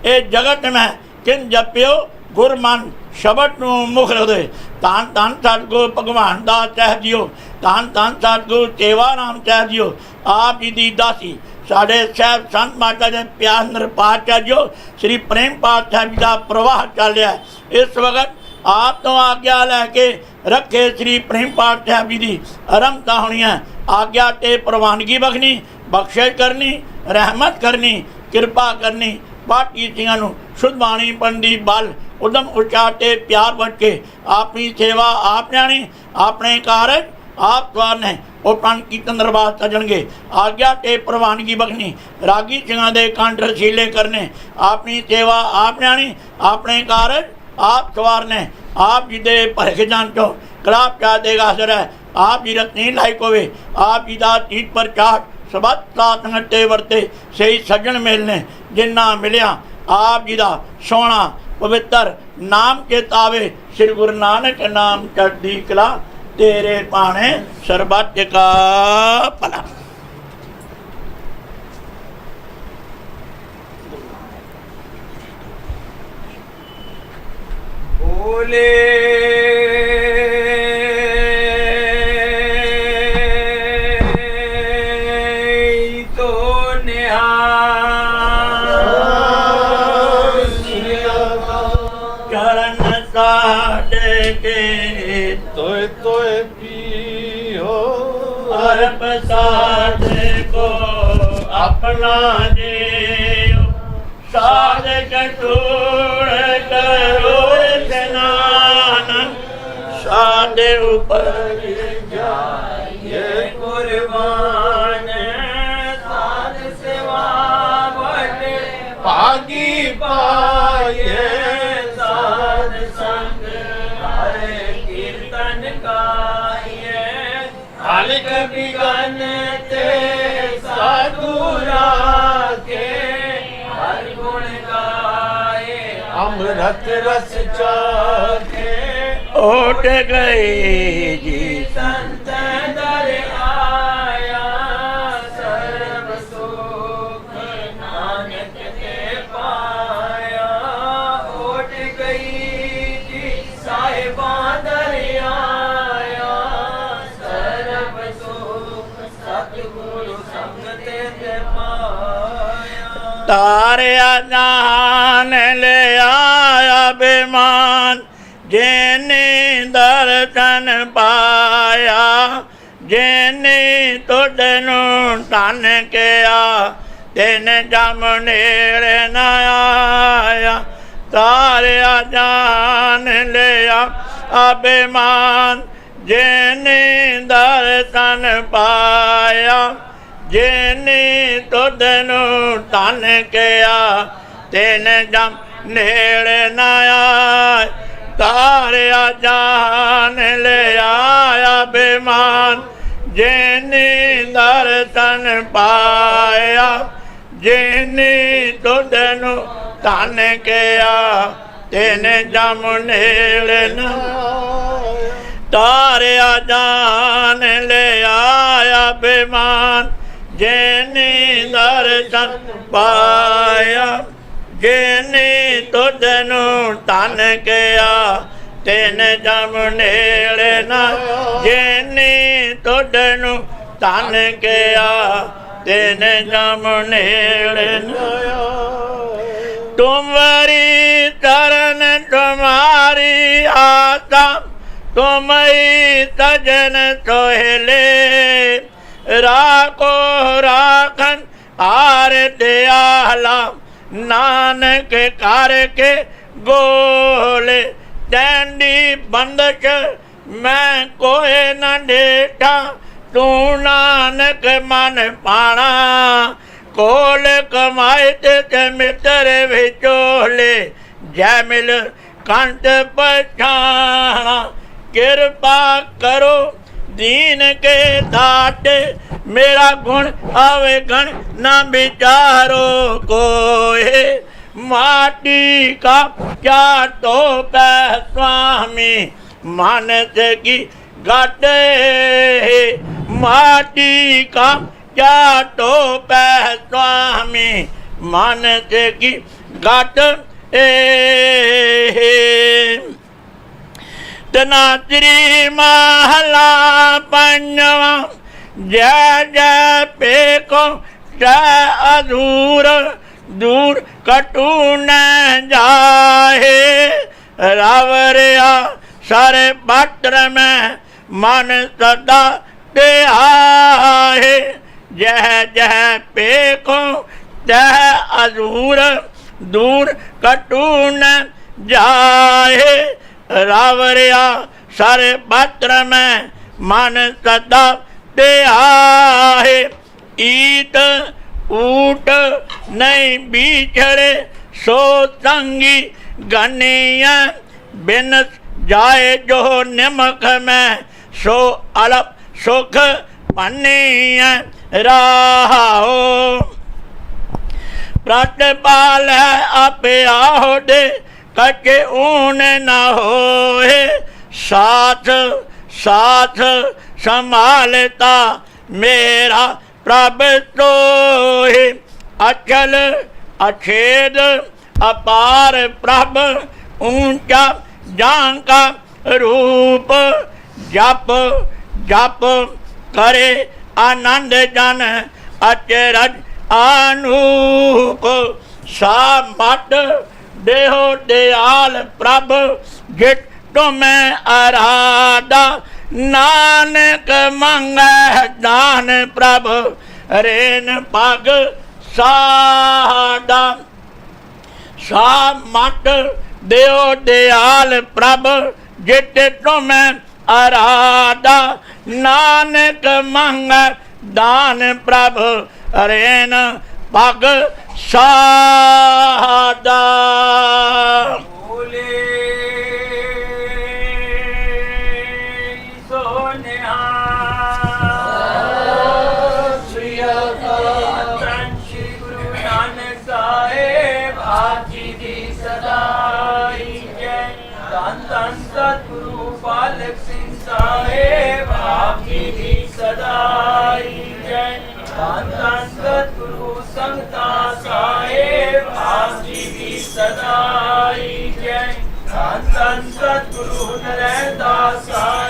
Speaker 3: ए जगत में किन जपियो गुर मन शबद नूं मुख दे धन धन सतगुरु भगवान दास साहब जीओ धन धन सतगुरु सेवा राम साहब जीओ आप जी दी दासी साढ़े साहब संत माता दे प्यार नर पातशाह जीओ श्री प्रेम पातशाह जी का प्रवाह चल रहा है इस वक्त आप तो आज्ञा लैके रखे श्री प्रेम पातशाह जी की आरंभता होनी है आज्ञा ते प्रवानगी बखनी बख्शिश करनी रहमत करनी किरपा करनी पाठी सिंह शुद्ध बाणी पंडी बल उदम उचार ते प्यार बच के अपनी सेवा आप जानी अपने कारज आप सवारने उपन कीर्तन दरबार सजणगे आज्ञा ते प्रवानगी बखनी रागी सिंह दे कंठ रसीले करने अपनी सेवा आप जानी अपने कारज आप सवारने आप जी दे भरख जान चो कलाप चाह देगा असर है आप जी रत्नी लायक होवे आप जी का तीत पर चाट सबत साथ संगते वरते सही सज्जन मिलने जिन्ना मिलिया आप जी का सोहना पवित्र नाम चेतावे श्री गुरु नानक नाम चढ़दी कला तेरे पाने सर्बत का भला।
Speaker 4: बोले तो
Speaker 3: चरण साढ़े के
Speaker 4: तोय पियो
Speaker 3: हर प्रसाद को अपना देव साधक तूड़ करो स्नान साधे ऊपर
Speaker 4: जाइए कुर्बान साध सेवा बड़े भागी पाए साध संग हरे कीर्तन गाए हल्क बिगन ते साधु राखे हर गुण गाए अमृत रस चाखे
Speaker 3: ओट गए जी
Speaker 4: संत दर आया सर्व सुख नानक के पाया ओट गई जी साहिबा दर आया सर्व सुख सतगुरु संगत ते पाया
Speaker 3: तारे जान ले आया बेमा ਤਨ ਪਾਇਆ ਜਿਨੇ ਤੁਧ ਨੂੰ ਧਨ ਕਿਆ ਤਿਨ ਜਮ ਨੇੜੇ ਨ ਆਇਆ ਤਾਰਿਆ ਜਾਨ ਲਿਆ ਅਭਿਮਾਨ ਜਿਨੇ ਦਰਸ਼ਨ ਪਾਇਆ ਜਿਨੇ ਤੁਧ ਨੂੰ ਧਨ ਕਿਆ ਤਿਨ ਜਮ ਨੇੜੇ ਨ ਆਇਆ ਤਾਰਿਆ ਜਾਨ ਲਿਆ ਅਭਿਮਾਨ ਜਿਨੇ ਦਰਸ਼ਨ ਪਾਇਆ ਜਿਨੇ ਤੁਧ ਨੂੰ ਧਨ ਕਿਆ ਤਿਨ ਜਮ ਨੇੜੇ ਨ ਤਾਰਿਆ ਜਾਨ ਲਿਆ ਅਭਿਮਾਨ ਜਿਨੇ ਦਰਸ਼ਨ ਪਾਇਆ ਜਿਨੇ ਤੁਧ ਨੂੰ ਧਨ ਕਿਆ ਤਿਨ ਜਮ ਨੇੜੇ ਨ ਜਿਨੇ ਤੁਧ ਨੂੰ ਧਨ ਕਿਆ ਤਿਨ ਜਮ ਨੇੜੇ ਨ ਤੁਮਰੀ ਚਰਨ ਤੁਮਾਰੀ ਆਸਾ ਤੁਮਈ ਤਜਨ ਸੋਹਲੇ ਰਾਖੋ ਰਾਖਨ ਆਰ ਦਿਆਲਾ ਨਾਨਕ ਕਰਕੇ ਗੋਲੇ ਡੈਂਡੀ ਬੰਦਕ ਮੈਂ ਕੋਏ ਨਾ ਡੇਠਾ ਤੂੰ ਨਾਨਕ ਮਨ ਪਾਣਾ ਕੋਲ ਕਮਾਏ ਤੇ ਮਿੱਤਰ ਵਿਚੋਲੇ ਜੈ ਮਿਲ ਕੰਟ ਪਛਾਣਾ ਕਿਰਪਾ ਕਰੋ दीन के दाटे मेरा गुण आवे गण न विचारो कोई माटी का क्या टोप है स्वामी मानस की गाटे माटी का क्या टोप है स्वामी मानस की गाट तनात्री महला पंजवा जय जय पेको जय अधूर दूर कटू न जाए रावरिया सारे पत्र में मन सदा ते आए जय जय पेको जय अधूर दूर कटू न जाए रावरिया सारे पत्र में मन सदा ते आहे ईट ऊट नहीं बिछड़े सो संगी गनिया बिन जाए जो निमक में सो अलप सुख पनिया राहो प्रतिपाल है आपे आहो दे कटे ऊन न होए साथ साथ संभालता मेरा प्रभ सोहे अचल अछेद अपार प्रभ ऊंचा जांका रूप जप जप करे आनंद जन अचरज अनूप सा मट देहो दयाल प्रभ जित तुम्हें आराधा नानक मंगै दान प्रभ रेन पग साधा सा मट देहो दयाल प्रभ जित तुम्हें आराधा नानक मंगै दान प्रभ रेन पग साधा
Speaker 4: बोले सोनिया श्री गुरु नानक साहेब आप जी दी सदाई जय धन धन सतगुरु पालक सिंह साहेब आप जी दी सदाई जय धन धन सतगुरु संगता साहेब आप जी दी सदाई जय धन धन सतगुरु नरैदास साहेब